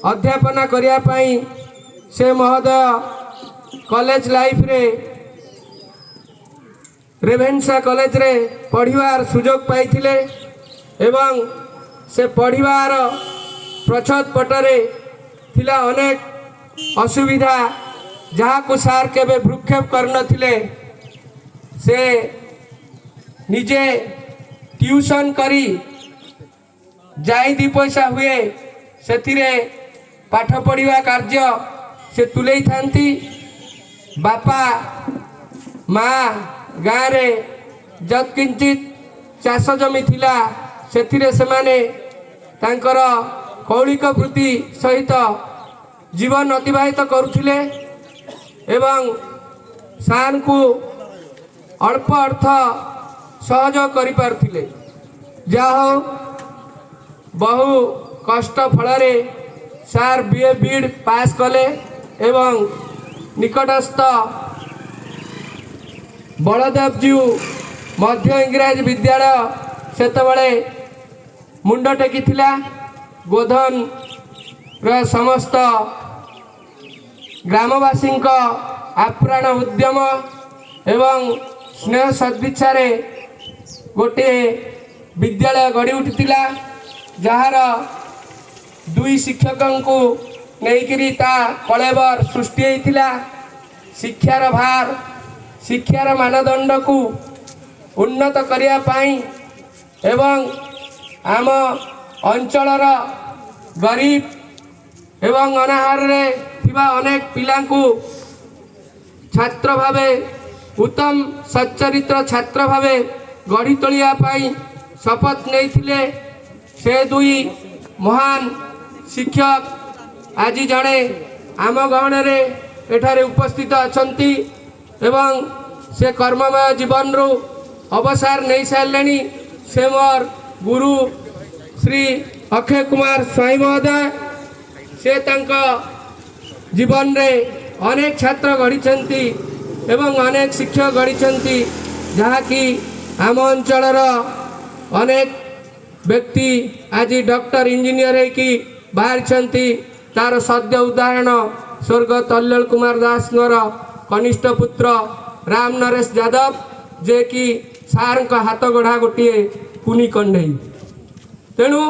अध्यापना करिया पाई से महोदय कॉलेज लाइफ रे रेभेन्सा कॉलेज रे पढ़िवार सुजोग पाइथिले एवं से पढ़िवार प्रछद पटरे थिला अनेक असुविधा जहाँ को सार केबे भ्रुक्षेप करनथिले से निजे ट्यूशन करी जाई दी पैसा हुए से पाठ पढ़िया कार्य से तुले थांती बापा माँ गाँव रे जत किंचित चाष जमी थिला सेथिरे सेमाने तांकर कौलिक वृत्ति सहित जीवन अतिबाहित करुथिले एवं सार को अल्प अर्थ सहयोग करि पारुथिले। जाहो बहु कष्ट फल सार बीए बीड पास कले एवं निकटस्थ बलदेवजीउ मध्य इंग्राज विद्यालय सेतबले मुंड टेकी गोधन र समस्त ग्रामवासी आप्राण उद्यम एवं स्नेह सदिच्छा गोटे विद्यालय गढ़ी उठिला जार दुई शिक्षकों को नहींकरी ता कलेबर सृष्टि होता शिक्षार भार शिक्षार मानदंड को उन्नत करिया पाई एवं आम अंचलर गरीब एवं अनाहार रे थिबा अनेक पिला को छात्र भावे उत्तम सच्चरित्र छात्र भावे गढ़ी तोलिया पाई शपथ नहीं से दुई महान शिक्षक आज जड़े आम गहन रे एठारे उपस्थित अछंती एवं से कर्ममय जीवन रू अवसार नहीं सारे से मोर गुरु श्री अक्षय कुमार स्वाई महोदय से तांका जीवन रे अनेक छात्र गढ़ी एवं अनेक शिक्षक गढ़ी जहाँकि आम अंचलर अनेक व्यक्ति आज डॉक्टर इंजीनियर होगी बाहर तार सद्य उदाहरण स्वर्गत अल्लल कुमार दास कनिष्ठ पुत्र राम नरेश यादव जे कि सार हाथ गढ़ा गोटे कुनी कंडे तेणु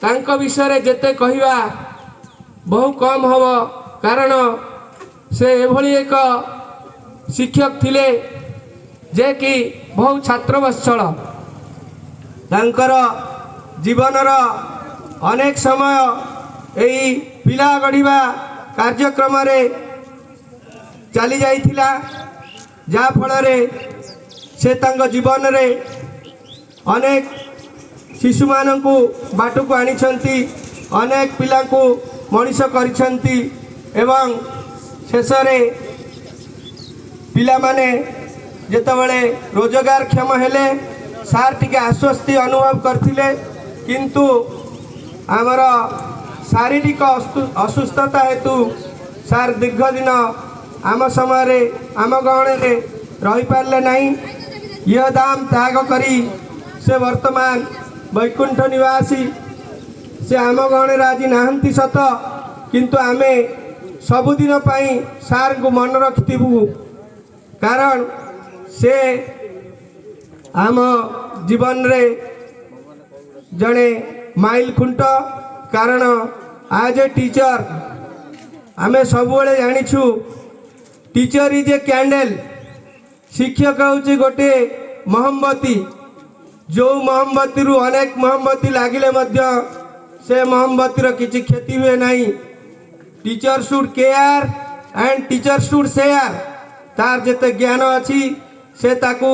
तांक विषय जेते कहवा बहु कम हम कारण से एभली एक शिक्षक थिले जे कि बहु छात्रवत्सल तांकर जीवनर अनेक समय यही पिला गढ़िबा कार्यक्रम रे चली जाइथिला जा फल से तांको जीवन रे अनेक शिशु मान को बाट को आनी अनेक पिला को मनीष करिसेंती एवं शेष पिला माने जेतबले रोजगार क्षम हेले सार टिके आश्वस्ति अनुभव करथिले किंतु आमर शारीरिक असुस्थता हेतु सार दीर्घ दिन आम समय आम गहन रे रही पारले नहीं यह दाम त्याग करी से वर्तमान वैकुंठ निवासी से आम गहन आज नहांती सत किंतु आमे सबुदिन पाई सार को मन रखिबू कारण से आम जीवन रे जड़े माइल खुंट कारण आज ए टीचर आमे सबुले जानिछु टीचर इज ए कैंडल शिक्षक हूँ गोटे मोहम्बती जो मोहम्बती रु अनेक मोहम्बती लगिले से मोहम्बतीर किसी क्षति हुए नहीं teacher should care and teacher should share तार जेते ज्ञान अच्छी से ताकू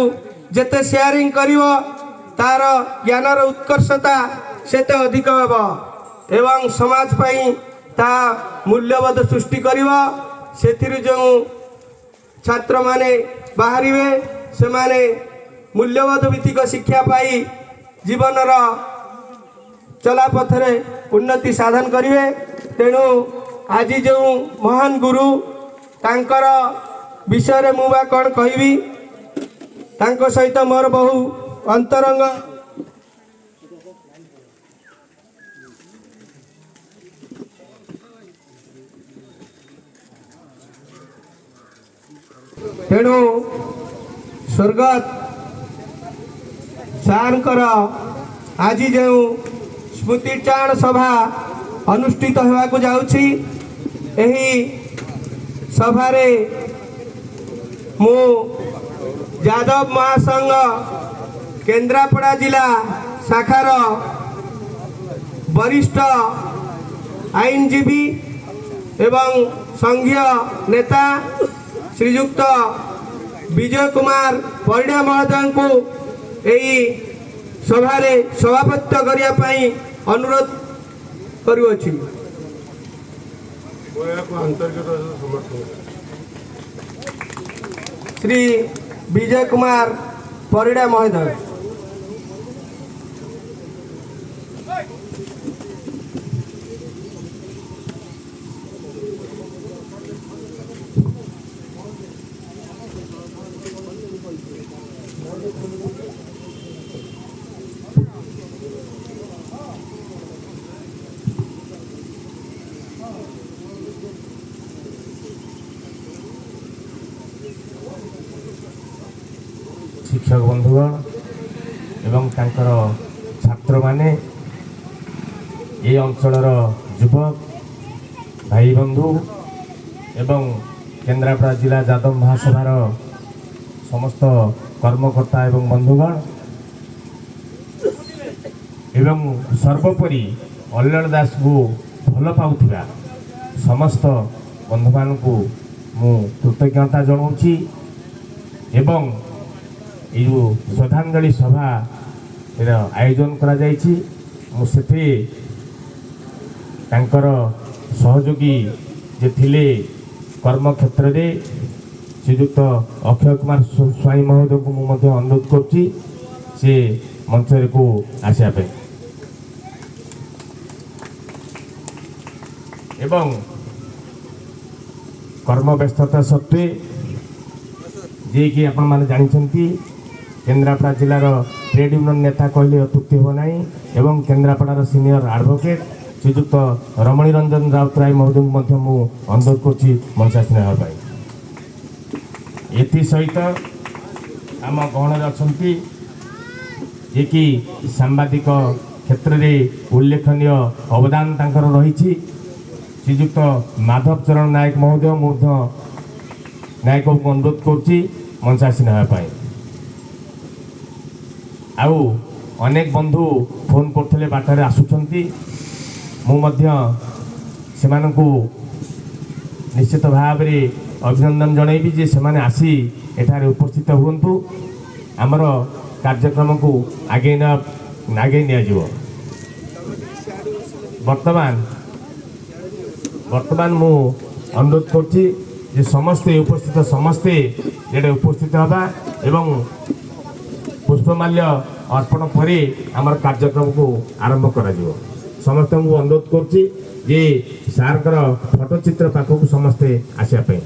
जेते शेयरिंग करिवो तार ज्ञानर उत्कर्षता सेते अधिक हेबो एवं समाज पाई ता मूल्यबोध सृष्टि करिवो सेथिरु जो छात्र माने बाहरिवे से माने मूल्यबोध भित्तिक शिक्षा पाई जीवनर चला पथरे उन्नति साधन करिवे तेणु आज जो महान गुरु तांकर विषय रे मुबा कौन कहबी तांको सहित मोर बहु अंतरंग तेणु स्वर्गत सारंकर आज जो स्मृतिचारण सभा अनुष्ठित होगाकू जाउछि एही सभारे मु यादव महासंघ केन्द्रापड़ा जिला शाखार वरिष्ठ आईनजीवी एवं संघीय नेता श्रीयुक्त विजय कुमार परिडा महोदय को यही सभारे सभापतित्व करिया पई अनुरोध करुअछि। श्री विजय कुमार परिडा महोदय। शिक्षक बंधुगण एवं तांकर छात्र माने ये अंचलर युवक भाई बंधु एवं केन्द्रापड़ा जिला यादव महासभार समस्त कर्मकर्ता एवं बंधुगण एवं सर्वोपरि अल्लड़ दास को भल पाउथिबा समस्त बंधु मान को मु कृतज्ञता जनाऊँगी एवं ये जो श्रद्धांजलि सभा आयोजन करा जायछि मु सेठी तांकर सहयोगी जे थिले कर्म क्षेत्र रे श्रीयुक्त अक्षय कुमार स्वाई महोदय को मु मध्य अनुरोध करछि से मंच को आसिया पे एवं कर्म व्यस्तता सत्वे जे कि आपण माने जानिछंती केन्द्रापड़ा जिलार ट्रेड यूनियन नेता कहले अत्युक्ति हो ना एवं केन्द्रापड़ार सीनियर एडवोकेट श्रीयुक्त रमणी रंजन राउतराय महोदय मध्य मु अनुरोध करछि मंचासीन हेबा पाई। एथि सहित आम गहणरे अछंती जे कि सांबादिक क्षेत्र में उल्लेखनीय अवदान तांकर रही श्रीयुक्त माधव चरण नायक महोदय मध्य नायक को अनुरोध करछि मंचासीन हेबा पाई। आउ अनेक बंधु फोन करते बाटर आसुंच मुझे निश्चित भाव में अभिनंदन जनइबी जे से आसी एठारे उपस्थित हुंतु आमर कार्यक्रम को आगे नियाजिवो। वर्तमान मु अनुरोध करछि जे समस्ते उपस्थित समस्ते जेडे उपस्थित हवा एवं पुष्पमाल्य अर्पण पर आमर कार्यक्रम को आरंभ करा जिवो। समस्त मु अनुरोध करछि जे सारकर फोटोचित्र पाखक समस्ते आसिया पे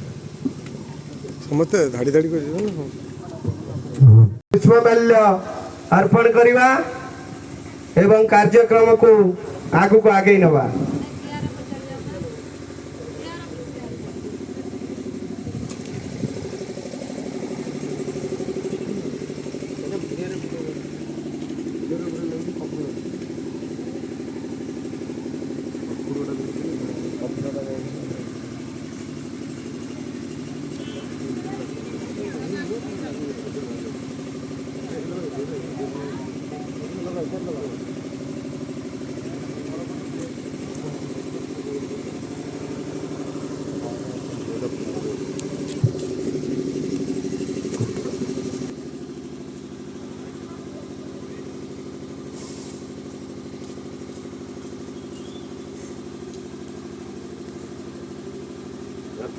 समस्ते धाड़ी धाड़ी पुष्पमाल्य अर्पण करिवा एवं कार्यक्रम को आगु को आगे नवा।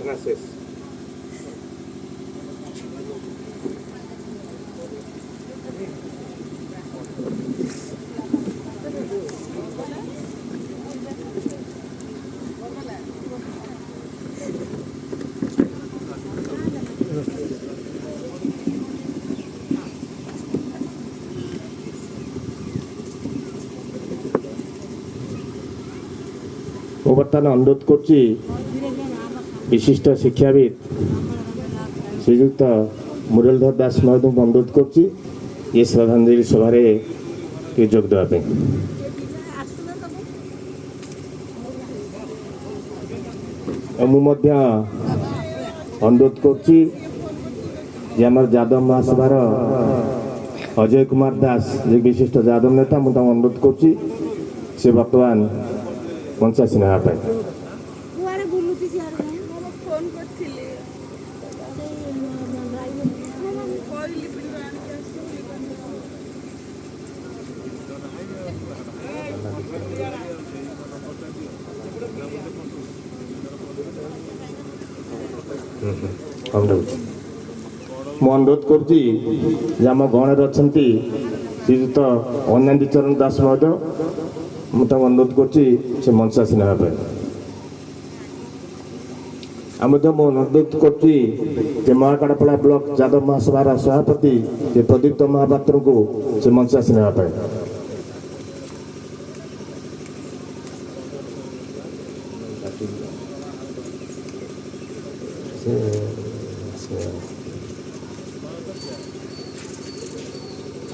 Gracias. बर्तमान अनुरोध कर विशिष्ट शिक्षाविद ଶ୍ରୀଯୁକ୍ତ ମୁରଲୀଧର ଦାସ ମହୋଦୟଙ୍କୁ ଅନୁରୋଧ କରୁଛି ଏ ଶ୍ରଦ୍ଧାଞ୍ଜଳି ସଭାରେ ଟିକେ ଯୋଗ ଦେବା ପାଇଁ। ମୁଁ ମଧ୍ୟ ଅନୁରୋଧ କରୁଛି ଯେ ଆମର ଯାଦବ ମହାସଭାର ଅଜୟ କୁମାର ଦାସ ଯେ ବିଶିଷ୍ଟ ଯାଦବ ନେତା, ମୁଁ ତାଙ୍କୁ ଅନୁରୋଧ କରୁଛି ସେ ବର୍ତ୍ତମାନ ପଞ୍ଚାସୀନ ହେବା ପାଇଁ। ମୁଁ ଅନୁରୋଧ କରୁଛି ଯେ ଆମ ଗଣରେ ଅଛନ୍ତି ଶ୍ରୀଯୁକ୍ତ ଅନାଦି ଚରଣ ଦାସ ମହୋଦୟ, ମୁଁ ତାଙ୍କୁ ଅନୁରୋଧ କରୁଛି ସେ ମଞ୍ଚାସୀନ ହେବା ପାଇଁ। ଆଉ ମଧ୍ୟ ମୁଁ ଅନୁରୋଧ କରୁଛି ଯେ ମହାକାଳପଡ଼ା ବ୍ଲକ ଯାଦବ ମହାସଭାର ସଭାପତି ଯେ ପ୍ରଦୀପ୍ତ ମହାପାତ୍ରଙ୍କୁ ସେ ମଞ୍ଚାସୀନ ହେବା ପାଇଁ।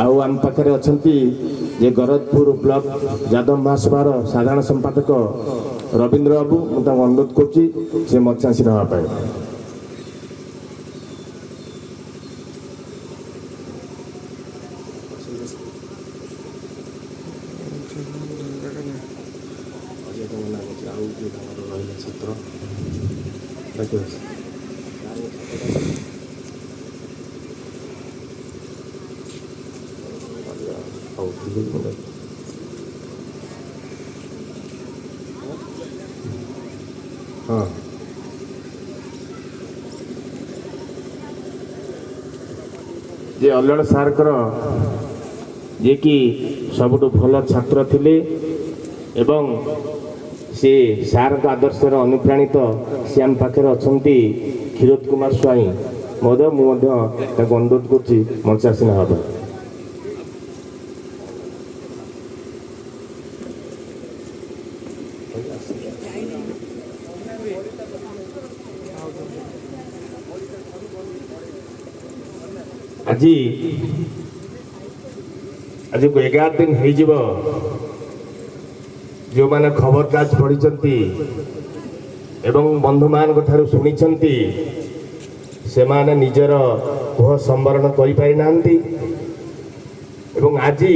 ଆଉ ଆମ ପାଖରେ ଅଛନ୍ତି ଯେ ଗରଜପୁର ବ୍ଲକ ଯାଦବ ମହାସଭାର ସାଧାରଣ ସମ୍ପାଦକ ରବୀନ୍ଦ୍ର ବାବୁ, ମୁଁ ତାଙ୍କୁ ଅନୁରୋଧ କରୁଛି ସେ ମଞ୍ଚାସୀନ ହେବା ପାଇଁ। ହଁ ଯେ ଅଲ୍ଲଣ ସାର୍ଙ୍କର ଯିଏକି ସବୁଠୁ ଭଲ ଛାତ୍ର ଥିଲେ ଏବଂ ସେ ସାର୍ଙ୍କ ଆଦର୍ଶରେ ଅନୁପ୍ରାଣିତ ସେ ଆମ ପାଖରେ ଅଛନ୍ତି କ୍ଷୀରୋଦ କୁମାର ସ୍ୱାଇଁ ମହୋଦୟ, ମୁଁ ମଧ୍ୟ ତାଙ୍କୁ ଅନୁରୋଧ କରୁଛି ମଞ୍ଚାସୀନ ହେବା ପାଇଁ। ଆଜି 11 ଦିନ ହେଇଯିବ ଯେଉଁମାନେ ଖବରକାଗଜ ପଢ଼ିଛନ୍ତି ଏବଂ ବନ୍ଧୁମାନଙ୍କ ଠାରୁ ଶୁଣିଛନ୍ତି, ସେମାନେ ନିଜର କୋହ ସମ୍ବରଣ କରିପାରିନାହାନ୍ତି ଏବଂ ଆଜି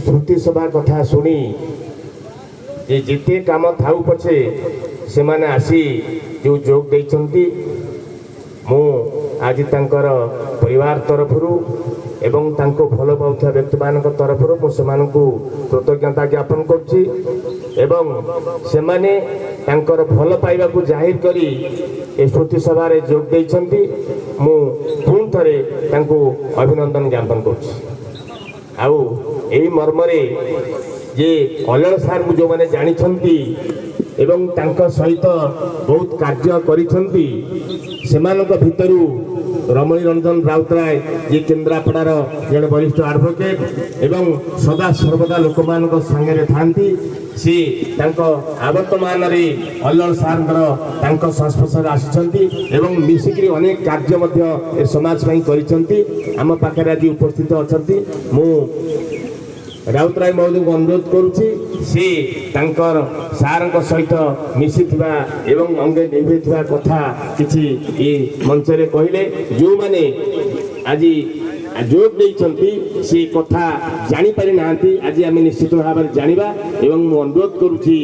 ଶ୍ରୁତି ସଭା କଥା ଶୁଣି ଯେ ଯେତେ କାମ ଥାଉ ପଛେ ସେମାନେ ଆସି ଯେଉଁ ଯୋଗ ଦେଇଛନ୍ତି, ମୁଁ ଆଜି ତାଙ୍କର ପରିବାର ତରଫରୁ ଏବଂ ତାଙ୍କୁ ଭଲ ପାଉଥିବା ବ୍ୟକ୍ତିମାନଙ୍କ ତରଫରୁ ମୁଁ ସେମାନଙ୍କୁ କୃତଜ୍ଞତା ଜ୍ଞାପନ କରୁଛି ଏବଂ ସେମାନେ ତାଙ୍କର ଭଲ ପାଇବାକୁ ଜାହିର କରି ଏ ଶ୍ରୁତି ସଭାରେ ଯୋଗ ଦେଇଛନ୍ତି। ମୁଁ ପୁଣି ଥରେ ତାଙ୍କୁ ଅଭିନନ୍ଦନ ଜ୍ଞାପନ କରୁଛି। ଆଉ ଏହି ମର୍ମରେ ଯେ ଅଲ୍ଲଣ ସାର୍ଙ୍କୁ ଯେଉଁମାନେ ଜାଣିଛନ୍ତି ଏବଂ ତାଙ୍କ ସହିତ ବହୁତ କାର୍ଯ୍ୟ କରିଛନ୍ତି, ସେମାନଙ୍କ ଭିତରୁ ରମଣୀ ରଞ୍ଜନ ରାଉତରାୟ ଯିଏ କେନ୍ଦ୍ରାପଡ଼ାର ଜଣେ ବରିଷ୍ଠ ଆଡଭୋକେଟ୍ ଏବଂ ସଦା ସର୍ବଦା ଲୋକମାନଙ୍କ ସାଙ୍ଗରେ ଥାନ୍ତି, ସେ ତାଙ୍କ ଆବର୍ତ୍ତମାନରେ ଅଲ୍ଲଣ ସାର୍ଙ୍କର ତାଙ୍କ ସଂସ୍ପର୍ଶରେ ଆସିଛନ୍ତି ଏବଂ ମିଶିକିରି ଅନେକ କାର୍ଯ୍ୟ ମଧ୍ୟ ଏ ସମାଜ ପାଇଁ କରିଛନ୍ତି। ଆମ ପାଖରେ ଆଜି ଉପସ୍ଥିତ ଅଛନ୍ତି। ମୁଁ ରାଉତରାୟ ମହୋଦୟଙ୍କୁ ଅନୁରୋଧ କରୁଛି ସେ ତାଙ୍କର ସାର୍ଙ୍କ ସହିତ ମିଶିଥିବା ଏବଂ ଅଙ୍ଗେ ନିଭେଇଥିବା କଥା କିଛି ଏ ମଞ୍ଚରେ କହିଲେ। ଯେଉଁମାନେ ଆଜି ଯୋଗ ଦେଇଛନ୍ତି ସେ କଥା ଜାଣିପାରି ନାହାନ୍ତି, ଆଜି ଆମେ ନିଶ୍ଚିତ ଭାବରେ ଜାଣିବା ଏବଂ ମୁଁ ଅନୁରୋଧ କରୁଛି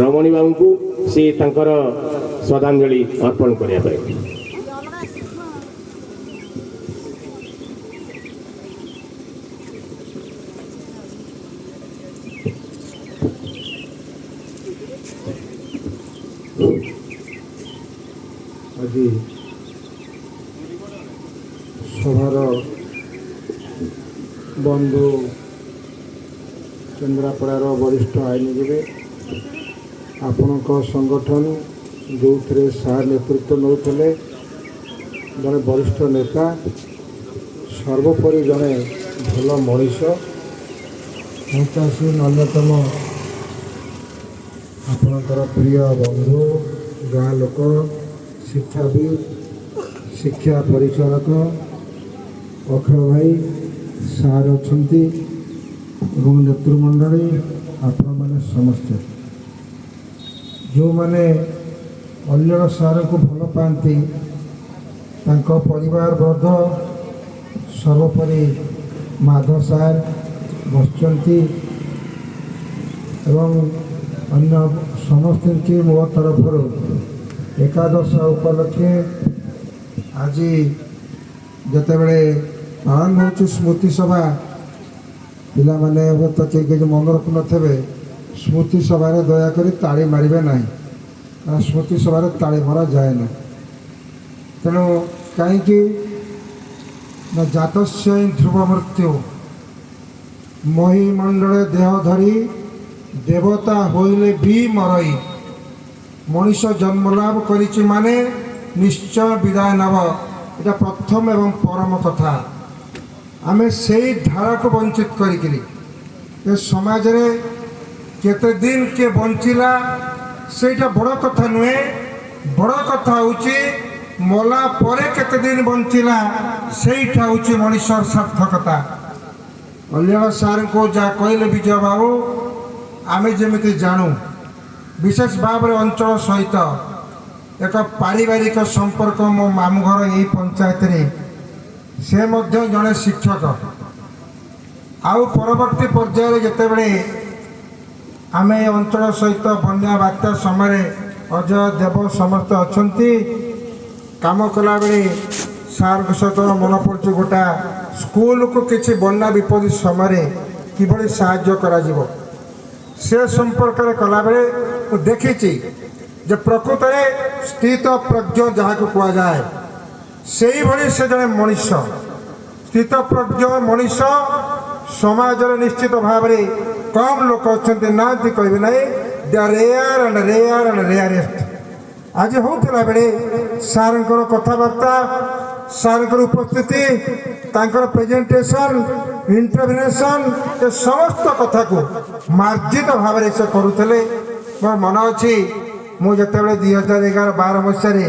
ରମଣୀ ବାବୁଙ୍କୁ ସେ ତାଙ୍କର ଶ୍ରଦ୍ଧାଞ୍ଜଳି ଅର୍ପଣ କରିବା ପାଇଁ। ଆଜି ସଭାର ବନ୍ଧୁ କେନ୍ଦ୍ରାପଡ଼ାର ବରିଷ୍ଠ ଆଇନଜୀବୀ, ଆପଣଙ୍କ ସଂଗଠନ ଯେଉଁଥିରେ ସାର୍ ନେତୃତ୍ୱ ନେଉଥିଲେ, ଜଣେ ବରିଷ୍ଠ ନେତା, ସର୍ବୋପରି ଜଣେ ଭଲ ମଣିଷ, 85 ଅନ୍ୟତମ ଆପଣଙ୍କର ପ୍ରିୟ ବନ୍ଧୁ, ଗାଁ ଲୋକ, ଶିକ୍ଷାବିତ୍ ଶିକ୍ଷା ପରିଚାଳକ ଅକ୍ଷୟ ଭାଇ ସାର୍ ଅଛନ୍ତି ଏବଂ ନେତୃମଣ୍ଡଳୀ ଆପଣମାନେ ସମସ୍ତେ ଯେଉଁମାନେ ଅଲ୍ଲୀଳ ସାର୍ଙ୍କୁ ଭଲ ପାଆନ୍ତି ତାଙ୍କ ପରିବାର ବର୍ଗ ସର୍ବୋପରି ମାଧବ ସାର୍ ବସିଛନ୍ତି ଏବଂ ଅନ୍ୟ ସମସ୍ତଙ୍କୁ ମୋ ତରଫରୁ ଏକାଦଶ ଉପଲକ୍ଷେ ଆଜି ଯେତେବେଳେ ପାଳନ ହେଉଛି ସ୍ମୃତି ସଭା ପିଲାମାନେ ହୁଏତ କେହି କିଛି ମନେ ରଖୁନଥିବେ ସ୍ମୃତି ସଭାରେ ଦୟାକରି ତାଳି ମାରିବେ ନାହିଁ କାରଣ ସ୍ମୃତି ସଭାରେ ତାଳି ମରାଯାଏ ନା ତେଣୁ କାହିଁକି ନା ଜାତସ୍ୟ ଧ୍ରୁବ ମୃତ୍ୟୁ ମହିମଣ୍ଡଳେ ଦେହ ଧରି ଦେବତା ହୋଇଲେ ବି ମରଇ ମଣିଷ ଜନ୍ମ ଲାଭ କରିଛି ମାନେ ନିଶ୍ଚୟ ବିଦାୟ ନେବ এটা ପ୍ରଥମ ଏବଂ ପରମ କଥା ଆମେ ସେଇ ଧାରାକୁ ବଞ୍ଚିତ କରିକିରି ଏ ସମାଜରେ କେତେ ଦିନ କିଏ ବଞ୍ଚିଲା ସେଇଟା ବଡ଼ କଥା ନୁହେଁ ବଡ଼ କଥା ହେଉଛି ମଲା ପରେ କେତେ ଦିନ ବଞ୍ଚିଲା ସେଇଟା ହେଉଛି ମଣିଷର ସାର୍ଥକତା ଅଲ୍ଲୀଳ ସାର୍ଙ୍କୁ ଯାହା କହିଲେ ବିଜୟ ବାବୁ ଆମେ ଯେମିତି ଜାଣୁ ବିଶେଷ ଭାବରେ ଅଞ୍ଚଳ ସହିତ ଏକ ପାରିବାରିକ ସମ୍ପର୍କ ମୋ ମାମୁଁ ଘର ଏହି ପଞ୍ଚାୟତରେ ସେ ମଧ୍ୟ ଜଣେ ଶିକ୍ଷକ ଆଉ ପରବର୍ତ୍ତୀ ପର୍ଯ୍ୟାୟରେ ଯେତେବେଳେ ଆମେ ଏ ଅଞ୍ଚଳ ସହିତ ବନ୍ୟା ବାତ୍ୟା ସମୟରେ ଅଜୟ ଦେବ ସମସ୍ତେ ଅଛନ୍ତି କାମ କଲାବେଳେ ସାର୍ଙ୍କ ସହିତ ମନେ ପଡ଼ୁଛି ଗୋଟା ସ୍କୁଲକୁ କିଛି ବନ୍ୟା ବିପଦ ସମୟରେ କିଭଳି ସାହାଯ୍ୟ କରାଯିବ ସେ ସମ୍ପର୍କରେ କଲାବେଳେ ମୁଁ ଦେଖିଛି ଯେ ପ୍ରକୃତରେ ସ୍ଥିତ ପ୍ରଜ୍ଞ ଯାହାକୁ କୁହାଯାଏ ସେଇଭଳି ସେ ଜଣେ ମଣିଷ ସ୍ଥିତ ପ୍ରଜ୍ଞ ମଣିଷ ସମାଜରେ ନିଶ୍ଚିତ ଭାବରେ କମ୍ ଲୋକ ଅଛନ୍ତି ନାହାନ୍ତି କହିବେ ନାହିଁ ଦେ ଆର୍ ରେୟାର ଆଣ୍ଡ ରେୟାରେଷ୍ଟ ଆଜି ହେଉଥିଲା ବେଳେ ସାର୍ଙ୍କର କଥାବାର୍ତ୍ତା ସାର୍ଙ୍କର ଉପସ୍ଥିତି ତାଙ୍କର ପ୍ରେଜେଣ୍ଟେସନ୍ ଇଣ୍ଟରଭିନେସନ୍ ଏ ସମସ୍ତ କଥାକୁ ମାର୍ଜିତ ଭାବରେ ସେ କରୁଥିଲେ ମୋର ମନେ ଅଛି ମୁଁ ଯେତେବେଳେ 2011-12 ମସିହାରେ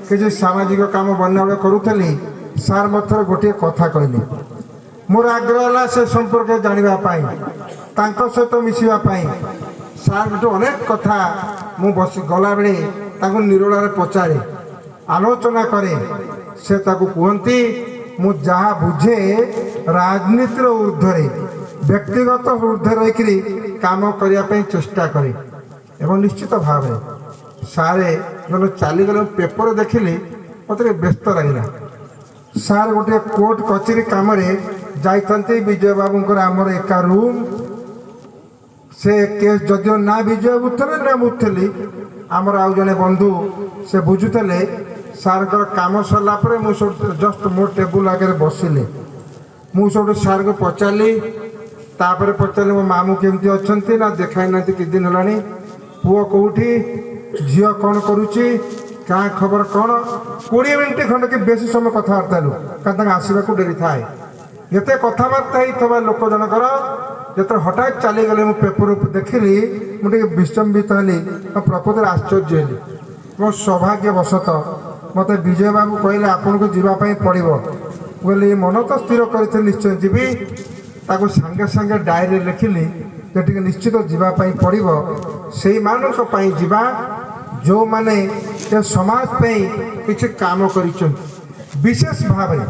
କିଛି ସାମାଜିକ କାମ ବନ୍ୟାବେଳେ କରୁଥିଲି ସାର୍ ମଧ୍ୟ ଗୋଟିଏ କଥା କହିଲେ ମୋର ଆଗ୍ରହ ହେଲା ସେ ସମ୍ପର୍କରେ ଜାଣିବା ପାଇଁ ତାଙ୍କ ସହିତ ମିଶିବା ପାଇଁ ସାର୍ଙ୍କଠୁ ଅନେକ କଥା ମୁଁ ବସି ଗଲାବେଳେ ତାଙ୍କୁ ନିରୋଳାରେ ପଚାରେ ଆଲୋଚନା କରେ ସେ ତାକୁ କୁହନ୍ତି ମୁଁ ଯାହା ବୁଝେ ରାଜନୀତିର ଊର୍ଦ୍ଧ୍ୱରେ ବ୍ୟକ୍ତିଗତ ଊର୍ଦ୍ଧ୍ୱରେ ରହିକରି କାମ କରିବା ପାଇଁ ଚେଷ୍ଟା କରେ ଏବଂ ନିଶ୍ଚିତ ଭାବରେ ସାରେ ଯେତେବେଳେ ଚାଲିଗଲେ ପେପର ଦେଖିଲି ମୋତେ ଟିକେ ବ୍ୟସ୍ତ ଲାଗିଲା ସାର୍ ଗୋଟିଏ କୋର୍ଟ କଚେରୀ କାମରେ ଯାଇଥାନ୍ତି ବିଜୟ ବାବୁଙ୍କର ଆମର ଏକା ରୁମ୍ ସେ କେସ୍ ଯଦିଓ ନା ବିଜୟ ବୁଝୁଥିଲେ ନା ବୁଝୁଥିଲି ଆମର ଆଉ ଜଣେ ବନ୍ଧୁ ସେ ବୁଝୁଥିଲେ ସାର୍ଙ୍କର କାମ ସରିଲା ପରେ ମୁଁ ସବୁ ଜଷ୍ଟ ମୋ ଟେବୁଲ ଆଗରେ ବସିଲି ମୁଁ ସବୁଠୁ ସାର୍ଙ୍କୁ ପଚାରିଲି ତାପରେ ପଚାରିଲି ମୋ ମାମୁଁ କେମିତି ଅଛନ୍ତି ନା ଦେଖାଇନାହାନ୍ତି କିଛି ଦିନ ହେଲାଣି ପୁଅ କେଉଁଠି ଝିଅ କ'ଣ କରୁଛି କାହା ଖବର କ'ଣ 20 ମିନିଟ୍ ଖଣ୍ଡେ କି ବେଶୀ ସମୟ କଥାବାର୍ତ୍ତା ହେଲୁ କାରଣ ତାଙ୍କୁ ଆସିବାକୁ ଡେରି ଥାଏ ଏତେ କଥାବାର୍ତ୍ତା ହେଇଥିବା ଲୋକ ଜଣଙ୍କର ଯେତେବେଳେ ହଠାତ୍ ଚାଲିଗଲେ ମୁଁ ପେପର ଦେଖିଲି ମୁଁ ଟିକେ ବିଚମ୍ବିତ ହେଲି ପ୍ରକୃତରେ ଆଶ୍ଚର୍ଯ୍ୟ ହେଲି ମୋ ସୌଭାଗ୍ୟବଶତଃ ମୋତେ ବିଜୟ ବାବୁ କହିଲେ ଆପଣଙ୍କୁ ଯିବା ପାଇଁ ପଡ଼ିବ ମୁଁ କହିଲି ମନ ତ ସ୍ଥିର କରିଥିଲି ନିଶ୍ଚୟ ଯିବି ତାକୁ ସାଙ୍ଗେ ସାଙ୍ଗେ ଡାଏରୀରେ ଲେଖିଲି ଯେ ଟିକେ ନିଶ୍ଚିତ ଯିବା ପାଇଁ ପଡ଼ିବ ସେଇମାନଙ୍କ ପାଇଁ ଯିବା ଯେଉଁମାନେ ଏ ସମାଜ ପାଇଁ କିଛି କାମ କରିଛନ୍ତି ବିଶେଷ ଭାବରେ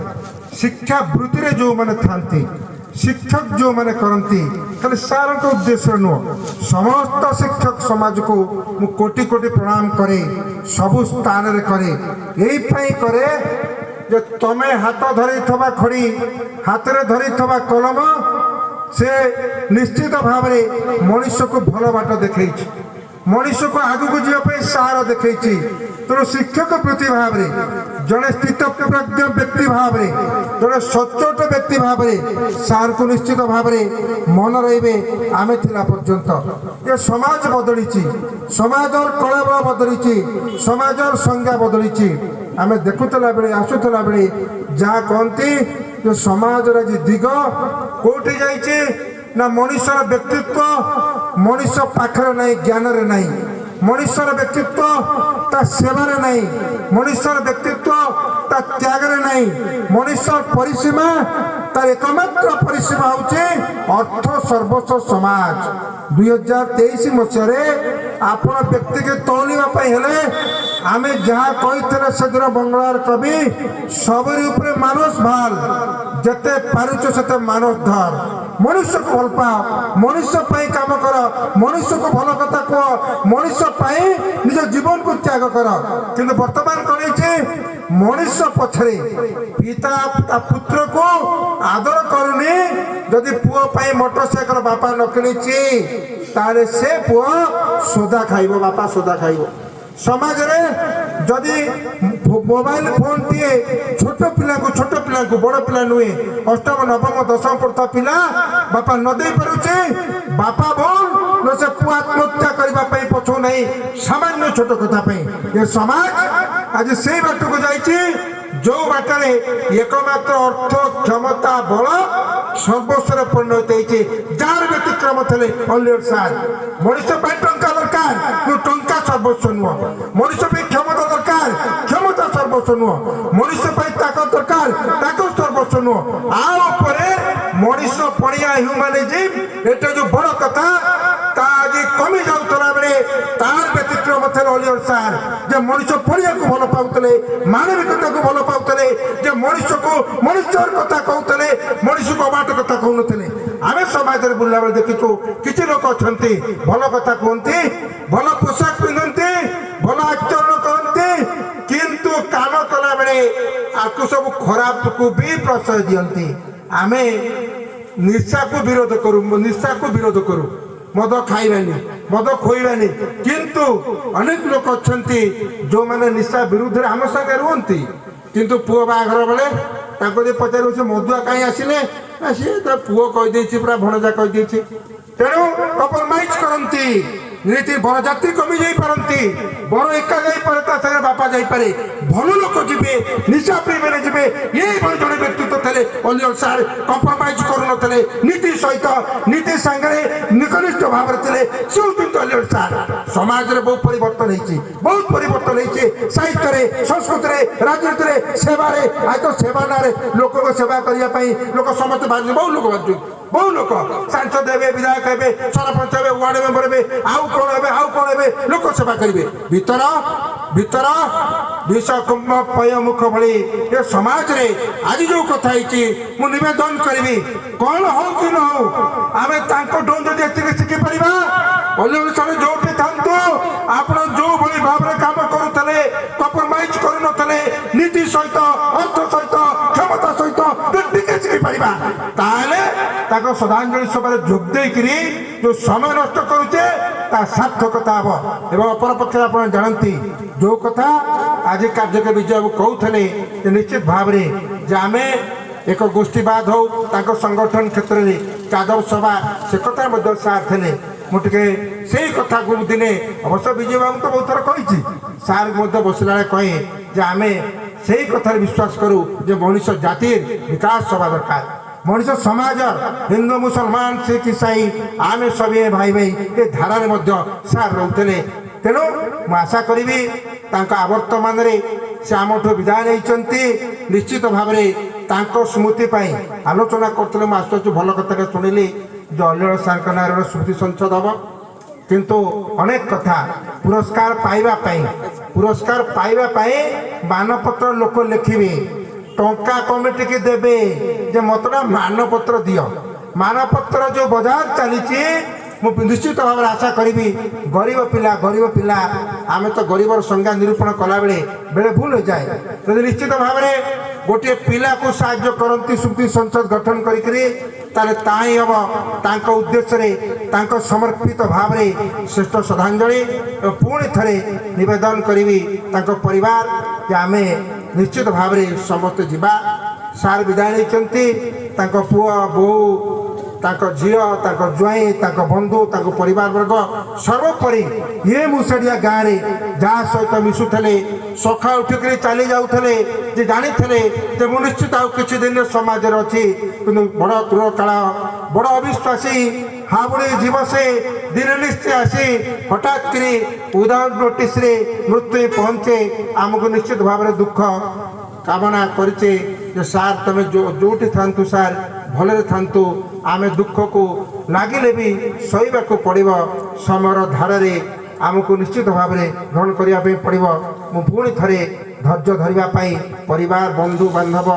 ଶିକ୍ଷା ବୃତ୍ତିରେ ଯେଉଁମାନେ ଥାନ୍ତି ଶିକ୍ଷକ ଯେଉଁମାନେ କରନ୍ତି ଖାଲି ସାର୍ଙ୍କ ଉଦ୍ଦେଶ୍ୟ ନୁହଁ ସମସ୍ତ ଶିକ୍ଷକ ସମାଜକୁ ମୁଁ କୋଟି କୋଟି ପ୍ରଣାମ କରେ ସବୁ ସ୍ଥାନରେ କରେ ଏଇପାଇଁ କରେ ଯେ ତମେ ହାତ ଧରିଥିବା ଖଡ଼ି ହାତରେ ଧରିଥିବା କଲମ ସେ ନିଶ୍ଚିତ ଭାବରେ ମଣିଷକୁ ଭଲ ବାଟ ଦେଖେଇଛି ମଣିଷକୁ ଆଗକୁ ଯିବା ପାଇଁ ସାର ଦେଖେଇଛି ତେଣୁ ଶିକ୍ଷକ ବୃତ୍ତି ଭାବରେ ଜଣେ ସ୍ଥିତପ୍ରଜ୍ଞ ବ୍ୟକ୍ତି ଭାବରେ ଜଣେ ସଚ୍ଚୋଟ ବ୍ୟକ୍ତି ଭାବରେ ସାର୍ଙ୍କୁ ନିଶ୍ଚିତ ଭାବରେ ମନେ ରହିବେ ଆମେ ଥିଲା ପର୍ଯ୍ୟନ୍ତ ଏ ସମାଜ ବଦଳିଛି ସମାଜର କଳେବର ବଦଳିଛି ସମାଜର ସଂଜ୍ଞା ବଦଳିଛି ଆମେ ଦେଖୁଥିଲା ବେଳେ ଆସୁଥିଲା ବେଳେ ଯାହା କହନ୍ତି ଯେ ସମାଜର ଆଜି ଦିଗ କୋଉଠି ଯାଇଛି ନା ମଣିଷର ବ୍ୟକ୍ତିତ୍ୱ ମଣିଷ ପାଖରେ ନାହିଁ ଜ୍ଞାନରେ ନାହିଁ ମଣିଷର ବ୍ୟକ୍ତିତ୍ୱ ତା ସେବାରେ ନାହିଁ, ମଣିଷର ବ୍ୟକ୍ତିତ୍ୱ ତା ତ୍ୟାଗରେ ନାହିଁ, ମଣିଷ ପରିସୀମା ତାର ଏକମାତ୍ର ପରିସୀମା ହେଉଛି ଅର୍ଥ ସର୍ବସ୍ୱ ସମାଜ। 2023 ମସିହାରେ ଆପଣ ବ୍ୟକ୍ତିকে ତୋଳିବା ପାଇଁ ହେଲେ ଆମେ ଯାହା କହିଥିଲେ ସେଦିନ ବଙ୍ଗଳାର କବି ସବୁରି ଉପରେ ମାନସ ଭାଲ, ଯେତେ ପାରୁଛ ସେତେ ମାନସ ଧର, ମଣିଷକୁ ଭଲ ପାଅ, ମଣିଷ ପାଇଁ କାମ କର, ମଣିଷକୁ ଭଲ କଥା କୁହ, ମଣିଷ ପାଇଁ ନିଜ ଜୀବନକୁ ତ୍ୟାଗ କର। କିନ୍ତୁ ବର୍ତ୍ତମାନ କଣ ହେଇଛି, ମଣିଷ ପଛରେ ପିତା ତା ପୁତ୍ରକୁ ଆଦର କରୁନି। ଯଦି ପୁଅ ପାଇଁ ମୋଟରସାଇକେଲ ବାପା ନ କିଣିଛି ତାହେଲେ ସେ ପୁଅ ସୋଦା ଖାଇବ, ବାପା ସୋଦା ଖାଇବ। ସମାଜରେ ଯଦି ମୋବାଇଲ ଫୋନଟିଏ ଛୋଟ ପିଲାଙ୍କୁ ବଡ଼ ପିଲା ନୁହେଁ, ଅଷ୍ଟମ ନବମ ଦଶମ ପଢୁଥିବା ପିଲା ବାପା ନ ଦେଇ ପାରୁଛି, ବାପା ବୋଲ ସେ ପୁଅ ଆତ୍ମହତ୍ୟା କରିବା ପାଇଁ ପଛଉ ନାହିଁ ସାମାନ୍ୟ ଛୋଟ କଥା ପାଇଁ। ଏ ସମାଜ ଆଜି ସେଇ ବାଟକୁ ଯାଇଛି ଯୋଉ ବାଟରେ ଏକମାତ୍ର ଅର୍ଥ କ୍ଷମତା ବଳ ସର୍ବସ୍ୱରେ ପରିଣତ ହେଇଛି। ଯାହାର ବ୍ୟତିକ୍ରମ ଥିଲେ ଅଲିଅର ସାର୍, ମଣିଷ ପାଇଁ ଟଙ୍କା ଦରକାର କିନ୍ତୁ ଟଙ୍କା ସର୍ବସ୍ୱ ନୁହଁ, ମଣିଷ ପାଇଁ କ୍ଷମତା ଦରକାର କ୍ଷମତା ସର୍ବସ୍ୱ ନୁହଁ, ମଣିଷ ପାଇଁ ତାକତ ଦରକାର ତାକତ ସର୍ବସ୍ୱ ନୁହଁ। ଆଉ ଉପରେ ମଣିଷ ପଣିଆ ହ୍ୟୁମାନିଜିମ, ଏଟା ଯୋଉ ବଡ କଥା ତା ଆଜି କମି ଯାଉଥିଲା ବେଳେ ତାର ବ୍ୟତିକ୍ରମ ଥିଲେ ଅଲିଅର ସାର୍, ଯେ ମଣିଷ ପଣିଆକୁ ଭଲ ପାଉଥିଲେ, ମାନବିକତାକୁ ଭଲ ପାଉଥିଲେ, ଯେ ମଣିଷକୁ ମଣିଷର କଥା କହୁଥିଲେ, ମଣିଷକୁ ଅବାଟ କଥା କହୁନଥିଲେ। ଆମେ ସମାଜରେ ବୁଲିଲା ବେଳେ ଦେଖିଛୁ କିଛି ଲୋକ ଅଛନ୍ତି ଭଲ କଥା କୁହନ୍ତି, ଭଲ ପୋଷାକ ପିନ୍ଧନ୍ତି, ଭଲ ଆଚରଣ କରନ୍ତି, କିନ୍ତୁ କାମ କଲା ବେଳେ ଆକୁ ସବୁ ଖରାପକୁ ବି ପ୍ରଶ୍ରୟ ଦିଅନ୍ତି। ଆମେ ନିଶାକୁ ବିରୋଧ କରୁ, ମଦ ଖାଇବାନି, ମଦ ଖୋଇବାନି, କିନ୍ତୁ ଅନେକ ଲୋକ ଅଛନ୍ତି ଯୋଉମାନେ ନିଶା ବିରୁଦ୍ଧରେ ଆମ ସାଙ୍ଗେ ରୁହନ୍ତି, କିନ୍ତୁ ପୁଅ ବାହାଘର ବେଳେ ତାଙ୍କୁ ଯଦି ପଚାରିବ ସେ ମଦୁଆ କାହିଁ ଆସିଲେ, ନା ସିଏ ତା ପୁଅ କହିଦେଇଛି, ପୁରା ଭଣଜା କହିଦେଇଛି। ତେଣୁ କମ୍ପ୍ରମାଇଜ କରନ୍ତି, ନୀତି ବରଯାତ୍ରୀ କମି ଯାଇପାରନ୍ତି, ବର ଏକା ଯାଇପାରେ, ତା ସାଙ୍ଗରେ ବାପା ଯାଇପାରେ, ଭଲ ଲୋକ ଯିବେ, ନିଶା ପ୍ରେମୀରେ ଯିବେ। ଏଇଭଳି ଜଣେ ବ୍ୟକ୍ତିତ୍ୱ ଥିଲେ ଅଲିଅର ସାର୍, କମ୍ପ୍ରମାଇଜ କରୁନଥିଲେ, ନୀତି ସହିତ ନୀତି ସାଙ୍ଗରେ ନିକନିଷ୍ଠ ଭାବରେ ଥିଲେ, ସେ ହେଉଛନ୍ତି ଅଲିଅର ସାର୍। ସମାଜରେ ବହୁତ ପରିବର୍ତ୍ତନ ହେଇଛି, ବହୁତ ପରିବର୍ତ୍ତନ ହେଇଛି, ସାହିତ୍ୟରେ, ସଂସ୍କୃତିରେ, ରାଜନୀତିରେ, ସେବାରେ। ଆଜି ତ ସେବା ନାଁରେ ଲୋକଙ୍କ ସେବା କରିବା ପାଇଁ ଲୋକ ସମସ୍ତେ ବାହାରୁଛନ୍ତି, ବହୁ ଲୋକ ବାହାରୁଛନ୍ତି, ବହୁ ଲୋକ ସାଂସଦ ହେବେ, ବିଧାୟକ ହେବେ, ସରପଞ୍ଚ ହେବେ, ୱାର୍ଡ ମେମ୍ବର ହେବେ, ଆଉ କଣ ହେବେ, ଲୋକ ସେବା କରିବେ। ଭିତର ବିଷ କୁମ୍ଭ ପୟ ମୁଖ ଭଳି ଏ ସମାଜରେ ଆଜି ଯୋଉ କଥା ହେଇଛି, ମୁଁ ନିବେଦନ କରିବି, କଣ ହଉ କି ନ ହଉ, ଆମେ ତାଙ୍କଠୁ ଯଦି ଏତିକି ଶିଖିପାରିବା, ଅନୁସାରେ ଯୋଉଠି ଥାନ୍ତୁ ଆପଣ ଯୋଉ ଭଳି ଭାବରେ କାମ କରୁଥିଲେ, କମ୍ପ୍ରମାଇଜ କରୁନଥିଲେ, ନୀତି ସହିତ, ଅର୍ଥ ସହିତ, କ୍ଷମତା ସହିତ ଟିକେ ଶିଖିପାରିବା, ତାହେଲେ ତାଙ୍କ ଶ୍ରଦ୍ଧାଞ୍ଜଳି ସଭାରେ ଯୋଗ ଦେଇକିରି ଯୋଉ ସମୟ ନଷ୍ଟ କରୁଛେ ତା ସାର୍ଥକତା ହବ। ଏବଂ ଅପରପକ୍ଷରେ ଆପଣ ଜାଣନ୍ତି ଯୋଉ କଥା ଆଜି କାର୍ଯ୍ୟକ ବିଜୟବାବୁ କହୁଥିଲେ ଯେ ନିଶ୍ଚିତ ଭାବରେ ଯେ ଆମେ ଏକ ଗୋଷ୍ଠୀବାଦ ହଉ, ତାଙ୍କ ସଂଗଠନ କ୍ଷେତ୍ରରେ ଯାଦବ ସଭା, ସେ କଥା ମଧ୍ୟ ସାର୍ ଥିଲେ। ମୁଁ ଟିକେ ସେଇ କଥାକୁ ଦିନେ ଅବଶ୍ୟ ବିଜୟବାବୁ ତ ବହୁତ ଥର କହିଛି, ସାର୍ ମଧ୍ୟ ବସିଲା ବେଳେ କହେ ଯେ ଆମେ ସେଇ କଥାରେ ବିଶ୍ୱାସ କରୁ ଯେ ମଣିଷ ଜାତିର ବିକାଶ ହେବା ଦରକାର, ମଣିଷ ସମାଜ ହିନ୍ଦୁ ମୁସଲମାନ ଶିଖ ଇସାଇ ଆମେ ସବେ ଭାଇ ଭାଇ ଏ ଧାରାରେ ମଧ୍ୟ ସାର୍ ରହୁଥିଲେ। ତେଣୁ ମୁଁ ଆଶା କରିବି ତାଙ୍କ ଆବର୍ତ୍ତମାନରେ ସେ ଆମଠୁ ବିଦାୟ ନେଇଛନ୍ତି, ନିଶ୍ଚିତ ଭାବରେ ତାଙ୍କ ସ୍ମୃତି ପାଇଁ ଆଲୋଚନା କରୁଥିଲେ। ମୁଁ ଆସୁଛୁ ଭଲ କଥାଟା ଶୁଣିଲି ଯେ ଅଲିଅର ସାର୍ଙ୍କ ନାଁରେ ଗୋଟେ ସ୍ମୃତି ସଂସଦ ହବ, କିନ୍ତୁ ଅନେକ କଥା ପୁରସ୍କାର ପାଇବା ପାଇଁ ମାନପତ୍ର ଲୋକ ଲେଖିବେ, ଟଙ୍କା କମିଟିକି ଦେବେ ଯେ ମତଟା ମାନପତ୍ର ଦିଅ। ମାନପତ୍ର ଯୋଉ ବଜାର ଚାଲିଛି, ମୁଁ ନିଶ୍ଚିତ ଭାବରେ ଆଶା କରିବି ଗରିବ ପିଲା ଆମେ ତ ଗରିବର ସଂଜ୍ଞା ନିରୂପଣ କଲାବେଳେ ବେଳେ ଭୁଲ ହୋଇଯାଏ, ଯଦି ନିଶ୍ଚିତ ଭାବରେ ଗୋଟିଏ ପିଲାକୁ ସାହାଯ୍ୟ କରନ୍ତି ସ୍ମୃତି ସଂସଦ ଗଠନ କରିକିରି, ତାହେଲେ ତାହା ହିଁ ହେବ ତାଙ୍କ ଉଦ୍ଦେଶ୍ୟରେ ତାଙ୍କ ସମର୍ପିତ ଭାବରେ ଶ୍ରେଷ୍ଠ ଶ୍ରଦ୍ଧାଞ୍ଜଳି। ପୁଣି ଥରେ ନିବେଦନ କରିବି ତାଙ୍କ ପରିବାର ଯେ ଆମେ ନିଶ୍ଚିତ ଭାବରେ ସମସ୍ତେ ଯିବା। ସାର୍ ବିଦାୟ ନେଇଛନ୍ତି, ତାଙ୍କ ପୁଅ ବୋହୂ, ତାଙ୍କ ଝିଅ, ତାଙ୍କ ଜ୍ୱାଇଁ, ତାଙ୍କ ବନ୍ଧୁ, ତାଙ୍କ ପରିବାର ବର୍ଗ, ସର୍ବୋପରି ଇଏ ମୁସଡ଼ିଆ ଗାଁରେ ଯାହା ସହିତ ମିଶୁଥିଲେ, ସକାଳୁ ଉଠିକରି ଚାଲି ଯାଉଥିଲେ, ଯେ ଜାଣିଥିଲେ ଯେ ମୁଁ ନିଶ୍ଚିତ ଆଉ କିଛି ଦିନ ସମାଜରେ ଅଛି, କିନ୍ତୁ ବଡ଼ କ୍ରୂର କାଳ, ବଡ଼ ଅବିଶ୍ୱାସୀ ହାବୁଡ଼ି ଜୀବ ସେ दिन निश्चय आसी हठात करी विदाउट नोटिस रे मृत्यु पहुँचे आमको निश्चित भाव में दुख कामना करिचे जे सार तमे जोटी थांतु सार भले थांतु आमे दुख को लागिले भी सहीबा को पड़िबो समर धारा रे आमको निश्चित भाव में ग्रहण करिया पे पड़िबो मु पुणी थरे धैर्य धरिबा पाई परिवार बंधु बांधव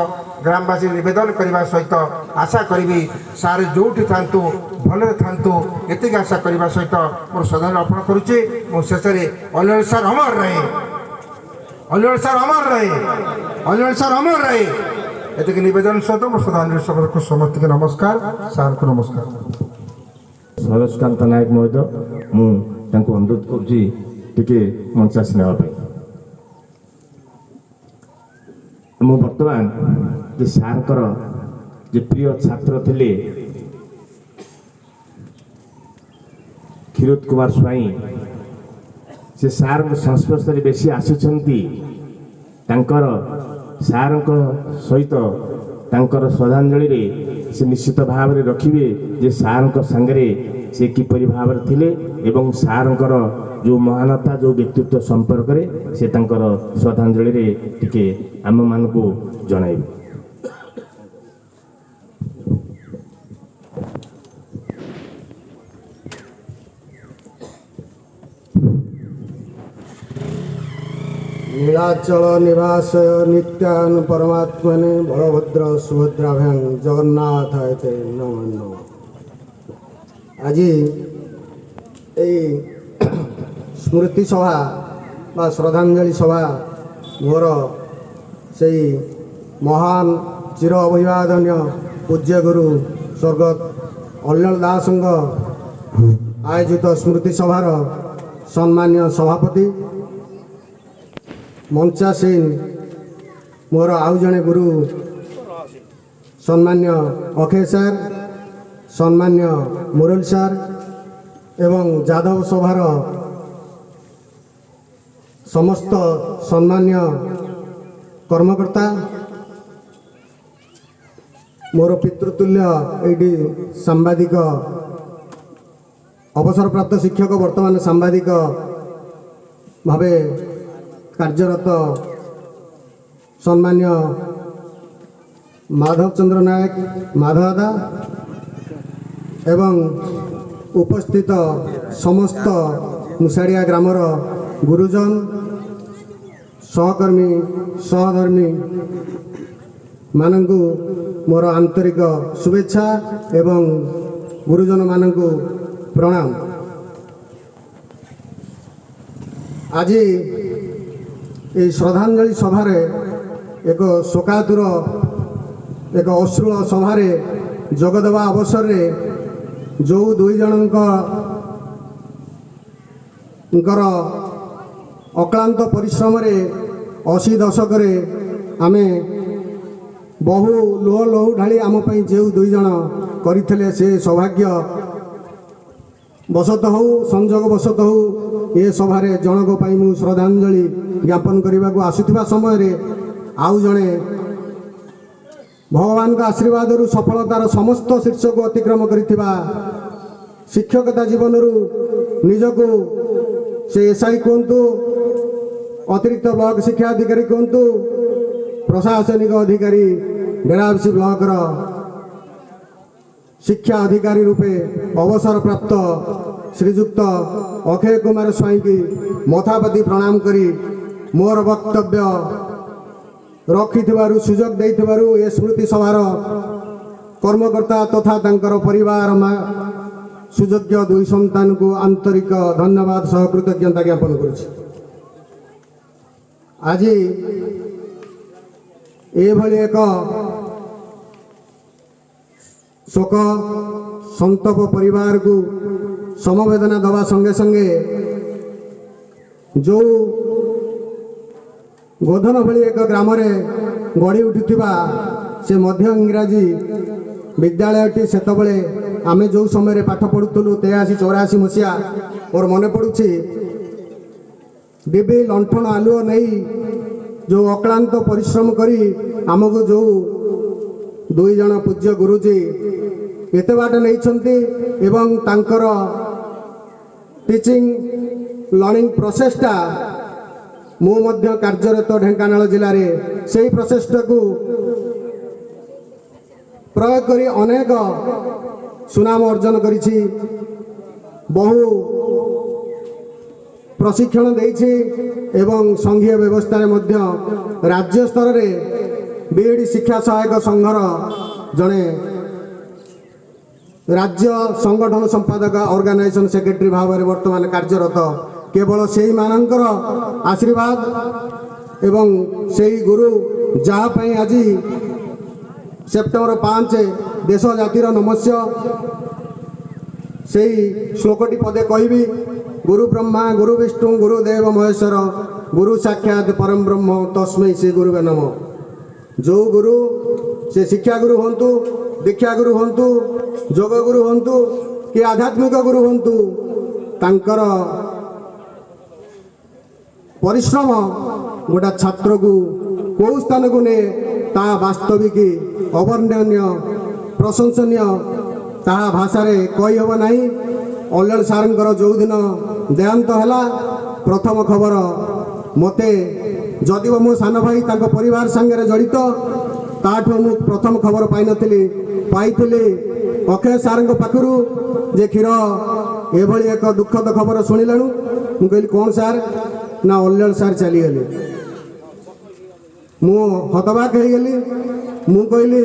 ग्रामवासी निवेदन करने सहित आशा करी सारे जोटी थांतु भले थांतु एतिक आशा करने सहित मोर श्रद्धांजलि अर्पण करुच्ची मो शेष अल्लड़ सार अमर रहे अल्लड़ सार अमर रहे अल्लड़ सार अमर रहे एतिक निवेदन सहित मोर श्रद्धांजलि सबको समस्त के नमस्कार सार को नमस्कार सरस्कांत नायक महोदय मु अनुरोध करुच्ची टिके मंचास नेवाई मु बर्तमान जे सारकर जे प्रिय छात्र थिले क्षीरोद कुमार स्वाई से सार संस्पर्श बेसी आसुचंती तांकर सार सहित तांकर श्रद्धांजलि रे से निश्चित भाव में रखिए जे सार संगे से किपरि भाव में थिले एवं सारंकर जो महानता जो व्यक्तित्व संपर्क में से तांकर श्रद्धांजलि रे टिके आम मान को जणाइबे। नीलाचल निवासय नित्यान परमात्मने बलभद्र सुभद्राभ्यां जगन्नाथाय ते नमो नमः। आज स्मृति सभा बा श्रद्धांजलि सभा मोर से महान चिर अभिवादनीय पूज्य गुरु स्वर्गत अल्लड़ दास आयोजित स्मृति सभार सम्मान्य सभापति मंचासीन मोर आउ जड़े गुरु सम्मान्य अक्षय सार सम्मान्य मुरल सार एवं जादव सभार समस्त सम्मान्य कर्मकर्ता मोर पितृतुल्य ये सांबादिक अवसरप्राप्त शिक्षक वर्तमान सांबादिक भावे कार्यरत सम्मान्य माधव चंद्र नायक माधवदा एवं उपस्थित समस्त मुसाड़िया ग्रामर गुरुजन सहकर्मी सहधर्मी मानंकु मोर आंतरिक शुभेच्छा एवं गुरुजन मानंकु प्रणाम। आज ये श्रद्धांजलि सभार एक शोकातुर एक अश्रुल सभार जोगदेवा अवसर रे जो दुई जनकर अक्लांत परिश्रम रे 80 दशक रे आमे बहु लोह लोहू ढाली आम जो दुई जन करथिले से सौभाग्य बसत हो संजोग बसत हो ये सभार जनक मु श्रद्धांजलि ज्ञापन करने को आसुवा समय रे आउ जड़े भगवान का आशीर्वाद सफलतार समस्त शीर्ष को अतिक्रम करिथिबा शिक्षकता जीवन निजको से एसआई कहतु अतिरिक्त ब्लॉक शिक्षा अधिकारी कहतु प्रशासनिक अधिकारी डेराबसी ब्लॉकर शिक्षा अधिकारी रूपे अवसर प्राप्त श्रीजुक्त अक्षय कुमार स्वाई की मथापति प्रणाम करी मोर वक्तव्य रखिथिबारु सुजोग देइथिबारु ए स्मृति सभार कर्मकर्ता तथा तांकर परिवार सुयोग्य दुई संतान को आंतरिक धन्यवाद सह कृतज्ञता ज्ञापन करुछि। आज एभली एक शोक संतप परिवार को समवेदना दवा संगे संगे जो गोधन भली एक ग्राम गढ़ी उठुथिबा से मध्य इंग्राजी विद्यालयटी सेतबले आमे जो समय पाठ पढ़ुलु 83-84 मसीहा और मन पड़ुछि डिबी लंठन आलुओ नहीं जो अक्लांत परिश्रम करी आमको जो दुई जन पूज्य गुरुजी एते बाट नहीं एवं तांकर টিচিং লর্নিং প্রসেসটা ମୁଁ ମଧ୍ୟ କାର୍ଯ୍ୟରତ ଢେଙ୍କାନାଳ ଜିଲ୍ଲାରେ ସେହି ପ୍ରଚେଷ୍ଟାକୁ ପ୍ରୟୋଗ କରି ଅନେକ ସୁନାମ ଅର୍ଜନ କରିଛି। ବହୁ ପ୍ରଶିକ୍ଷଣ ଦେଇଛି ଏବଂ ସଂଘୀୟ ବ୍ୟବସ୍ଥାରେ ମଧ୍ୟ ରାଜ୍ୟ ସ୍ତରରେ ବିଇଡି ଶିକ୍ଷା ସହାୟକ ସଂଘର ଜଣେ ରାଜ୍ୟ ସଂଗଠନ ସମ୍ପାଦକ ଅର୍ଗାନାଇଜେସନ ସେକ୍ରେଟାରୀ ଭାବରେ ବର୍ତ୍ତମାନ କାର୍ଯ୍ୟରତ। କେବଳ ସେଇମାନଙ୍କର ଆଶୀର୍ବାଦ ଏବଂ ସେଇ ଗୁରୁ ଯାହା ପାଇଁ ଆଜି ସେପ୍ଟେମ୍ବର 5 ଦେଶ ଜାତିର ନମସ୍ୟ। ସେଇ ଶ୍ଲୋକଟି ପଦେ କହିବି। ଗୁରୁ ବ୍ରହ୍ମା ଗୁରୁ ବିଷ୍ଣୁ ଗୁରୁଦେବ ମହେଶ୍ୱର ଗୁରୁ ସାକ୍ଷାତ ପରମ ବ୍ରହ୍ମ ତସ୍ମୈ ଶ୍ରୀ ଗୁରୁବେ ନମଃ। ଯେଉଁ ଗୁରୁ ସେ ଶିକ୍ଷା ଗୁରୁ ହୁଅନ୍ତୁ, ଦୀକ୍ଷା ଗୁରୁ ହୁଅନ୍ତୁ, ଯୋଗ ଗୁରୁ ହୁଅନ୍ତୁ କି ଆଧ୍ୟାତ୍ମିକ ଗୁରୁ ହୁଅନ୍ତୁ, ତାଙ୍କର ପରିଶ୍ରମ ଗୋଟା ଛାତ୍ରକୁ କେଉଁ ସ୍ଥାନକୁ ନିଏ ତାହା ବାସ୍ତବିକ ଅବର୍ଣ୍ଣନୀୟ ପ୍ରଶଂସନୀୟ, ତାହା ଭାଷାରେ କହିହେବ ନାହିଁ। ଅଲ୍ଲଡ଼ ସାର୍ଙ୍କର ଯେଉଁଦିନ ଦେହାନ୍ତ ହେଲା ପ୍ରଥମ ଖବର ମୋତେ, ଯଦିଓ ମୋ ସାନ ଭାଇ ତାଙ୍କ ପରିବାର ସାଙ୍ଗରେ ଜଡ଼ିତ, ତାଠୁ ମୁଁ ପ୍ରଥମ ଖବର ପାଇନଥିଲି। ପାଇଥିଲି ଅକ୍ଷୟ ସାର୍ଙ୍କ ପାଖରୁ ଯେ କ୍ଷୀର ଏଭଳି ଏକ ଦୁଃଖଦ ଖବର ଶୁଣିଲାଣୁ। ମୁଁ କହିଲି କ'ଣ ସାର୍? ନା ଅଲ୍ଲଡ଼ ସାର୍ ଚାଲିଗଲେ। ମୁଁ ହତବାକ ହେଇଗଲି। ମୁଁ କହିଲି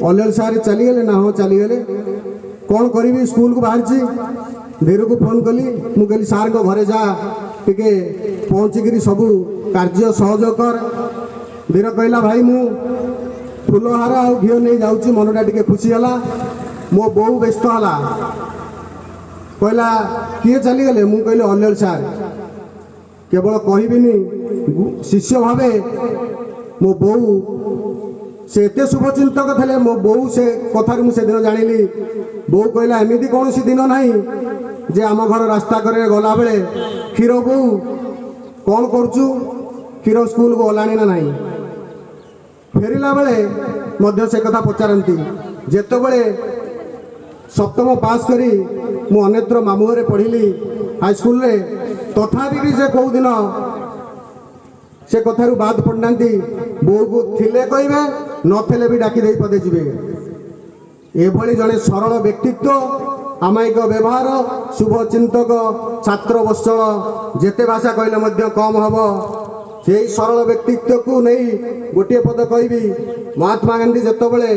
ଅଲ୍ଲଡ଼ ସାର୍ ଚାଲିଗଲେ? ନା ହଁ ଚାଲିଗଲେ। କ'ଣ କରିବି? ସ୍କୁଲକୁ ବାହାରିଛି। ଧୀରକୁ ଫୋନ୍ କଲି। ମୁଁ କହିଲି ସାର୍ଙ୍କ ଘରେ ଯା, ଟିକେ ପହଞ୍ଚିକିରି ସବୁ କାର୍ଯ୍ୟ ସହଯୋଗ କର। ଧୀର କହିଲା ଭାଇ ମୁଁ ଫୁଲହାର ଆଉ ଘିଅ ନେଇ ଯାଉଛି। ମନଟା ଟିକେ ଖୁସି ହେଲା। ମୋ ବୋଉ ବ୍ୟସ୍ତ ହେଲା, କହିଲା କିଏ ଚାଲିଗଲେ? ମୁଁ କହିଲି ଅଲ୍ଲଡ଼ ସାର୍। କେବଳ କହିବିନି, ଶିଷ୍ୟ ଭାବେ ମୋ ବୋଉ ସେ ଏତେ ଶୁଭଚିନ୍ତକ ଥିଲେ। ମୋ ବୋଉ ସେ କଥାରୁ ମୁଁ ସେଦିନ ଜାଣିଲି। ବୋଉ କହିଲା ଏମିତି କୌଣସି ଦିନ ନାହିଁ ଯେ ଆମ ଘର ରାସ୍ତା କରେ ଗଲାବେଳେ କ୍ଷୀର ବୋଉ କ'ଣ କରୁଛୁ, କ୍ଷୀର ସ୍କୁଲକୁ ଗଲାଣି ନା ନାହିଁ। ଫେରିଲା ବେଳେ ମଧ୍ୟ ସେ କଥା ପଚାରନ୍ତି। ଯେତେବେଳେ ସପ୍ତମ ପାସ୍ କରି ମୁଁ ଅନ୍ୟତ୍ର ମାମୁଁ ଘରେ ପଢ଼ିଲି ହାଇସ୍କୁଲରେ, ତଥାପି ବି ସେ କେଉଁଦିନ ସେ କଥାରୁ ବାଦ ପଡ଼ିନାହାନ୍ତି। ବୋଉକୁ ଥିଲେ କହିବେ, ନଥିଲେ ବି ଡାକି ଦେଇ ପଦେ ଯିବେ। ଏଭଳି ଜଣେ ସରଳ ବ୍ୟକ୍ତିତ୍ୱ, ଆମାୟିକ ବ୍ୟବହାର, ଶୁଭ ଚିନ୍ତକ, ଛାତ୍ର ବତ୍ସଳ, ଯେତେ ଭାଷା କହିଲେ ମଧ୍ୟ କମ୍ ହେବ। ସେହି ସରଳ ବ୍ୟକ୍ତିତ୍ୱକୁ ନେଇ ଗୋଟିଏ ପଦ କହିବି। ମହାତ୍ମା ଗାନ୍ଧୀ ଯେତେବେଳେ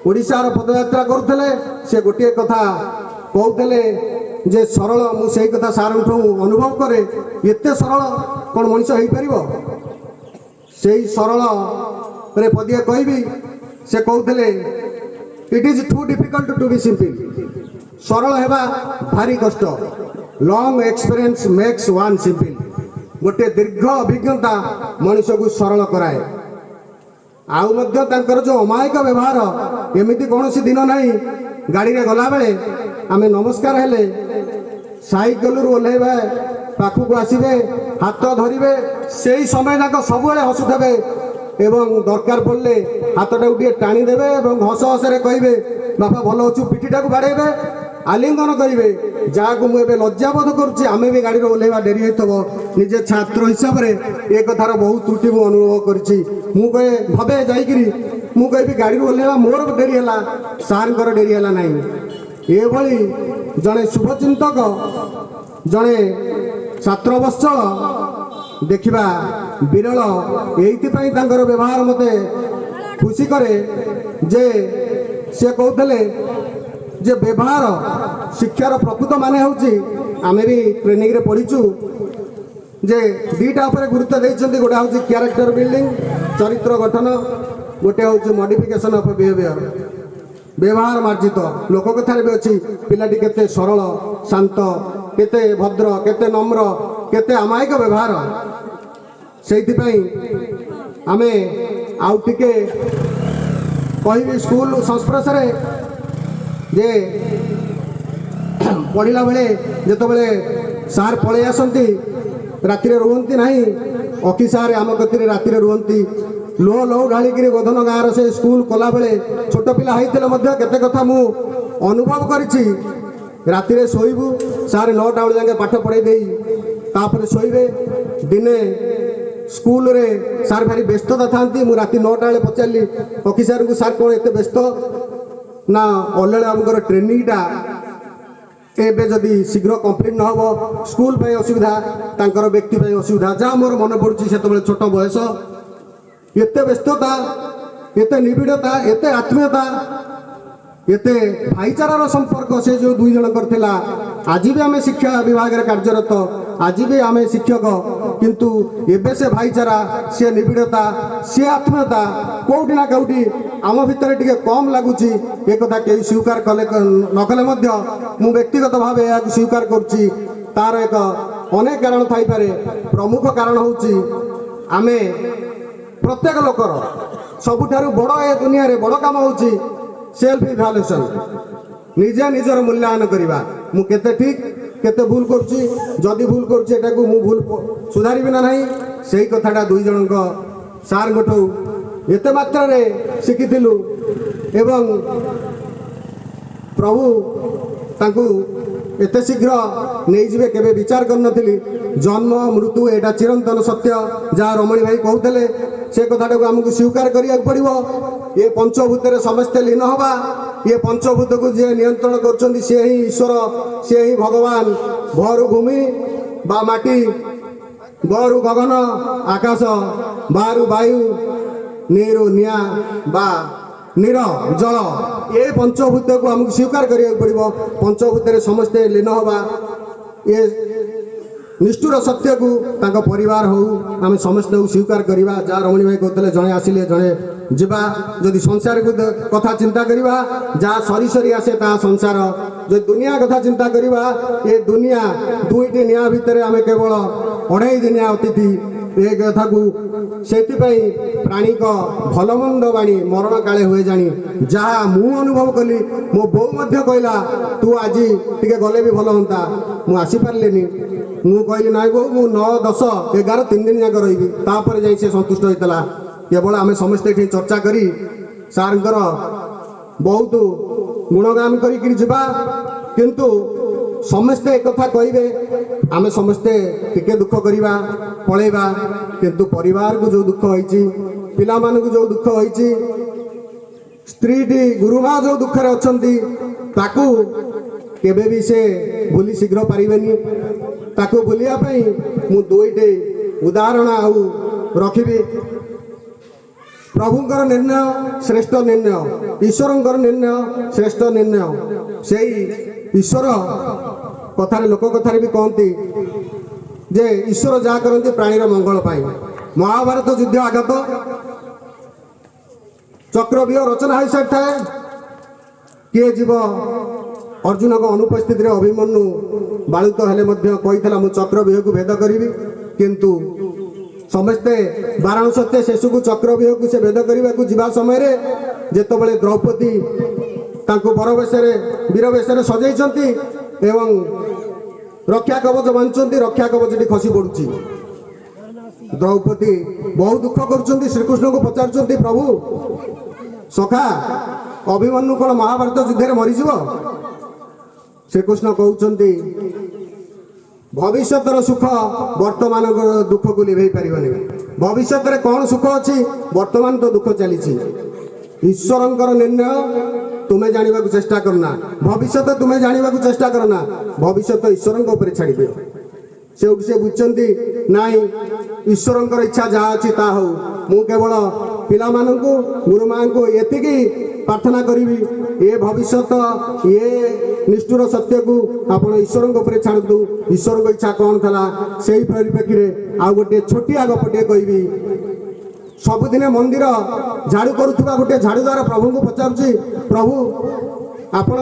ଓଡ଼ିଶାର ପଦଯାତ୍ରା କରୁଥିଲେ, ସେ ଗୋଟିଏ କଥା କହୁଥିଲେ ଯେ ସରଳ, ମୁଁ ସେଇ କଥା ସାର୍ଙ୍କଠୁ ଅନୁଭବ କରେ। ଏତେ ସରଳ କ'ଣ ମଣିଷ ହେଇପାରିବ? ସେଇ ସରଳରେ ପଦିଏ କହିବି। ସେ କହୁଥିଲେ it is too difficult to be simple. ସରଳ ହେବା ଭାରି କଷ୍ଟ। Long experience makes one simple. ଗୋଟିଏ ଦୀର୍ଘ ଅଭିଜ୍ଞତା ମଣିଷକୁ ସରଳ କରାଏ। ଆଉ ମଧ୍ୟ ତାଙ୍କର ଯେଉଁ ଅମାୟିକ ବ୍ୟବହାର, ଏମିତି କୌଣସି ଦିନ ନାହିଁ ଗାଡ଼ିରେ ଗଲାବେଳେ ଆମେ ନମସ୍କାର ହେଲେ ସାଇକେଲରୁ ଓହ୍ଲାଇବା ପାଖକୁ ଆସିବେ, ହାତ ଧରିବେ, ସେଇ ସମୟ ଯାକ ସବୁବେଳେ ହସୁଥିବେ ଏବଂ ଦରକାର ପଡ଼ିଲେ ହାତଟାକୁ ଟିକେ ଟାଣିଦେବେ ଏବଂ ହସ ହସରେ କହିବେ ବାପା ଭଲ ଅଛୁ, ପିଠିଟାକୁ ବାଡ଼େଇବେ, ଆଲିଙ୍ଗନ କରିବେ। ଯାହାକୁ ମୁଁ ଏବେ ଲଜ୍ଜାବୋଧ କରୁଛି, ଆମେ ବି ଗାଡ଼ିରେ ଓହ୍ଲାଇବା ଡେରି ହେଇଥିବ। ନିଜେ ଛାତ୍ର ହିସାବରେ ଏ କଥାର ବହୁତ ତ୍ରୁଟି ମୁଁ ଅନୁଭବ କରିଛି। ମୁଁ ଭାବେ ଯାଇକିରି ମୁଁ କହିବି ଗାଡ଼ିରୁ ଓହ୍ଲାଇବା ମୋର ଡେରି ହେଲା, ସାର୍ଙ୍କର ଡେରି ହେଲା ନାହିଁ। ଏଭଳି ଜଣେ ଶୁଭଚିନ୍ତକ, ଜଣେ ଛାତ୍ର ବତ୍ସଳ ଦେଖିବା ବିରଳ। ଏଇଥିପାଇଁ ତାଙ୍କର ବ୍ୟବହାର ମୋତେ ଖୁସି କରେ ଯେ ସେ କହୁଥିଲେ ଯେ ବ୍ୟବହାର ଶିକ୍ଷାର ପ୍ରକୃତ ମାନେ ହେଉଛି, ଆମେ ବି ଟ୍ରେନିଂରେ ପଢ଼ିଛୁ ଯେ ଦୁଇଟା ଉପରେ ଗୁରୁତ୍ୱ ଦେଇଛନ୍ତି। ଗୋଟେ ହେଉଛି କ୍ୟାରେକ୍ଟର ବିଲ୍ଡିଂ, ଚରିତ୍ର ଗଠନ, ଗୋଟେ ହେଉଛି ମଡିଫିକେସନ୍ ଅଫ୍ ବିହେଭିଅର, ବ୍ୟବହାର ମାର୍ଜିତ। ଲୋକ କଥାରେ ବି ଅଛି ପିଲାଟି କେତେ ସରଳ ଶାନ୍ତ, କେତେ ଭଦ୍ର, କେତେ ନମ୍ର, କେତେ ଆମାୟିକ ବ୍ୟବହାର। ସେଇଥିପାଇଁ ଆମେ ଆଉ ଟିକେ କହିବି ସ୍କୁଲ ସଂସ୍ପର୍ଶରେ ଯେ ପଢ଼ିଲା ବେଳେ ଯେତେବେଳେ ସାର୍ ପଳେଇ ଆସନ୍ତି, ରାତିରେ ରୁହନ୍ତି ନାହିଁ। ଅଖି ସାର୍ ଆମ କତିରେ ରାତିରେ ରୁହନ୍ତି। ଲୁହ ଲହୁ ଢାଳିକିରି ଗୋଧନ ଗାଁର ସେ ସ୍କୁଲ କଲାବେଳେ ଛୋଟ ପିଲା ହେଇଥିଲେ ମଧ୍ୟ କେତେ କଥା ମୁଁ ଅନୁଭବ କରିଛି। ରାତିରେ ଶୋଇବୁ, ସାର୍ 9ଟା ବେଳେ ଯାକେ ପାଠ ପଢ଼େଇ ଦେଇ ତାପରେ ଶୋଇବେ। ଦିନେ ସ୍କୁଲରେ ସାର୍ ଭାରି ବ୍ୟସ୍ତତା ଥାନ୍ତି। ମୁଁ ରାତି 9ଟା ବେଳେ ପଚାରିଲି ଅଫିସରଙ୍କୁ, ସାର୍ କ'ଣ ଏତେ ବ୍ୟସ୍ତ? ନା ଅଲରେଡ଼ି ଆମଙ୍କର ଟ୍ରେନିଂଟା ଏବେ ଯଦି ଶୀଘ୍ର କମ୍ପ୍ଲିଟ୍ ନ ହେବ ସ୍କୁଲ ପାଇଁ ଅସୁବିଧା, ତାଙ୍କର ବ୍ୟକ୍ତି ପାଇଁ ଅସୁବିଧା। ଯାହା ମୋର ମନେ ପଡ଼ୁଛି ସେତେବେଳେ ଛୋଟ ବୟସ, ଏତେ ବ୍ୟସ୍ତତା, ଏତେ ନିବିଡ଼ତା, ଏତେ ଆତ୍ମୀୟତା, ଏତେ ଭାଇଚାରାର ସମ୍ପର୍କ ସେ ଯେଉଁ 2 ଜଣଙ୍କର ଥିଲା। ଆଜି ବି ଆମେ ଶିକ୍ଷା ବିଭାଗରେ କାର୍ଯ୍ୟରତ, ଆଜି ବି ଆମେ ଶିକ୍ଷକ, କିନ୍ତୁ ଏବେ ସେ ଭାଇଚାରା, ସେ ନିବିଡ଼ତା, ସେ ଆତ୍ମୀୟତା କେଉଁଠି ନା କେଉଁଠି ଆମ ଭିତରେ ଟିକେ କମ୍ ଲାଗୁଛି। ଏ କଥା କେହି ସ୍ୱୀକାର କଲେ ନ କଲେ ମଧ୍ୟ ମୁଁ ବ୍ୟକ୍ତିଗତ ଭାବେ ଏହାକୁ ସ୍ୱୀକାର କରୁଛି। ତାର ଏକ ଅନେକ କାରଣ ଥାଇପାରେ। ପ୍ରମୁଖ କାରଣ ହେଉଛି ଆମେ ପ୍ରତ୍ୟେକ ଲୋକର ସବୁଠାରୁ ବଡ଼ ଏ ଦୁନିଆରେ ବଡ଼ କାମ ହେଉଛି ସେଲ୍ଫ ଇଭାଲୁଏସନ୍, ନିଜେ ନିଜର ମୂଲ୍ୟାୟନ କରିବା। ମୁଁ କେତେ ଠିକ୍ କେତେ ଭୁଲ କରୁଛି, ଯଦି ଭୁଲ କରୁଛି ଏଟାକୁ ମୁଁ ଭୁଲ ସୁଧାରିବି ନା ନାହିଁ, ସେଇ କଥାଟା 2 ଜଣଙ୍କ ସାର୍ଙ୍କଠୁ ଏତେ ମାତ୍ରାରେ ଶିଖିଥିଲୁ। ଏବଂ ପ୍ରଭୁ ତାଙ୍କୁ ଏତେ ଶୀଘ୍ର ନେଇଯିବେ କେବେ ବିଚାର କରିନଥିଲି। ଜନ୍ମ ମୃତ୍ୟୁ ଏଇଟା ଚିରନ୍ତନ ସତ୍ୟ, ଯାହା ରମଣୀ ଭାଇ କହୁଥିଲେ, ସେ କଥାଟାକୁ ଆମକୁ ସ୍ୱୀକାର କରିବାକୁ ପଡ଼ିବ। ଏ ପଞ୍ଚଭୂତରେ ସମସ୍ତେ ଲୀନ ହେବା, ଏ ପଞ୍ଚଭୂତକୁ ଯିଏ ନିୟନ୍ତ୍ରଣ କରୁଛନ୍ତି ସିଏ ହିଁ ଈଶ୍ୱର, ସିଏ ହିଁ ଭଗବାନ। ଭରୁ ଭୂମି ବା ମାଟି, ଗରୁ ଗଗନ ଆକାଶ, ବାରୁ ବାୟୁ, ନୀରୁ ନିଆଁ ବା ନୀର ଜଳ, ଏ ପଞ୍ଚଭୂତକୁ ଆମକୁ ସ୍ୱୀକାର କରିବାକୁ ପଡ଼ିବ। ପଞ୍ଚଭୂତରେ ସମସ୍ତେ ଲୀନ ହେବା, ଏ ନିଷ୍ଠୁର ସତ୍ୟକୁ ତାଙ୍କ ପରିବାର ହେଉ ଆମେ ସମସ୍ତଙ୍କୁ ସ୍ୱୀକାର କରିବା। ଯାହା ରମଣୀ ଭାଇ କହୁଥିଲେ, ଜଣେ ଆସିଲେ ଜଣେ ଯିବା। ଯଦି ସଂସାରକୁ କଥା ଚିନ୍ତା କରିବା, ଯାହା ସରି ସରି ଆସେ ତାହା ସଂସାର। ଯଦି ଦୁନିଆ କଥା ଚିନ୍ତା କରିବା, ଏ ଦୁନିଆ 2ଟି ନିଆଁ ଭିତରେ ଆମେ କେବଳ 2.5 ଦିନିଆ ଅତିଥି। ଏ କଥାକୁ ସେଥିପାଇଁ ପ୍ରାଣୀଙ୍କ ଭଲ ମନ୍ଦ ବାଣୀ ମରଣ କାଳେ ହୁଏ ଜାଣି, ଯାହା ମୁଁ ଅନୁଭବ କଲି। ମୋ ବୋଉ ମଧ୍ୟ କହିଲା, ତୁ ଆଜି ଟିକେ ଗଲେ ବି ଭଲ ହୁଅନ୍ତା। ମୁଁ ଆସିପାରିଲିନି। ମୁଁ କହିଲି, ନାଇଁ ବୋଉ, ମୁଁ 9, 10, 11 3 ଦିନ ଯାକ ରହିବି। ତାପରେ ଯାଇ ସେ ସନ୍ତୁଷ୍ଟ ହୋଇଥିଲା। କେବଳ ଆମେ ସମସ୍ତେ ଏଠି ଚର୍ଚ୍ଚା କରି ସାର୍ଙ୍କର ବହୁତ ଗୁଣଗାନ କରିକିରି ଯିବା, କିନ୍ତୁ ସମସ୍ତେ ଏକଥା କହିବେ, ଆମେ ସମସ୍ତେ ଟିକେ ଦୁଃଖ କରିବା, ପଳେଇବା। କିନ୍ତୁ ପରିବାରକୁ ଯେଉଁ ଦୁଃଖ ହୋଇଛି, ପିଲାମାନଙ୍କୁ ଯେଉଁ ଦୁଃଖ ହୋଇଛି, ସ୍ତ୍ରୀଟି ଗୁରୁମା ଯେଉଁ ଦୁଃଖରେ ଅଛନ୍ତି, ତାକୁ କେବେ ବି ସେ ଭୁଲି ଶୀଘ୍ର ପାରିବେନି। ତାକୁ ଭୁଲିବା ପାଇଁ ମୁଁ 2ଟି ଉଦାହରଣ ଆଉ ରଖିବି। ପ୍ରଭୁଙ୍କର ନିର୍ଣ୍ଣୟ ଶ୍ରେଷ୍ଠ ନିର୍ଣ୍ଣୟ, ଈଶ୍ୱରଙ୍କର ନିର୍ଣ୍ଣୟ ଶ୍ରେଷ୍ଠ ନିର୍ଣ୍ଣୟ। ସେଇ ଈଶ୍ୱର କଥାରେ, ଲୋକ କଥାରେ ବି କହନ୍ତି ଯେ ଈଶ୍ୱର ଯାହା କରନ୍ତି ପ୍ରାଣୀର ମଙ୍ଗଳ ପାଇଁ। ମହାଭାରତ ଯୁଦ୍ଧ ଆଗତ ଚକ୍ରବ୍ୟୁହ ରଚନା ହୋଇସାରିଥାଏ। କିଏ ଯିବ? ଅର୍ଜୁନଙ୍କ ଅନୁପସ୍ଥିତିରେ ଅଭିମନ୍ୟୁ ବାଳୁତ ହେଲେ ମଧ୍ୟ କହିଥିଲା, ମୁଁ ଚକ୍ରବ୍ୟୁହକୁ ଭେଦ କରିବି। କିନ୍ତୁ ସମସ୍ତେ ବାରାଣସତ୍ୟ ଶେଷକୁ ଚକ୍ରବ୍ୟୁହକୁ ସେ ଭେଦ କରିବାକୁ ଯିବା ସମୟରେ ଯେତେବେଳେ ଦ୍ରୌପଦୀ ତାଙ୍କୁ ବରବେଶରେ ବୀର ବେଶରେ ସଜେଇଛନ୍ତି ଏବଂ ରକ୍ଷା କବଚ ବାନ୍ଧୁଛନ୍ତି, ରକ୍ଷା କବଚଟି ଖସି ପଡ଼ୁଛି। ଦ୍ରୌପଦୀ ବହୁ ଦୁଃଖ କରୁଛନ୍ତି, ଶ୍ରୀକୃଷ୍ଣଙ୍କୁ ପଚାରୁଛନ୍ତି, ପ୍ରଭୁ ସଖା ଅଭିମନ୍ୟୁ କ'ଣ ମହାଭାରତ ଯୁଦ୍ଧରେ ମରିଯିବ? ଶ୍ରୀକୃଷ୍ଣ କହୁଛନ୍ତି, ଭବିଷ୍ୟତର ସୁଖ ବର୍ତ୍ତମାନର ଦୁଃଖକୁ ଲିଭେଇ ପାରିବନି। ଭବିଷ୍ୟତରେ କ'ଣ ସୁଖ ଅଛି? ବର୍ତ୍ତମାନ ତ ଦୁଃଖ ଚାଲିଛି। ଈଶ୍ୱରଙ୍କର ନିର୍ଣ୍ଣୟ ତୁମେ ଜାଣିବାକୁ ଚେଷ୍ଟା କରନା, ଭବିଷ୍ୟତ ତୁମେ ଜାଣିବାକୁ ଚେଷ୍ଟା କରନା, ଭବିଷ୍ୟତ ଈଶ୍ୱରଙ୍କ ଉପରେ ଛାଡ଼ିଦିଅ। ସେଇଠୁ ସେ ବୁଝିଛନ୍ତି, ନାଇଁ, ଈଶ୍ୱରଙ୍କର ଇଚ୍ଛା ଯାହା ଅଛି ତାହା ହଉ। ମୁଁ କେବଳ ପିଲାମାନଙ୍କୁ, ଗୁରୁମାଙ୍କୁ ଏତିକି ପ୍ରାର୍ଥନା କରିବି, ଏ ଭବିଷ୍ୟତ, ଏ ନିଷ୍ଠୁର ସତ୍ୟକୁ ଆପଣ ଈଶ୍ୱରଙ୍କ ଉପରେ ଛାଡ଼ନ୍ତୁ। ଈଶ୍ୱରଙ୍କ ଇଚ୍ଛା କ'ଣ ଥିଲା, ସେଇ ପରିପ୍ରେକ୍ଷୀରେ ଆଉ ଗୋଟିଏ ଛୋଟିଆ ଗପଟିଏ କହିବି। ସବୁଦିନେ ମନ୍ଦିର ଝାଡ଼ୁ କରୁଥିବା ଗୋଟିଏ ଝାଡ଼ୁଦାର ପ୍ରଭୁଙ୍କୁ ପଚାରୁଛି, ପ୍ରଭୁ ଆପଣ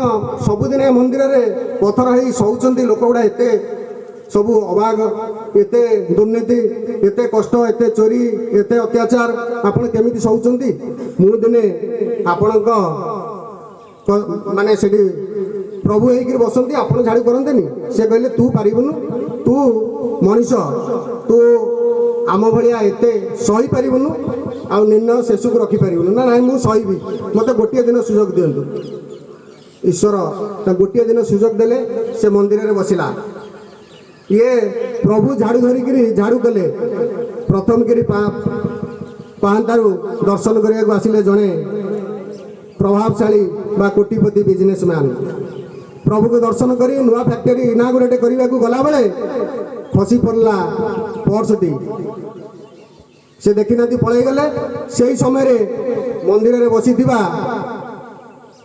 ସବୁଦିନେ ମନ୍ଦିରରେ ପଥର ହେଇ ଶୋଉଛନ୍ତି, ଲୋକ ଗୁଡ଼ା ଏତେ ସବୁ ଅବାଗ, ଏତେ ଦୁର୍ନୀତି, ଏତେ କଷ୍ଟ, ଏତେ ଚୋରି, ଏତେ ଅତ୍ୟାଚାର, ଆପଣ କେମିତି ଶୋଉଛନ୍ତି? ମୁଁ ଦିନେ ଆପଣଙ୍କ ମାନେ ସେଠି ପ୍ରଭୁ ହେଇକିରି ବସନ୍ତି, ଆପଣ ଝାଡ଼ୁ କରନ୍ତେନି? ସେ କହିଲେ, ତୁ ପାରିବୁନୁ, ତୁ ମଣିଷ, ତୁ ଆମ ଭଳିଆ ଏତେ ସହିପାରିବୁନୁ, ଆଉ ନିର୍ଣ୍ଣୟ ଶେଷକୁ ରଖିପାରିବୁନୁ। ନା ନାଇଁ, ମୁଁ ସହିବି, ମୋତେ ଗୋଟିଏ ଦିନ ସୁଯୋଗ ଦିଅନ୍ତୁ। ईश्वर गोटे दिन सुजोग देले से मंदिर में बसिला ये प्रभु झाड़ू धरिकी झाड़ू कले प्रथम गिरी पाहांतारू दर्शन करने को आसिले जड़े प्रभावशाली बा कोटिपति बिजनेसमैन प्रभु को दर्शन कर नुआ फैक्टरी इनागुरेट करने को गला बेले खसी पड़ला पर्सटी से देखी ना पलि गले से समय मंदिर में बसी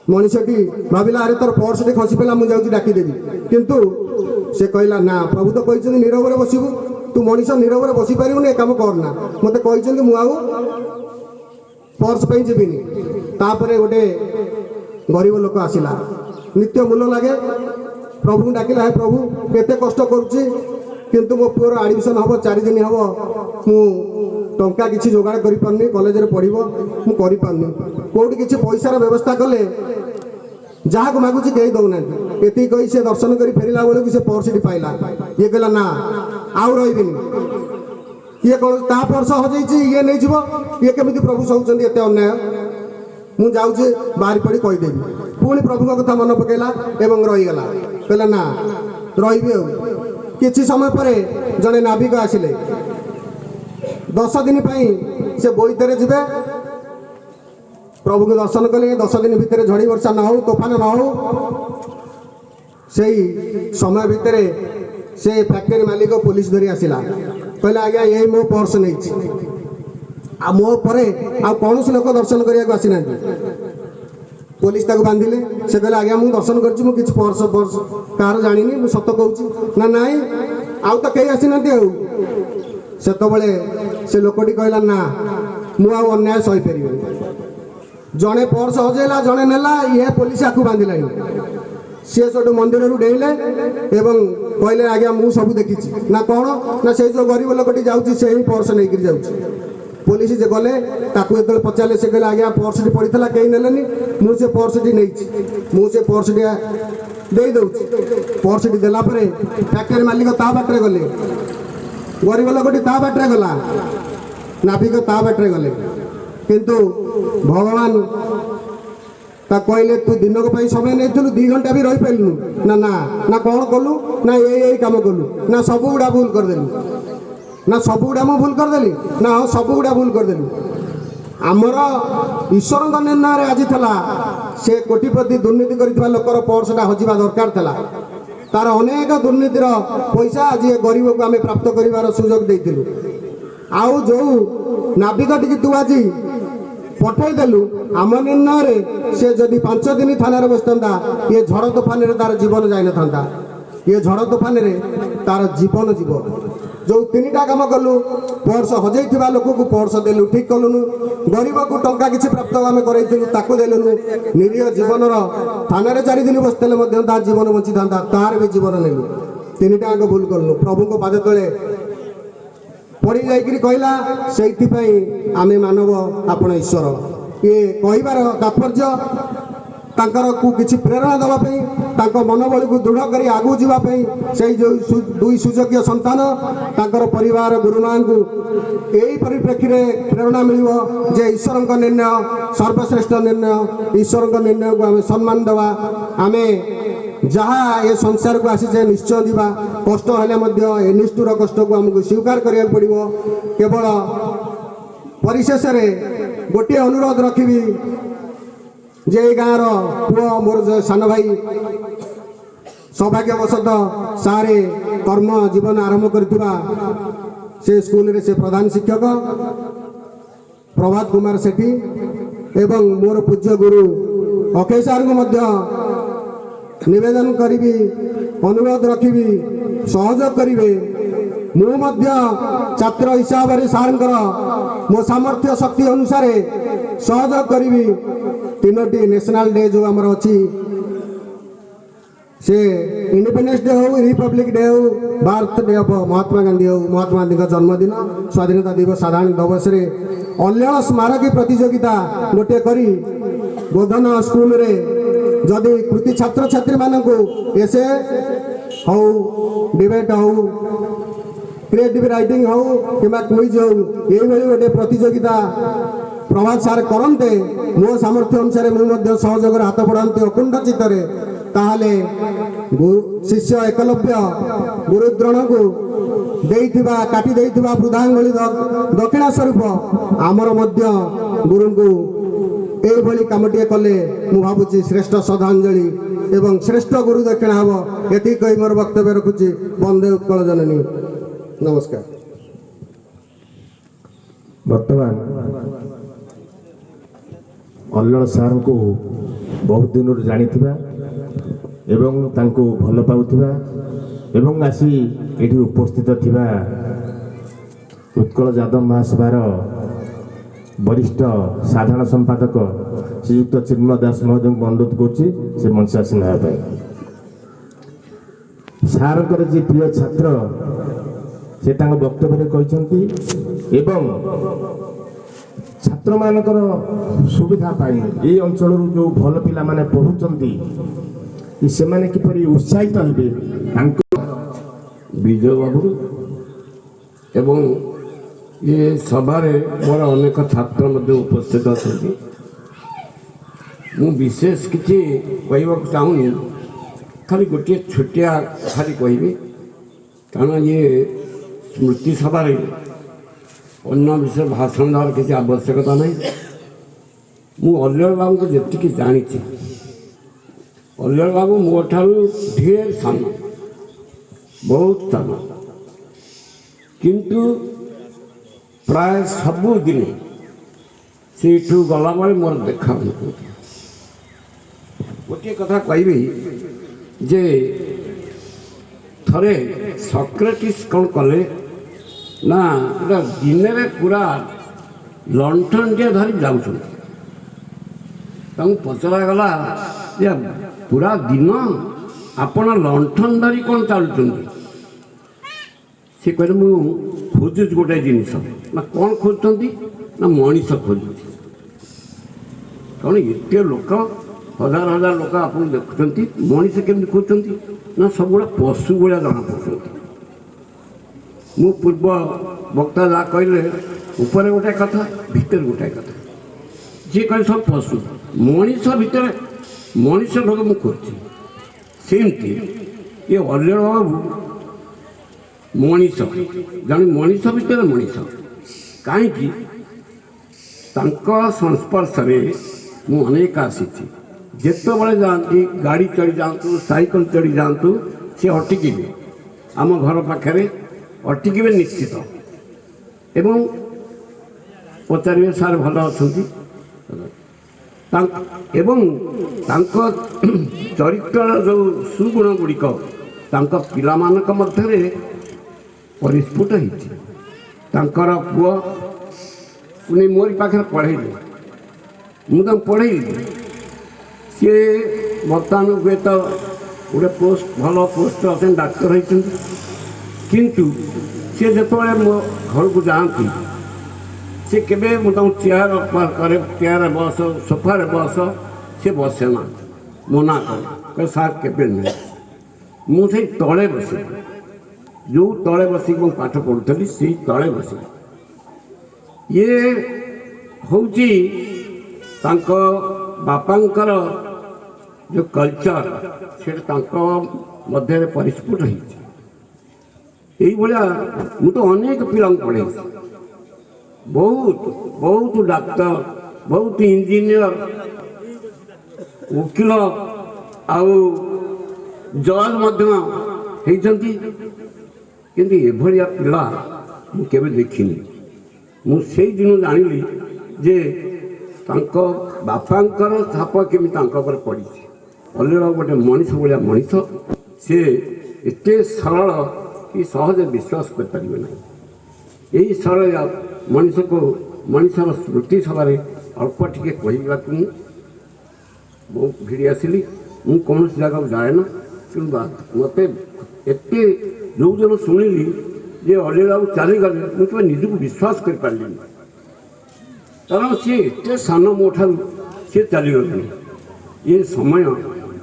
मनीषटी भाविला अरे तोर पर्सटी खसी पड़ा मुझे डाकिदेवी किंतु से कहला ना प्रभु तो कहते नीरव में बसबू तू मनीष नीरव में बसी पारूनी काम करना मत कहते मुझे पर्स पे जीविनी तापर गोटे गरीब लोक आसला नित्य मूल्य लगे प्रभु डाकिला है प्रभु केते कष्ट करुच्ची किंतु मो पुअर एडमिशन हम 4 दिन हम मु टंका किसी जोगाड़ कर पारनी कॉलेज रे पढ़िबो मु करि पारनी कोठी किसी पैसार व्यवस्था कले जहाँ को मागुची कहीं दौना ये कही से दर्शन कर फेरला बेलू कि से पर्सटी पाइला ये कहला ना आउ रही ये कौन ता पर्स हजे ये नहीं जीव ये केमी प्रभु सहते एत अन्याय मुझे जाऊे बाहरी पड़ी कहीदेवी पुणी प्रभु कथा मन पकेला एवं रहीगला कहला ना रही किसी समय पर जड़े नाविक आसिले 10 दिन से बोईते जीवे प्रभु को दर्शन कले 10 दिन भितर झड़ी वर्षा न हो तोफान न हो से समय भितर से फैक्टरी मालिक पुलिस धरी आसला कहला आज्ञा ये मो पर्स नहीं आ मो पर आ कौन से लोक दर्शन करने को आसी ना पुलिस ताको बांधिले से कहला आज्ञा मुझे दर्शन कर किसी पर्स पर्स कार जानी मुझे सत कहूँ ना नाई आउ तो कहीं आसी ना से लोकटी कहला ना मुझे अन्याय सही पार जड़े पर्स हजेला जड़े नेला ये पुलिस आकु बांधिला सी सब मंदिर डेले एवं कहले आज्ञा मुझे सब देखी ना कौन ना से जो गरीब लोकटी जाऊँगी से ही पर्स नहीं जाऊँगी पुलिस जे गले ताकू जो पचारे से कहले आज्ञा पर्सटी पड़ा कहीं नेलेनी मुझे पर्सटी नहीं मुझे पर्सटी दे दूँ पर्सटी देला फैक्टरी मालिक ता बाटे गले गरीब लोकटी ता बाटे गला नाविक ता बाटे गले किंतु भगवान ता कहले तू दिन को समय नहीं 2 घंटा भी रही पारू ना ना ना कौन कलु ना यही काम कलु ना सब गुड़ा भूल करदेलु ना सब गुड़ा मु भूल करदेली ना हाँ सब गुड़ा भूल करदेलु आमर ईश्वर निर्णय आज था से कोटिपति दुर्नीति कर लोकर पर्सटा हजिबा दरकार था तार अनेक दुर्नीतिर पैसा आज गरीब को आम प्राप्त कर सुजोग देलु आउ जो नाविक टी तू आज पठेदेलु आम निर्णय से जदि 5 दिन थाना बसता ये झड़ तोफान तार जीवन जाई था ये झड़ तोफान तार जीवन जीव जो 3टा काम कलु पर्स हजे लोक को पर्स देलु ठीक कलुनु गरीब को टंका किसी प्राप्त आम करदेलुनु निरीह जीवन थाना 4 दिन बसते तार जीवन बंची था तार भी जीवन नेलु 3टा भूल कलु प्रभु को पाद तले पड़ी जाइए कहला से आम मानव आपण ईश्वर ये कहबार तात्पर्य तांकर को किसी प्रेरणा देवाई मनोबल को दृढ़ कर आगू जावाई से जो 2 सुजोग्य संतान तांकर परिवार गुरुमा को यही परिप्रेक्षी में प्रेरणा मिल जे ईश्वर निर्णय सर्वश्रेष्ठ निर्णय ईश्वर निर्णय को आम सम्मान देवा आम जहाँ ये संसार को आसी निश्चय दीवा कष्ट हेले निष्ठुर कष्ट को आमको स्वीकार करा पड़ो केवल परिशेष गोटे अनुरोध रखी जे गाँव पुओ मोर सान भाई सौभाग्यवशत सारे कर्म जीवन आरंभ करथिबा से स्कूल रे से प्रधान शिक्षक प्रभात कुमार सेठी एवं मोर पूज्य गुरु अक्षय सार को मध्य निवेदन करी अनुरोध रखी सहयोग करेंगे मु छात्र हिसाब से सार मो सामर्थ्य शक्ति अनुसार सहयोग करी 3टी नेशनल डे जो आमर अच्छी से इंडिपेंडेंस डे हो रिपब्लिक डे हो भारत डे ऑफ महात्मा गांधी हो महात्मा गांधी का जन्मदिन स्वाधीनता दिवस साधारण दिवस अल्यण स्मारकी प्रतियोगिता गोटे करी बोधन स्कूल रे जदि कृति छात्र छात्री मानक एसे हो डिबेट हो क्रिएटिव राइटिंग हो कि क्विज हो ये गोटे प्रतियोगिता प्रभात सार करते मो सामर्थ्य अनुसार मुझे सहयोग हाथ बढ़ाती अकुंठ चित्तर ताहले शिष्य एकलव्य गुरुद्रोण को देइथिबा काटी देइथिबा वृद्धांगुली दक्षिणा स्वरूप आमर मध्य गुरु को एभली कामटे कले मु भावुची श्रेष्ठ श्रद्धांजलि एवं श्रेष्ठ गुरु दक्षिणा हम ये कही मोर वक्तव्य रखुची। वंदे उत्कल जननी। नमस्कार। वर्तमान अल्लड़ सार को बहुत दिन जानिथिबा एवं तांको भल पाउथिबा एवं आसी एठी उपस्थित थिबा उत्कल यादव महासभार वरिष्ठ साधारण संपादक श्रीयुक्त चिन्मय दास महोदय को अनुरोध करुच्ची से मंच आसी ना सारंकर जी प्रिय छात्र से वक्तव्य कहते एवं छात्र मानकर सुविधा पाई ये अंचल जो भल पिला माने पढ़ुचंती से माने किपरि उत्साहित हेबे विजय बाबू एवं ये सभारे मोर अनेक छात्र मध्य उपस्थित अच्छा मु विशेष किसी कहवाक चाहूनी खाली गोटे छोटिया खाली कहबी कारण ये स्मृति सभारे अन्य विषय भाषण देवार किसी आवश्यकता नहीं। मु अल्लड़ बाबू को जी जानी अल्लड़ बाबू मो ठारू ढेर सान बहुत सान किंतु प्राय सबु दिन से गला बेले मोर देखा गोटे कथा कहबी जे थरे सक्रेटिस कौन कले ना दिन में पूरा लंठन टे धरी जाऊँ पचरा गला जे पूरा दिन आपण लंठन धरी कौन चलुं सी कहे मु खोजुच गोटे जिनस ना कौन खोजुंट ना मनीष खोजु कौन एत लोक हजार हजार लोक आप देखुं मनीष केमी खोजुंट ना सब गुड़ा पशु भाया जना पड़ुं मु पूर्व वक्ता जहाँ कहले ऊपर गोटे कथा भितर गोटे कथा जी कहे सब पशु मनीष भितर मनीष लोक मुझे खोजी ये अल्लड़ बाबू मनीष जन मनीष भितर मनीष कहीं संस्पर्श में मु अनेक आसी जिते बड़े जाती गाड़ी चढ़ी जातु साइकिल चढ़ी जातु सी अटके आम घर पाखे अटके निश्चित एवं पचारे सार भल अच्छा चरित्र जो सुगुण गुड़िक पिला मध्य परिस्फुट होकर पुआ पुणी मोरी पाखे पढ़ेली मुझे पढ़ेली सी बर्तमान हुए तो गोटे पोस्ट भल पोस्ट अच्छे डाक्तर होती किंतु सी जो मो घर को जाती सी केवे मुझे चेयर करे चेयर बस सोफार बस सी बसे ना मना कर सार केवे नुहे मुझे तले बस जो तले बस पाठ पढ़ुली से तले बस ये हूँ बापांकर जो कल्चर से मध्य परिस्फुट होया मु तो अनेक पिला पढ़े बहुत बहुत डाक्तर बहुत इंजीनियर वकिल आउ जज होती किंतु एभलिया पिला मु केबे देखिनी मु सेई दिन जानिली जे तांको बापांकर छाप केमी तांको पर पड़ी अल्लड़ गोटे मनीष भाया मनीष सी एत सरल कि सहज विश्वास कर यही सरल मनीष को मनीषर स्मृति सभार अल्प टे कहवाक बहुत भिड़ी आसली मु कौन जगह जाए ना कि मत एत जो जन शुणिली जे अल्लड़ बाबू चलीगले मुझे निजक विश्वास कर पारि कारण सी एत सान मो ठार सी चलीगले ये समय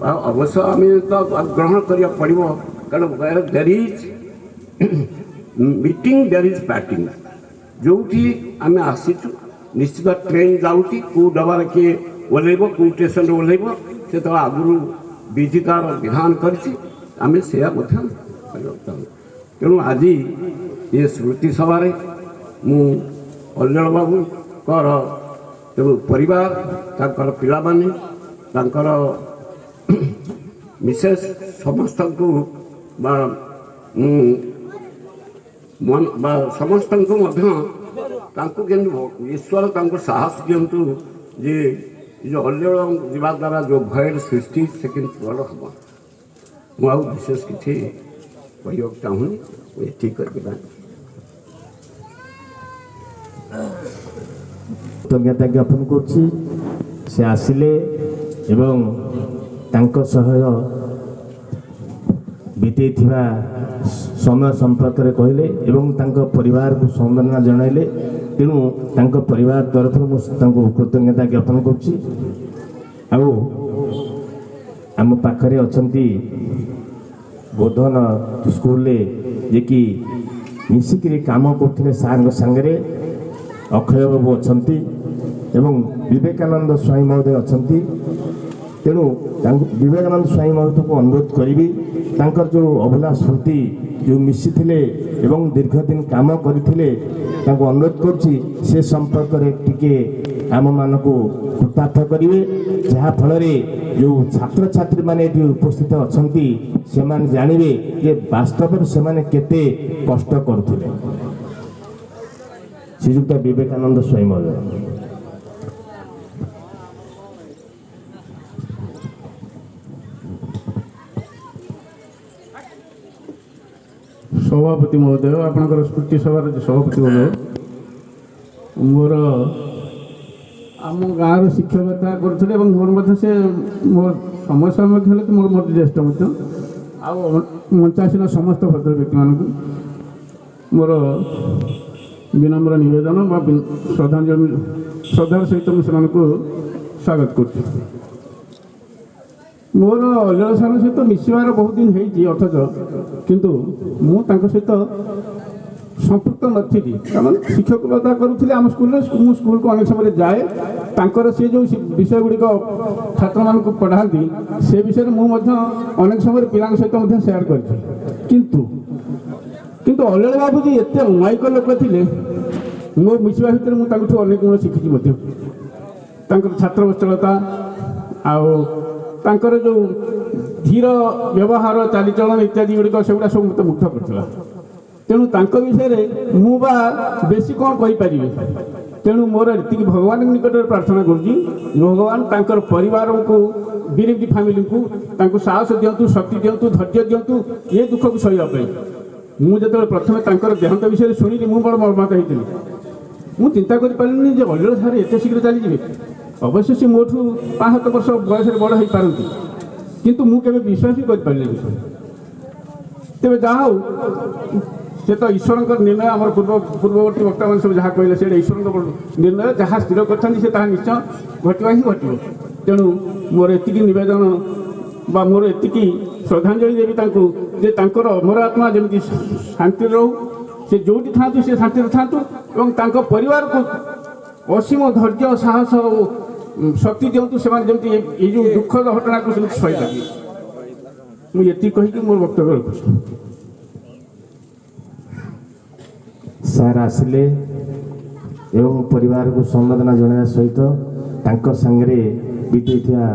अवश्य आम तो ग्रहण करा पड़ो कारण there is meeting there is painting जो आम आसीचु ନିଶ୍ଚିତ ଟ୍ରେନ୍ ଯାଉଛି କେଉଁ ଡବାରେ କିଏ ଓହ୍ଲାଇବ କେଉଁ ଷ୍ଟେସନରେ ଓହ୍ଲାଇବ ସେ ତ ଆଗରୁ ବିଧି ତା'ର ବିଧାନ କରିଛି, ଆମେ ସେୟା ମଧ୍ୟ କରିବାକୁ ଚାହୁଁ। ତେଣୁ ଆଜି ଏ ସ୍ମୃତି ସଭାରେ ମୁଁ ଅଲ୍ଲଳ ବାବୁଙ୍କର ତେଣୁ ପରିବାର, ତାଙ୍କର ପିଲାମାନେ, ତାଙ୍କର ମିସେସ୍ ସମସ୍ତଙ୍କୁ ସମସ୍ତଙ୍କୁ ମଧ୍ୟ ତାଙ୍କୁ କେମିତି ଈଶ୍ୱର ତାଙ୍କୁ ସାହସ ଦିଅନ୍ତୁ ଯେ ଅଲ୍ଲଳ ଯିବା ଦ୍ୱାରା ଯେଉଁ ଭୟର ସୃଷ୍ଟି ସେ କେମିତି ଭଲ ହେବ। ମୁଁ ଆଉ ବିଶେଷ କିଛି କହିବାକୁ ଚାହୁଁନି, ମୁଁ ଏତିକି କରିବା। କୃତଜ୍ଞତା ଜ୍ଞାପନ କରୁଛି ସେ ଆସିଲେ ଏବଂ ତାଙ୍କ ସହ ବିତେଇଥିବା ସମୟ ସମ୍ପର୍କରେ କହିଲେ ଏବଂ ତାଙ୍କ ପରିବାରକୁ ସମ୍ବର୍ଦ୍ଧନା ଜଣାଇଲେ। ତେଣୁ ତାଙ୍କ ପରିବାର ତରଫରୁ ମୁଁ ତାଙ୍କୁ କୃତଜ୍ଞତା ଜ୍ଞାପନ କରୁଛି। ଆଉ ଆମ ପାଖରେ ଅଛନ୍ତି ବୋଧନ ସ୍କୁଲରେ ଯିଏକି ମିଶିକିରି କାମ କରୁଥିଲେ ସାର୍ଙ୍କ ସାଙ୍ଗରେ ଅକ୍ଷୟ ବାବୁ ଅଛନ୍ତି ଏବଂ ବିବେକାନନ୍ଦ ସ୍ୱାଇଁ ମହୋଦୟ ଅଛନ୍ତି। ତେଣୁ ତାଙ୍କୁ ବିବେକାନନ୍ଦ ସ୍ୱାଇଁ ମହୋଦୟକୁ ଅନୁରୋଧ କରିବି ତାଙ୍କର ଯେଉଁ ଅଭୁଲା ସ୍ମୃତି ଯେଉଁ ମିଶିଥିଲେ ଏବଂ ଦୀର୍ଘ ଦିନ କାମ କରିଥିଲେ ତାଙ୍କୁ ଅନୁରୋଧ କରୁଛି ସେ ସମ୍ପର୍କରେ ଟିକେ ଆମମାନଙ୍କୁ କୃତାର୍ଥ କରିବେ, ଯାହାଫଳରେ ଯେଉଁ ଛାତ୍ରଛାତ୍ରୀମାନେ ଏଠି ଉପସ୍ଥିତ ଅଛନ୍ତି ସେମାନେ ଜାଣିବେ ଯେ ବାସ୍ତବରେ ସେମାନେ କେତେ କଷ୍ଟ କରୁଥିଲେ। ଶ୍ରୀଯୁକ୍ତ ବିବେକାନନ୍ଦ ସ୍ୱାଇଁ ମହୋଦୟ। ସଭାପତି ମହୋଦୟ, ଆପଣଙ୍କର ସ୍ମୃତି ସଭାର ସଭାପତି ମହୋଦୟ, ମୋର ଆମ ଗାଁର ଶିକ୍ଷକତା କରୁଥିଲେ ଏବଂ ମୋର ମଧ୍ୟ ସେ ମୋର ସମସ୍ୟା ମଧ୍ୟ ହେଲେ ମୋର ମଧ୍ୟ ଜ୍ୟେଷ୍ଠ ମଧ୍ୟ। ଆଉ ମଞ୍ଚାସୀନ ସମସ୍ତ ଭଦ୍ର ବ୍ୟକ୍ତିମାନଙ୍କୁ ମୋର ବିନମ୍ର ନିବେଦନ ବା ଶ୍ରଦ୍ଧାର ସହିତ ମୁଁ ସେମାନଙ୍କୁ ସ୍ୱାଗତ କରୁଛି। ମୋର ଅଲ୍ଲଳ ସାର୍ଙ୍କ ସହିତ ମିଶିବାର ବହୁତ ଦିନ ହେଇଛି, ଅଥଚ କିନ୍ତୁ ମୁଁ ତାଙ୍କ ସହିତ ସମ୍ପୃକ୍ତ ନଥିଲି। କାରଣ ଶିକ୍ଷକତା କରୁଥିଲେ ଆମ ସ୍କୁଲରେ, ମୁଁ ସ୍କୁଲକୁ ଅନେକ ସମୟରେ ଯାଏ, ତାଙ୍କର ସେ ଯେଉଁ ବିଷୟ ଗୁଡ଼ିକ ଛାତ୍ରମାନଙ୍କୁ ପଢ଼ାନ୍ତି ସେ ବିଷୟରେ ମୁଁ ମଧ୍ୟ ଅନେକ ସମୟରେ ପିଲାଙ୍କ ସହିତ ମଧ୍ୟ ସେୟାର କରିଛି। କିନ୍ତୁ ଅଲ୍ଲଳ ବାବୁ ଯେ ଏତେ ଅମାୟିକ ଲୋକ ଥିଲେ, ମୋ ମିଶିବା ଭିତରେ ମୁଁ ତାଙ୍କଠୁ ଅନେକ ଗୁଣ ଶିଖିଛି ମଧ୍ୟ। ତାଙ୍କର ଛାତ୍ରବତ୍ସଳତା ଆଉ ତାଙ୍କର ଯେଉଁ ଧୀର ବ୍ୟବହାର, ଚାଲିଚଳନ ଇତ୍ୟାଦି ଗୁଡ଼ିକ ସେଗୁଡ଼ା ସବୁ ମୋତେ ମୁଗ୍ଧ କରିଥିଲା। ତେଣୁ ତାଙ୍କ ବିଷୟରେ ମୁଁ ବା ବେଶୀ କ'ଣ କହିପାରିବି। ତେଣୁ ମୋର ଏତିକି ଭଗବାନଙ୍କ ନିକଟରେ ପ୍ରାର୍ଥନା କରୁଛି, ଭଗବାନ ତାଙ୍କର ପରିବାରକୁ, ବିରିଡି ଫ୍ୟାମିଲିକୁ ତାଙ୍କୁ ସାହସ ଦିଅନ୍ତୁ, ଶକ୍ତି ଦିଅନ୍ତୁ, ଧୈର୍ଯ୍ୟ ଦିଅନ୍ତୁ ଏ ଦୁଃଖକୁ ସହିବା ପାଇଁ। ମୁଁ ଯେତେବେଳେ ପ୍ରଥମେ ତାଙ୍କର ଦେହାନ୍ତ ବିଷୟରେ ଶୁଣିଲି ମୁଁ ବଡ଼ ମର୍ମାହତ ହେଇଥିଲି। ମୁଁ ଚିନ୍ତା କରିପାରିଲିନି ଯେ ଅଲ୍ଲଳ ସାର୍ ଏତେ ଶୀଘ୍ର ଚାଲିଯିବେ। ଅବଶ୍ୟ ସେ ମୋଠୁ 5-7 ବର୍ଷ ବୟସରେ ବଡ଼ ହେଇପାରନ୍ତି, କିନ୍ତୁ ମୁଁ କେବେ ବିଶ୍ୱାସ ହିଁ କରିପାରିଲିନି। ତେବେ ଯାହା ହଉ, ସେ ତ ଈଶ୍ୱରଙ୍କର ନିର୍ଣ୍ଣୟ। ଆମର ପୂର୍ବବର୍ତ୍ତୀ ବକ୍ତାମାନେ ସବୁ ଯାହା କହିଲେ ସେଇଟା ଈଶ୍ୱରଙ୍କ ନିର୍ଣ୍ଣୟ, ଯାହା ସ୍ଥିର କରିଛନ୍ତି ସେ ତାହା ନିଶ୍ଚୟ ଘଟିବା ହିଁ ଘଟିବ। ତେଣୁ ମୋର ଏତିକି ନିବେଦନ ବା ମୋର ଏତିକି ଶ୍ରଦ୍ଧାଞ୍ଜଳି ଦେବି ତାଙ୍କୁ ଯେ ତାଙ୍କର ଅମର ଆତ୍ମା ଯେମିତି ଶାନ୍ତିରେ ରହୁ, ସେ ଯେଉଁଠି ଥାଆନ୍ତୁ ସେ ଶାନ୍ତିରେ ଥାଆନ୍ତୁ ଏବଂ ତାଙ୍କ ପରିବାରକୁ ଅସୀମ ଧୈର୍ଯ୍ୟ, ସାହସ ଓ ଶକ୍ତି ଦିଅନ୍ତୁ, ସେମାନେ ଯେମିତି ଏଇ ଯେଉଁ ଦୁଃଖଦ ଘଟଣାକୁ ସେମିତି ସହିପାରିବେ। ମୁଁ ଏତିକି କହିକି ମୋର ବକ୍ତବ୍ୟ ରଖୁଛି। ସାର୍ ଆସିଲେ ଏବଂ ପରିବାରକୁ ସମ୍ବର୍ଦ୍ଧନା ଜଣାଇବା ସହିତ ତାଙ୍କ ସାଙ୍ଗରେ ବିତେଇଥିବା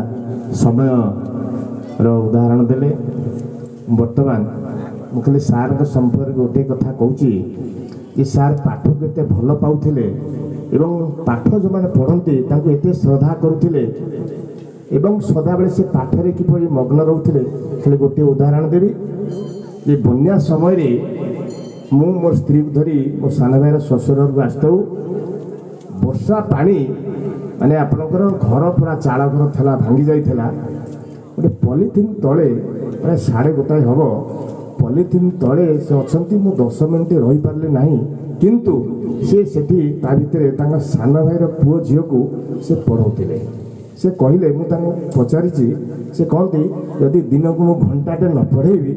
ସମୟର ଉଦାହରଣ ଦେଲେ। ବର୍ତ୍ତମାନ ମୁଁ ଖାଲି ସାର୍ଙ୍କ ସମ୍ପର୍କରେ ଗୋଟିଏ କଥା କହୁଛି ଯେ ସାର୍ ପାଠକୁ ଏତେ ଭଲ ପାଉଥିଲେ ଏବଂ ପାଠ ଯେଉଁମାନେ ପଢ଼ନ୍ତି ତାଙ୍କୁ ଏତେ ଶ୍ରଦ୍ଧା କରୁଥିଲେ ଏବଂ ସଦାବେଳେ ସେ ପାଠରେ କିପରି ମଗ୍ନ ରହୁଥିଲେ। ଖାଲି ଗୋଟିଏ ଉଦାହରଣ ଦେବି ଯେ ବନ୍ୟା ସମୟରେ ମୁଁ ମୋର ସ୍ତ୍ରୀକୁ ଧରି ମୋ ସାନ ଭାଇର ଶ୍ୱଶୁରକୁ ଆସିଥାଉ। ବର୍ଷା ପାଣି ମାନେ ଆପଣଙ୍କର ଘର ପୁରା ଚାଳ ଘର ଥିଲା, ଭାଙ୍ଗି ଯାଇଥିଲା। ଗୋଟେ ପଲିଥିନ୍ ତଳେ ପ୍ରାୟ 1:30 ହେବ, ପଲିଥିନ୍ ତଳେ ସେ ଅଛନ୍ତି। ମୁଁ 10 ମିନିଟ୍ ରହିପାରିଲି ନାହିଁ, କିନ୍ତୁ ସେ ସେଠି ତା ଭିତରେ ତାଙ୍କ ସାନ ଭାଇର ପୁଅ ଝିଅକୁ ସେ ପଢ଼ଉଥିଲେ। ସେ କହିଲେ, ମୁଁ ତାଙ୍କୁ ପଚାରିଛି, ସେ କହନ୍ତି ଯଦି ଦିନକୁ ମୁଁ ଘଣ୍ଟାଟେ ନ ପଢ଼େଇବି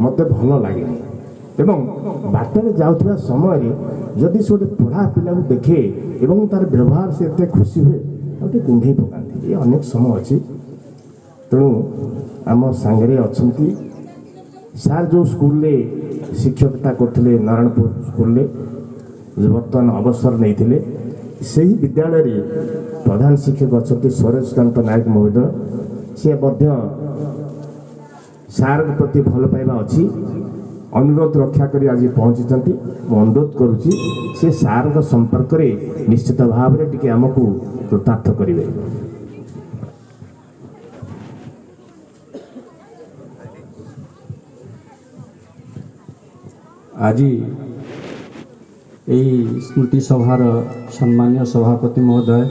ମୋତେ ଭଲ ଲାଗେନି। ଏବଂ ବାଟରେ ଯାଉଥିବା ସମୟରେ ଯଦି ସେ ଗୋଟେ ପଢ଼ା ପିଲାକୁ ଦେଖେ ଏବଂ ତାର ବ୍ୟବହାର ସେ ଏତେ ଖୁସି ହୁଏ ଆଉ ଟିକେ କୁଣ୍ଢେଇ ପକାନ୍ତି। ଏ ଅନେକ ସମୟ ଅଛି। ତେଣୁ ଆମ ସାଙ୍ଗରେ ଅଛନ୍ତି ସାର୍ ଯେଉଁ ସ୍କୁଲରେ ଶିକ୍ଷକତା କରୁଥିଲେ ନାରାୟଣପୁର ସ୍କୁଲରେ ବର୍ତ୍ତମାନ ଅବସର ନେଇଥିଲେ, ସେହି ବିଦ୍ୟାଳୟରେ ପ୍ରଧାନ ଶିକ୍ଷକ ଅଛନ୍ତି ସରୋଜକାନ୍ତ ନାୟକ ମହୋଦୟ। ସେ ମଧ୍ୟ ସାର୍ଙ୍କ ପ୍ରତି ଭଲ ପାଇବା ଅଛି, ଅନୁରୋଧ ରକ୍ଷା କରି ଆଜି ପହଞ୍ଚିଛନ୍ତି। ମୁଁ ଅନୁରୋଧ କରୁଛି ସେ ସାର୍ଙ୍କ ସମ୍ପର୍କରେ ନିଶ୍ଚିତ ଭାବରେ ଟିକେ ଆମକୁ କୃତାର୍ଥ କରିବେ। আজি এই স্মৃতি সভার সম্মানীয় সভাপতি মহোদয়,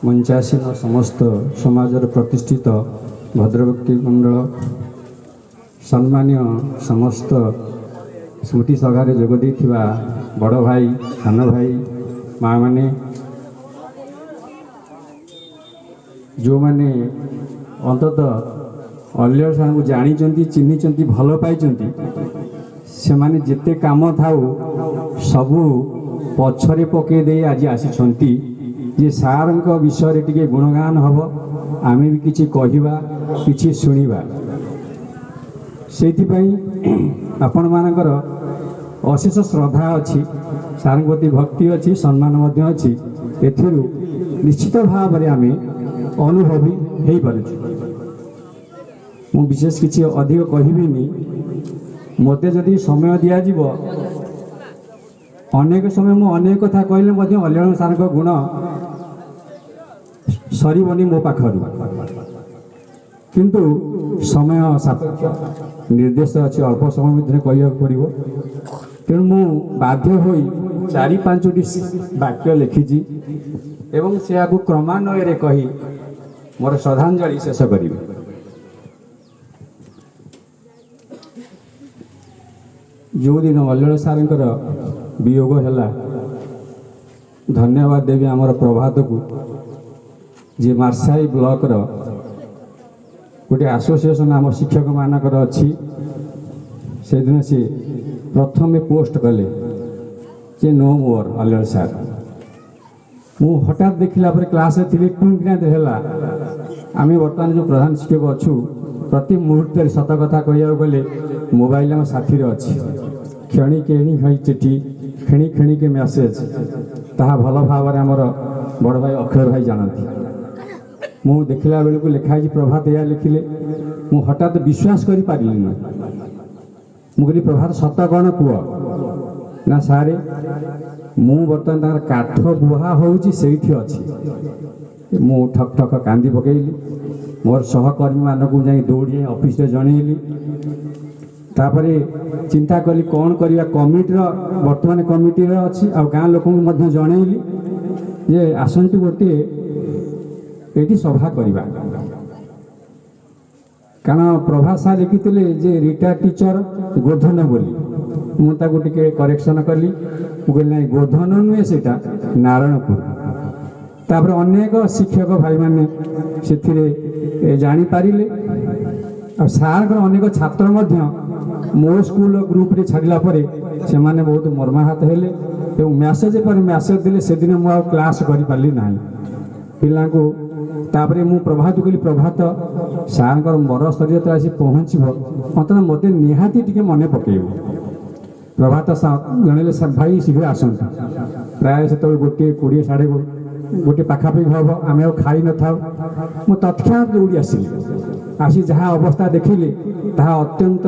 মঞ্চাসীন সমস্ত সমাজের প্রতিষ্ঠিত ভদ্রব্যক্তি মণ্ডল, সম্মানীয় সমস্ত স্মৃতি সভারে যোগ দেইଥିବା বড় ভাই, সান ভাই, মা মানে, যে অন্তত অলিয়র সারଙ୍କୁ ଜାଣିଛନ୍ତି, ଚିହ୍ନିଛନ୍ତି, ଭଲ ପାଇଛନ୍ତି, ସେମାନେ ଯେତେ କାମ ଥାଉ ସବୁ ପଛରେ ପକାଇ ଦେଇ ଆଜି ଆସିଛନ୍ତି ଯେ ସାର୍ଙ୍କ ବିଷୟରେ ଟିକେ ଗୁଣଗାନ ହେବ, ଆମେ ବି କିଛି କହିବା, କିଛି ଶୁଣିବା। ସେଇଥିପାଇଁ ଆପଣମାନଙ୍କର ଅଶେଷ ଶ୍ରଦ୍ଧା ଅଛି, ସାର୍ଙ୍କ ପ୍ରତି ଭକ୍ତି ଅଛି, ସମ୍ମାନ ମଧ୍ୟ ଅଛି। ଏଥିରୁ ନିଶ୍ଚିତ ଭାବରେ ଆମେ ଅନୁଭବୀ ହେଇପାରୁଛୁ। ମୁଁ ବିଶେଷ କିଛି ଅଧିକ କହିବିନି। ମୋତେ ଯଦି ସମୟ ଦିଆଯିବ, ଅନେକ ସମୟ ମୁଁ ଅନେକ କଥା କହିଲେ ମଧ୍ୟ ଅଲିଅଳ ସାର୍ଙ୍କ ଗୁଣ ସରିବନି ମୋ ପାଖରୁ, କିନ୍ତୁ ସମୟ ସାପେକ୍ଷ, ନିର୍ଦ୍ଦେଶ ଅଛି, ଅଳ୍ପ ସମୟ ଭିତରେ କହିବାକୁ ପଡ଼ିବ। ତେଣୁ ମୁଁ ବାଧ୍ୟ ହୋଇ 4-5ଟି ବାକ୍ୟ ଲେଖିଛି ଏବଂ ସେହାକୁ କ୍ରମାନ୍ୱୟରେ କହି ମୋର ଶ୍ରଦ୍ଧାଞ୍ଜଳି ଶେଷ କରିବି। ଯେଉଁଦିନ ଅଲିଅଳ ସାର୍ଙ୍କର ବିୟୋଗ ହେଲା, ଧନ୍ୟବାଦ ଦେବି ଆମର ପ୍ରଭାତକୁ, ଯିଏ ମାର୍ଶାଇ ବ୍ଲକର ଗୋଟିଏ ଆସୋସିଏସନ୍ ଆମ ଶିକ୍ଷକମାନଙ୍କର ଅଛି। ସେଦିନ ସିଏ ପ୍ରଥମେ ପୋଷ୍ଟ କଲେ ଯେ ନୋ ମୋର୍ ଅଲିଅଳ ସାର୍। ମୁଁ ହଠାତ୍ ଦେଖିଲା ପରେ କ୍ଲାସ୍ରେ ଥିଲି, ଟୁଙ୍କିନା ହେଲା। ଆମେ ବର୍ତ୍ତମାନ ଯେଉଁ ପ୍ରଧାନ ଶିକ୍ଷକ ଅଛୁ, ପ୍ରତି ମୁହୂର୍ତ୍ତରେ ସତ କଥା କହିବାକୁ ଗଲେ ମୋବାଇଲ ଆମ ସାଥିରେ ଅଛି। କ୍ଷଣିକେ ଏଣି ଚିଠି, କ୍ଷଣିକେ ମେସେଜ, ତାହା ଭଲ ଭାବରେ ଆମର ବଡ଼ ଭାଇ ଅକ୍ଷୟ ଭାଇ ଜାଣନ୍ତି। ମୁଁ ଦେଖିଲା ବେଳକୁ ଲେଖା ହେଇଛି ପ୍ରଭାତ ଏହା ଲେଖିଲେ, ମୁଁ ହଠାତ୍ ବିଶ୍ୱାସ କରିପାରିଲିନି। ମୁଁ କହିଲି ପ୍ରଭାତ ସତ କ'ଣ କୁହ? ନା ସାରେ, ମୁଁ ବର୍ତ୍ତମାନ ତାଙ୍କର କାଠ ବୁହା ହେଉଛି ସେଇଠି ଅଛି। ମୁଁ ଠକ୍ ଠକ୍ କାନ୍ଦି ପକାଇଲି। ମୋର ସହକର୍ମୀମାନଙ୍କୁ ଯାଇ ଦୌଡ଼ି ଅଫିସରେ ଜଣେଇଲି। ତାପରେ ଚିନ୍ତା କଲି କ'ଣ କରିବା। କମିଟିର ବର୍ତ୍ତମାନ କମିଟିରେ ଅଛି, ଆଉ ଗାଁ ଲୋକଙ୍କୁ ମଧ୍ୟ ଜଣେଇଲି ଯେ ଆସନ୍ତୁ ଗୋଟିଏ ଏଇଠି ସଭା କରିବା। କାରଣ ପ୍ରଭାତ ସାର୍ ଲେଖିଥିଲେ ଯେ ରିଟାୟାର୍ଡ ଟିଚର ଗୋଧନ ବୋଲି, ମୁଁ ତାକୁ ଟିକେ କରେକ୍ସନ୍ କଲି। ମୁଁ କହିଲି ନାଇଁ, ଗୋଧନ ନୁହେଁ, ସେଇଟା ନାରାୟଣପୁର। ତାପରେ ଅନେକ ଶିକ୍ଷକ ଭାଇମାନେ ସେଥିରେ ଜାଣିପାରିଲେ। ଆଉ ସାର୍ଙ୍କର ଅନେକ ଛାତ୍ର ମଧ୍ୟ ମୋ ସ୍କୁଲ ଗ୍ରୁପରେ ଛାଡ଼ିଲା ପରେ ସେମାନେ ବହୁତ ମର୍ମାହତ ହେଲେ ଏବଂ ମ୍ୟାସେଜ ପରେ ମ୍ୟାସେଜ ଦେଲେ। ସେଦିନ ମୁଁ ଆଉ କ୍ଲାସ୍ କରିପାରିଲି ନାହିଁ ପିଲାଙ୍କୁ। ତାପରେ ମୁଁ ପ୍ରଭାତ କହିଲି, ପ୍ରଭାତ ସାର୍ଙ୍କର ମର ଶରୀର ତ ଆସି ପହଞ୍ଚିବ, ଅନ୍ତତଃ ମୋତେ ନିହାତି ଟିକେ ମନେ ପକାଇବ। ପ୍ରଭାତ ଜଣେଇଲେ, ସାର୍ ଭାଇ ଶୀଘ୍ର ଆସନ୍ତୁ। ପ୍ରାୟ ସେତେବେଳେ 1:20 ସାଢ଼େ 1 ପାଖାପାଖି ହେବ, ଆମେ ଆଉ ଖାଇ ନଥାଉ। ମୁଁ ତତ୍କ୍ଷଣାତ୍ ଦୌଡ଼ି ଆସିଲି। ଆସି ଯାହା ଅବସ୍ଥା ଦେଖିଲି ତାହା ଅତ୍ୟନ୍ତ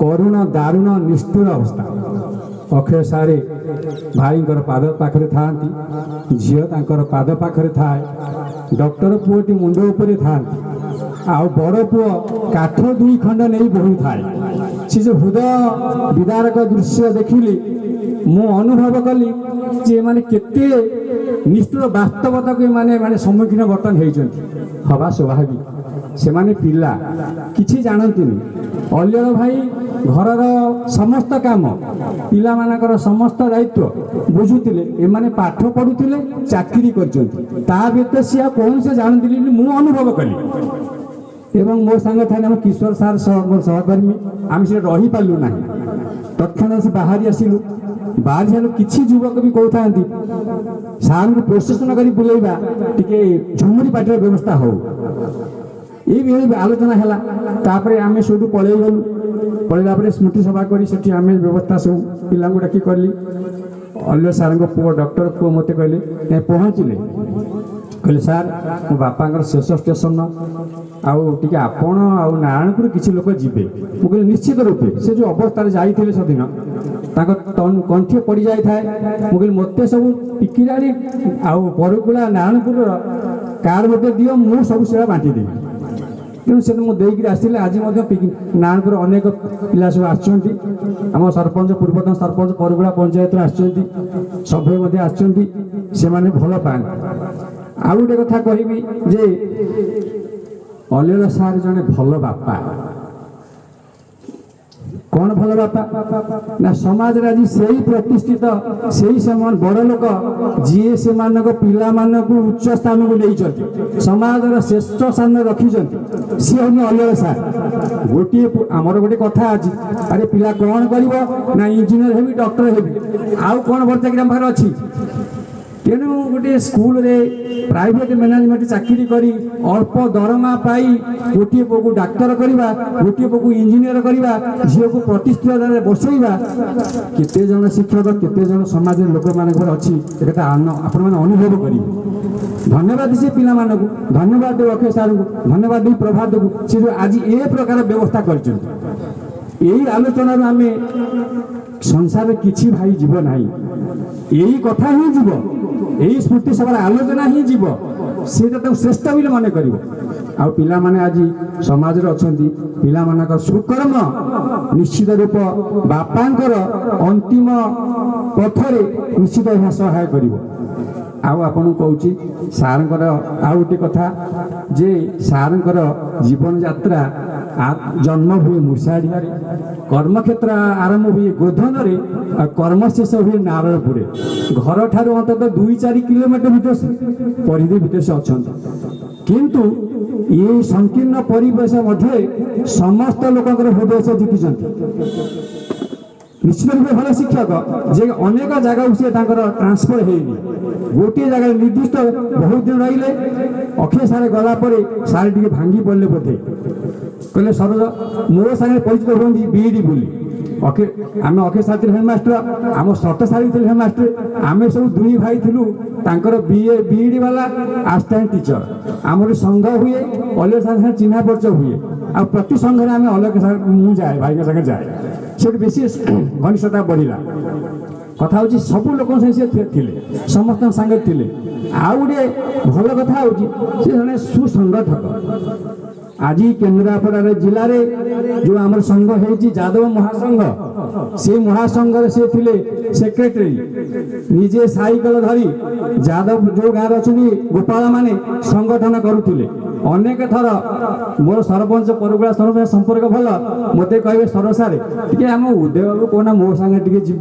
କରୁଣ, ଦାରୁଣ, ନିଷ୍ଠୁର ଅବସ୍ଥା। ଅକ୍ଷୟ ସାରେ ଭାଇଙ୍କର ପାଦ ପାଖରେ ଥାଆନ୍ତି, ଝିଅ ତାଙ୍କର ପାଦ ପାଖରେ ଥାଏ, ଡକ୍ଟର ପୁଅଟି ମୁଣ୍ଡ ଉପରେ ଥାଆନ୍ତି, ଆଉ ବଡ଼ ପୁଅ କାଠ 2 ଖଣ୍ଡ ନେଇ ବୋହୁଥାଏ। ସେ ଯେଉଁ ହୃଦୟ ବିଦାରକ ଦୃଶ୍ୟ ଦେଖିଲି, ମୁଁ ଅନୁଭବ କଲି ଯେ ଏମାନେ କେତେ ନିଷ୍ଠୁର ବାସ୍ତବତାକୁ ଏମାନେ ସମ୍ମୁଖୀନ ବର୍ତ୍ତମାନ ହେଇଛନ୍ତି। ହବା ସ୍ୱାଭାବିକ। ସେମାନେ ପିଲା, କିଛି ଜାଣନ୍ତିନି। ଅଲିଅଳ ଭାଇ ଘରର ସମସ୍ତ କାମ, ପିଲାମାନଙ୍କର ସମସ୍ତ ଦାୟିତ୍ୱ ବୁଝୁଥିଲେ। ଏମାନେ ପାଠ ପଢ଼ୁଥିଲେ, ଚାକିରି କରିଛନ୍ତି, ତା ବ୍ୟତୀତ ସିଏ ଆଉ କୌଣସି ଜାଣନ୍ତିନି ବୋଲି ମୁଁ ଅନୁଭବ କଲି। ଏବଂ ମୋ ସାଙ୍ଗେ ଥାନ୍ତି ଆମ କିଶୋର ସାର୍, ମୋର ସହକର୍ମୀ। ଆମେ ସେଠି ରହିପାରିଲୁ ନାହିଁ। तत्क्षण से बाहरी आसिलु बाहरी सारू किसी युवक भी कहते सार को प्रोसेसन कर बुलेवा टिके झुमुरी पार्टी व्यवस्था हो ये आलोचना है तापर आम सब पलि गलु पलैला स्मृति सभा कर आम व्यवस्था सब पिला डाक कली अल्ल सार पुओ डॉक्टर पुओ मत कहले पहुँचले कहले सार मो बापा शेष स्टेशन आउ टे आपण आउ नारायणपुर किसी लोक जीवे मुझे निश्चित रूपे से जो अवस्था जाइए सदिन कंठी पड़ जाए मुझे मत सब टिकिराड़ी आउ बरकुला नारायणपुर कार मत दियो मु सब सेवा बांटीदेवी तेणु से मुझे आसते आज नारायणपुर अनेक पिला सब आम सरपंच पूर्वतन सरपंच बरकुला पंचायत सभ्य आसने भल पाए आउ गोटे कथा कहबी जे अलेल सार जड़े भल बापा कौन भल बापा ना समाज आज से प्रतिष्ठित से समान बड़ लोक जी से पिला मानक उच्च स्थान को नहीं समाज श्रेष्ठ स्थान रखी सी हम अलेल सार गोटे आमर गोटे कथा अच्छी अरे पिला कौन कर ना इंजीनियर हेबी डॉक्टर हेबी आउ कौन बड़ चाकरी पाखे अच्छी तेणु गोटे स्कूल रे प्राइवेट मैनेजमेंट चाकरी करी अल्प दरमा पाई गोटे पुओ को डाक्तर करवा गोटे पुओ को इंजीनियर करवा झील को प्रतिष्ठित बसैवा केते जन शिक्षक केते जन समाज लोक मान अच्छी एक आपण मैंने अनुभव करेंगे धन्यवाद से पिला मानक धन्यवाद दे अक्षय सार को धन्यवाद दे प्रभात को सी जो आज ए प्रकार व्यवस्था कर आलोचना आम संसार किछि भाई जीव ना यही कथा ही जीव यही स्मृति सभार आलोचना ही जीव से श्रेष्ठ भी मन कर पिला माने आज समाज पिला मानक सुकर्म निश्चित रूप बापांकर अंतिम पथरे निश्चित यह सहाय कर आपन कहूँ सारंकर आउ गोटे कथा जे सारंकर जीवन यात्रा जन्म हुए मूर्छाड़िया कर्मक्षेत्र आरंभ हुए गोधन कर्म शेष हुए नारायणपुर घर ठार अंततः 2-4 किलोमीटर भर परिधि भर से अच्छा किंतु ये संकीर्ण परिवेश मध्य समस्त लोक हृदय से जीति निश्चित रूप भल शिक्षक जे अनेक जगह से ट्रांसफर होनी गोटे जगह निर्दिष्ट बहुत दिन रही अक्षय सारे गलापर सारे टे भांगी पड़े बोधे कहले सरोज मो सागे परिचित हमें बीईडी बोली आम अक्षय साथी हेडमास्टर आम सत सारी हेडमास्टर आम सब दुई भाई थिलु तांकर बीईडी वाला आसिस्टेंट टीचर आम संघ हुए अलग साथ चिन्हा परिचय हुए आ प्रति संघ में आम अलग मुझे जाए भाई संगे जाए से बेस घनिष्ठता बढ़ला कथा हूँ सब लोक थे समस्त सांगे थे आउ गोटे भल कथा हूँ जड़े सुसंगठक आज केन्द्रापड़ा जिले में जो आम संघ हो यादव महासंघ से महासंघ से थिले सेक्रेटरी निजे साइकेल धरी यादव जो गाँव अच्छा गोपाल माने संगठन करुले अनेक थर मोर सरपंच परगुड़ा सरपंच संपर्क भल मत कहे सरसारे टे आम उदय बाबू कहना मो सांगे टे जी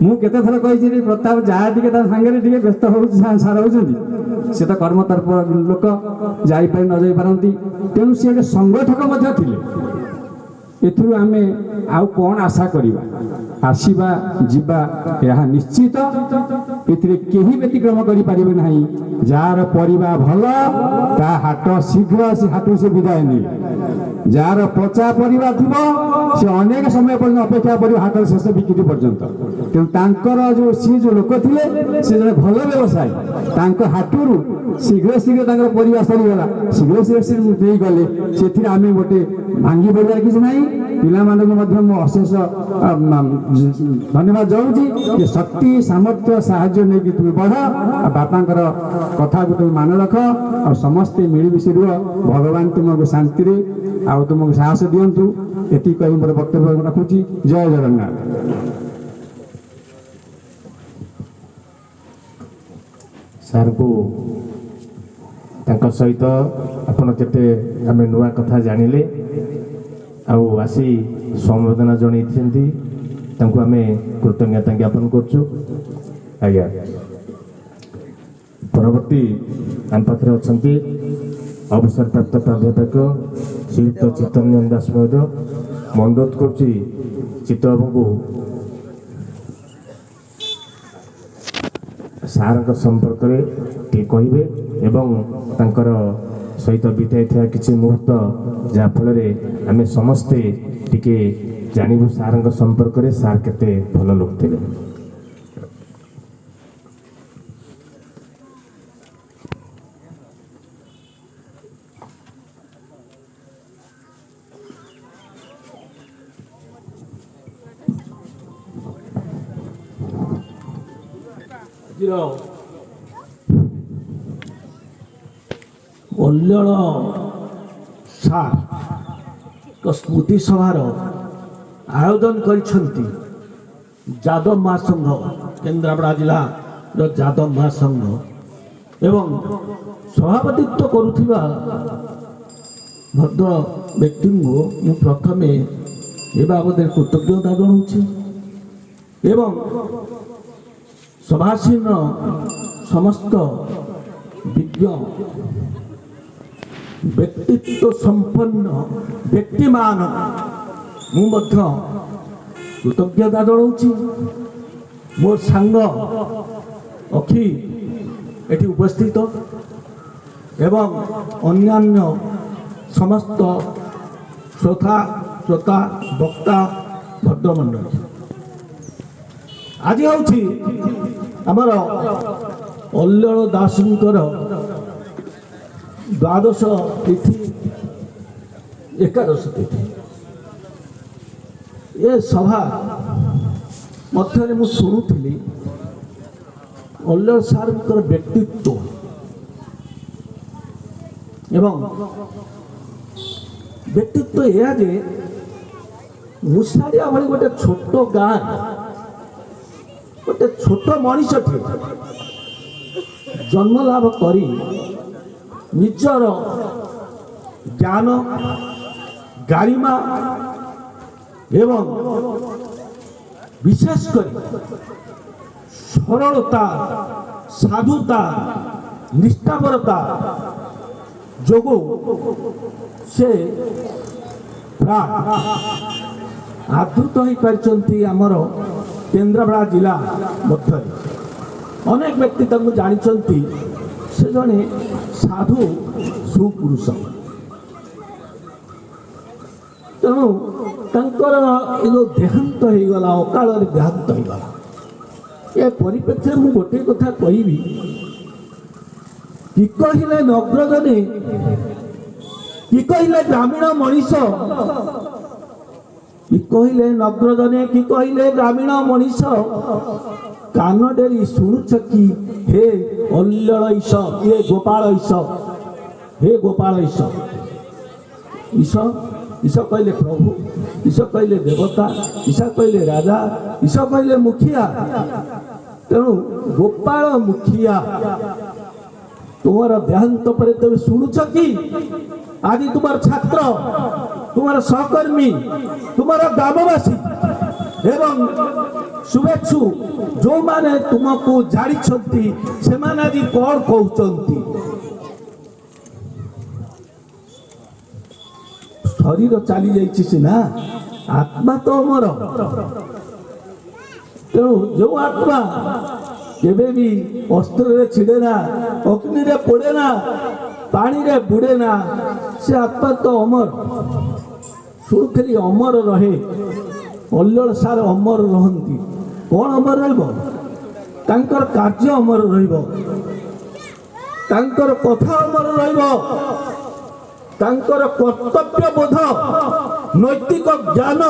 मुझे थर कही प्रताप जहाँ टे सांगे व्यस्त हो सार होती से तो कर्म तरफ लोक जापारी न जापारती तेणु सी गोटे संगठक थे एथुरु आमे आउ कौन आशा करिबा आसीबा जिबा यह निश्चित एथिरे केही व्यतिक्रम करि पारिबे नाही जार परिबा भल ता हाट शीघ्र से हाटू से विदाय नै जार पचा परिबा थिबो से अनेक समय पर्यंत अपेक्षा करियो हाट शेष बिक्री पर्यंत तेणु तांकर जो सी जो लोक थिले से जने भल व्यवसाय तांको हाटुरु शीघ्र शीघ्र तांकर परिवार सरीगला शीघ्र शीघ्र से देई गले सेथिरे आमे गोटे भांगी बजार किछ नाही पिला मानक मध्य मो अशेष धन्यवाद जाऊँगी कि शक्ति सामर्थ्य साहाय्य नहीं कि तुम बढ़ बापांकर कथा को तुम मान रख और समस्ते मिलमिशी रुह भगवान तुमको शांति आउ तुमको साहस दिंतु ये कही मोर वक्तव्य रखुची जय जगन्नाथ सार को सहित आपण केते आमे नुआ कथा जानिले आउ आसी संबर्धना जन आम कृतज्ञता ज्ञापन करुँ आज्ञा परवर्ती आम पाखे अच्छा अवसर प्राप्त प्राध्यापक श्रीयुक्त चैतन्य दास महोदय अनुरोध करुच्ची चित्तबाबू को ସାର୍ଙ୍କ ସମ୍ପର୍କରେ ଟିକେ କହିବେ ଏବଂ ତାଙ୍କର ସହିତ ବିତାଇଥିବା କିଛି ମୁହୂର୍ତ୍ତ ଯାହାଫଳରେ ଆମେ ସମସ୍ତେ ଟିକେ ଜାଣିବୁ ସାର୍ଙ୍କ ସମ୍ପର୍କରେ ସାର୍ କେତେ ଭଲ ଲୋକ ଥିଲେ। କଲ୍ୟାଣ ସାର୍ ସ୍ମୃତି ସଭାର ଆୟୋଜନ କରିଛନ୍ତି ଯାଦବ ମହାସଂଘ, କେନ୍ଦ୍ରାପଡ଼ା ଜିଲ୍ଲାର ଯାଦବ ମହାସଂଘ ଏବଂ ସଭାପତିତ୍ୱ କରୁଥିବା ଭଦ୍ର ବ୍ୟକ୍ତିଙ୍କୁ ମୁଁ ପ୍ରଥମେ ଏ ବାବଦରେ କୃତଜ୍ଞତା ଜଣାଉଛି ଏବଂ ସଭାସୀନ ସମସ୍ତ ବିଜ୍ଞ ବ୍ୟକ୍ତିତ୍ୱ ସମ୍ପନ୍ନ ବ୍ୟକ୍ତିମାନ ମୁଁ ମଧ୍ୟ କୃତଜ୍ଞତା ଜଣାଉଛି। ମୋ ସାଙ୍ଗ ଅଖି ଏଠି ଉପସ୍ଥିତ ଏବଂ ଅନ୍ୟାନ୍ୟ ସମସ୍ତ ଶ୍ରୋତା ବକ୍ତା ଭଦ୍ରମଣ୍ଡଳୀ, ଆଜି ହେଉଛି ଆମର ଅଲ୍ଲଳ ଦାସଙ୍କର ଦ୍ୱାଦଶ ତିଥି, ଏକାଦଶ ତିଥି। ଏ ସଭା ମଧ୍ୟରେ ମୁଁ ଶୁଣୁଥିଲି ଅଲ୍ଲଳ ସାର୍ଙ୍କର ବ୍ୟକ୍ତିତ୍ୱ ଏବଂ ବ୍ୟକ୍ତିତ୍ୱ ଏହା ଯେ ମୁସାଳିଆ ଭଳି ଗୋଟେ ଛୋଟ ଗାଁ, ଗୋଟେ ଛୋଟ ମଣିଷଟିଏ ଜନ୍ମ ଲାଭ କରି ନିଜର ଜ୍ଞାନ, ଗାରିମା ଏବଂ ବିଶେଷ କରି ସରଳତା, ସାଧୁତା, ନିଷ୍ଠାପରତା ଯୋଗୁଁ ସେ ପ୍ରାୟ ଆଦୃତ ହୋଇପାରିଛନ୍ତି ଆମର କେନ୍ଦ୍ରାପଡ଼ା ଜିଲ୍ଲା ମଧ୍ୟରେ। ଅନେକ ବ୍ୟକ୍ତି ତାଙ୍କୁ ଜାଣିଛନ୍ତି ସେ ଜଣେ ସାଧୁ ସୁପୁରୁଷ। ତେଣୁ ତାଙ୍କର ଏ ଯେଉଁ ଦେହାନ୍ତ ହେଇଗଲା, ଅକାଳରେ ଦେହାନ୍ତ ହେଇଗଲା, ଏ ପରିପ୍ରେକ୍ଷୀରେ ମୁଁ ଗୋଟିଏ କଥା କହିବି, କି କହିଲେ ନଗ୍ରଜନେ, କି କହିଲେ ଗ୍ରାମୀଣ ମଣିଷ, କି କହିଲେ ନଗ୍ରଜନେ, କି କହିଲେ ଗ୍ରାମୀଣ ମଣିଷ, କାନ ଡେରି ଶୁଣୁଛ କି ହେ ଅଲ୍ଲଳ ଈଶ, ହେ ଗୋପାଳ ଈଶ, ହେ ଗୋପାଳ ଈଶ। ଈଶ ଈଶ କହିଲେ ପ୍ରଭୁ, ଈଶ କହିଲେ ଦେବତା, ଈଶ କହିଲେ ରାଜା, ଈଶ କହିଲେ ମୁଖିଆ। ତେଣୁ ଗୋପାଳ ମୁଖିଆ ତୁମର ଦେହାନ୍ତ ପରେ ତମେ ଶୁଣୁଛ କି ଆଜି ତୁମର ଛାତ୍ର, ତୁମର ସହକର୍ମୀ, ତୁମର ଗ୍ରାମବାସୀ ଏବଂ ଶୁଭେଚ୍ଛୁ ଯେଉଁମାନେ ତୁମକୁ ଜାଣିଛନ୍ତି ସେମାନେ ଆଜି କ'ଣ କହୁଛନ୍ତି? ଶରୀର ଚାଲି ଯାଇଛି ସିନା, ଆତ୍ମା ତ ଅମର। ତେଣୁ ଯେଉଁ ଆତ୍ମା କେବେ ବି ଅସ୍ତ୍ରରେ ଛିଡ଼େ ନା, ଅଗ୍ନିରେ ପୋଡ଼େ ନା, ପାଣିରେ ବୁଡ଼େ ନା, ସେ ଆତ୍ମା ତ ଅମର। ଶୁଣୁଥିଲି ଅମର ରହେ, ଅଲ୍ଲଳ ସାର୍ ଅମର ରହନ୍ତି। କ'ଣ ଅମର ରହିବ? ତାଙ୍କର କାର୍ଯ୍ୟ ଅମର ରହିବ, ତାଙ୍କର କଥା ଅମର ରହିବ, ତାଙ୍କର କର୍ତ୍ତବ୍ୟ ବୋଧ, ନୈତିକ ଜ୍ଞାନ,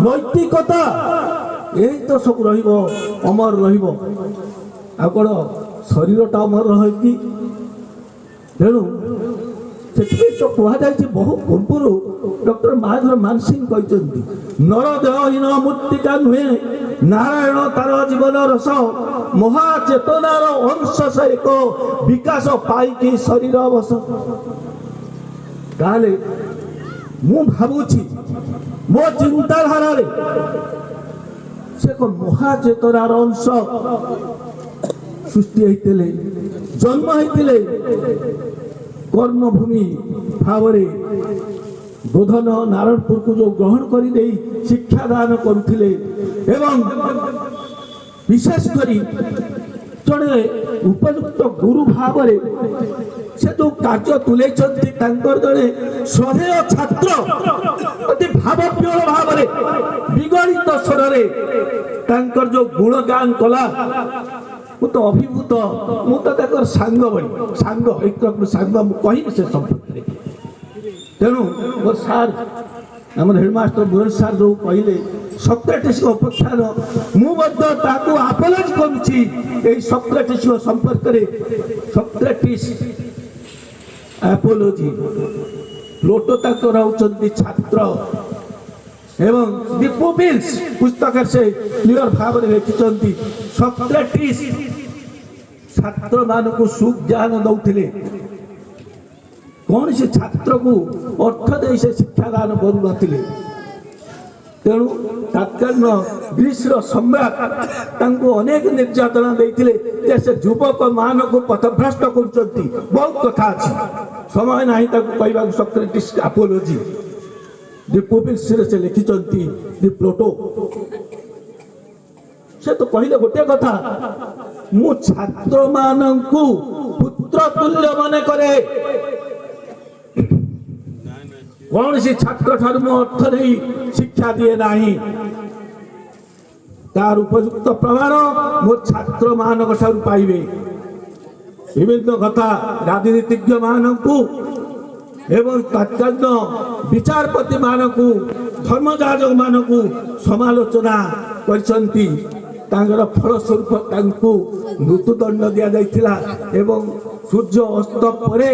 ନୈତିକତା, ଏହି ତ ସବୁ ରହିବ, ଅମର ରହିବ। ଆଉ କ'ଣ ଶରୀରଟା ଅମର ରହେ କି? ତେଣୁ ସେଥିପାଇଁ ତ କୁହାଯାଇଛି, ବହୁ ପୂର୍ବରୁ ଡକ୍ଟର ମହାଧର ମାନସିଂହ କହିଛନ୍ତି, ନର ଦେହହୀନ ମୂର୍ତ୍ତିକା ନୁହେଁ, ନାରାୟଣ ତାର ଜୀବନ ରସ, ମହାଚେତନାର ଅଂଶ ସେ ଏକ, ବିକାଶ ପାଇକି ଶରୀର ଅବଶ। ତାହେଲେ ମୁଁ ଭାବୁଛି ମୋ ଚିନ୍ତାଧାରାରେ ସେ ଏକ ମହାଚେତନାର ଅଂଶ ସୃଷ୍ଟି ହେଇଥିଲେ, ଜନ୍ମ ହେଇଥିଲେ, କର୍ମଭୂମି ଭାବରେ ଗୋଧନ ନାରାୟଣପୁରକୁ ଯେଉଁ ଗ୍ରହଣ କରିଦେଇ ଶିକ୍ଷାଦାନ କରୁଥିଲେ ଏବଂ ବିଶେଷ କରି ଜଣେ ଉପଯୁକ୍ତ ଗୁରୁ ଭାବରେ ସେ ଯେଉଁ କାର୍ଯ୍ୟ ତୁଲେଇଛନ୍ତି ତାଙ୍କର ଜଣେ ଶ୍ରଦ୍ଧେୟ ଛାତ୍ର ଅତି ଭାବପ୍ରିୟ ଭାବରେ ବିଗଳିତ ସ୍ୱରରେ ତାଙ୍କର ଯେଉଁ ଗୁଣଗାନ କଲା ମୁଁ ତ ଅଭିଭୂତ, ମୁଁ ତ ତାଙ୍କର ସାଙ୍ଗ ଭଳି ସାଙ୍ଗ ସାଙ୍ଗ ମୁଁ କହିବି ସେ ସମ୍ପର୍କରେ। ତେଣୁ ମୋର ସାର୍ ଆମର ହେଡ଼ମାଷ୍ଟର ମୁରଲି ସାର୍ ଯେଉଁ କହିଲେ ସକ୍ରେଟିସ୍ଙ୍କ ଅପେକ୍ଷାର ମୁଁ ମଧ୍ୟ ତାକୁ ଆପୋଲୋଜି କରୁଛି ଏହି ସକ୍ରେଟିସ୍ଙ୍କ ସମ୍ପର୍କରେ। ସକ୍ରେଟିସ୍ ଆପୋଲୋଜି ପ୍ଲୋଟୋ ତାଙ୍କର ହେଉଛନ୍ତି ଛାତ୍ର ଏବଂ ଦି ପୁପିଲ୍ସ ପୁସ୍ତକରେ ସେ କ୍ଲିୟର ଭାବରେ ଲେଖିଛନ୍ତି ସକ୍ରେଟିସ୍ ଛାତ୍ରମାନଙ୍କୁ ସୁଜ୍ଞାନ ଦେଉଥିଲେ, କୌଣସି ଛାତ୍ରକୁ ଅର୍ଥ ଦେଇ ସେ ଶିକ୍ଷାଦାନ କରୁନଥିଲେ। ତେଣୁ ତତ୍କାଳୀନ ଗ୍ରୀସର ସମ୍ରାଟ ତାଙ୍କୁ ଅନେକ ନିର୍ଯାତନା ଦେଇଥିଲେ ଯେ ସେ ଯୁବକମାନଙ୍କୁ ପଥଭ୍ରଷ୍ଟ କରୁଛନ୍ତି। ବହୁତ କଥା ଅଛି, ସମୟ ନାହିଁ ତାକୁ କହିବାକୁ। ସକ୍ରେଟିସ୍ ଆପୋଲୋଜି ଦି ପୁପିଲ୍ସରେ ସେ ଲେଖିଛନ୍ତି ଦି ପ୍ଲୋଟୋ। ସେ ତ କହିଲେ ଗୋଟେ କଥା, ମୁଁ ଛାତ୍ରମାନଙ୍କୁ ପୁତ୍ର ତୁଲ୍ୟ ମନେ କରେ। କୌଣସି ଛାତ୍ର ଠାରୁ ମୁଁ ଅର୍ଥ ନେଇ ଶିକ୍ଷା ଦିଏ ନାହିଁ। ତାର ଉପଯୁକ୍ତ ପ୍ରମାଣ ମୋ ଛାତ୍ର ମାନଙ୍କ ଠାରୁ ପାଇବେ। ବିଭିନ୍ନ କଥା ରାଜନୀତିଜ୍ଞ ମାନଙ୍କୁ ଏବଂ ତତ୍କାଳୀନ ବିଚାରପତି ମାନଙ୍କୁ ଧର୍ମଯାଜକ ମାନଙ୍କୁ ସମାଲୋଚନା କରିଛନ୍ତି। ତାଙ୍କର ଫଳସ୍ୱରୂପ ତାଙ୍କୁ ମୃତ୍ୟୁଦଣ୍ଡ ଦିଆଯାଇଥିଲା ଏବଂ ସୂର୍ଯ୍ୟ ଅସ୍ତ ପରେ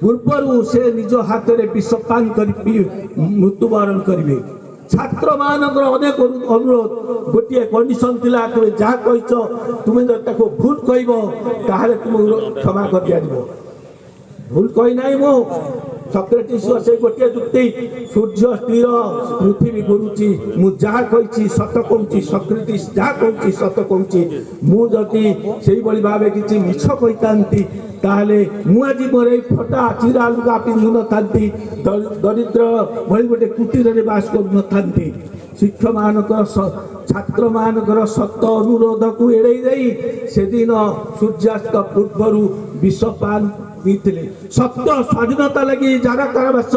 ପୂର୍ବରୁ ସେ ନିଜ ହାତରେ ବିଷପାନ କରି ମୃତ୍ୟୁବରଣ କରିବେ। ଛାତ୍ରମାନଙ୍କର ଅନେକ ଅନୁରୋଧ, ଗୋଟିଏ କଣ୍ଡିସନ ଥିଲା, ତୁମେ ଯାହା କହିଛ ତୁମେ ଯଦି ତାକୁ ଭୁଲ କହିବ ତାହେଲେ ତୁମକୁ କ୍ଷମା କରିଦିଆଯିବ। ଭୁଲ କହିନାହିଁ ମୁଁ। ସକ୍ରେଟିସ୍ଙ୍କ ସେ ଗୋଟିଏ ଯୁକ୍ତି, ସୂର୍ଯ୍ୟ ସ୍ଥିର ପୃଥିବୀ ଘୁରୁଛି, ମୁଁ ଯାହା କହିଛି ସତ କହୁଛି। ସକ୍ରେଟିସ୍ ଯାହା କହୁଛି ସତ କହୁଛି। ମୁଁ ଯଦି ସେଇଭଳି ଭାବେ କିଛି ମିଛ କହିଥାନ୍ତି ତାହେଲେ ମୁଁ ଆଜି ମୋର ଏଇ ଫଟା ଚିରା ଲୁଗା ପିନ୍ଧୁନଥାନ୍ତି, ଦରିଦ୍ର ଭଳି ଗୋଟେ କୁଟୀରରେ ବାସ କରୁନଥାନ୍ତି। ଶିକ୍ଷକମାନଙ୍କର ଛାତ୍ରମାନଙ୍କର ସତ ଅନୁରୋଧକୁ ଏଡ଼େଇ ଦେଇ ସେଦିନ ସୂର୍ଯ୍ୟାସ୍ତ ପୂର୍ବରୁ ବିଷପାନ ପିଇଥିଲେ। ସତ୍ୟ ସ୍ୱାଧୀନତା ଲାଗି ଯାରା କାରାବାସ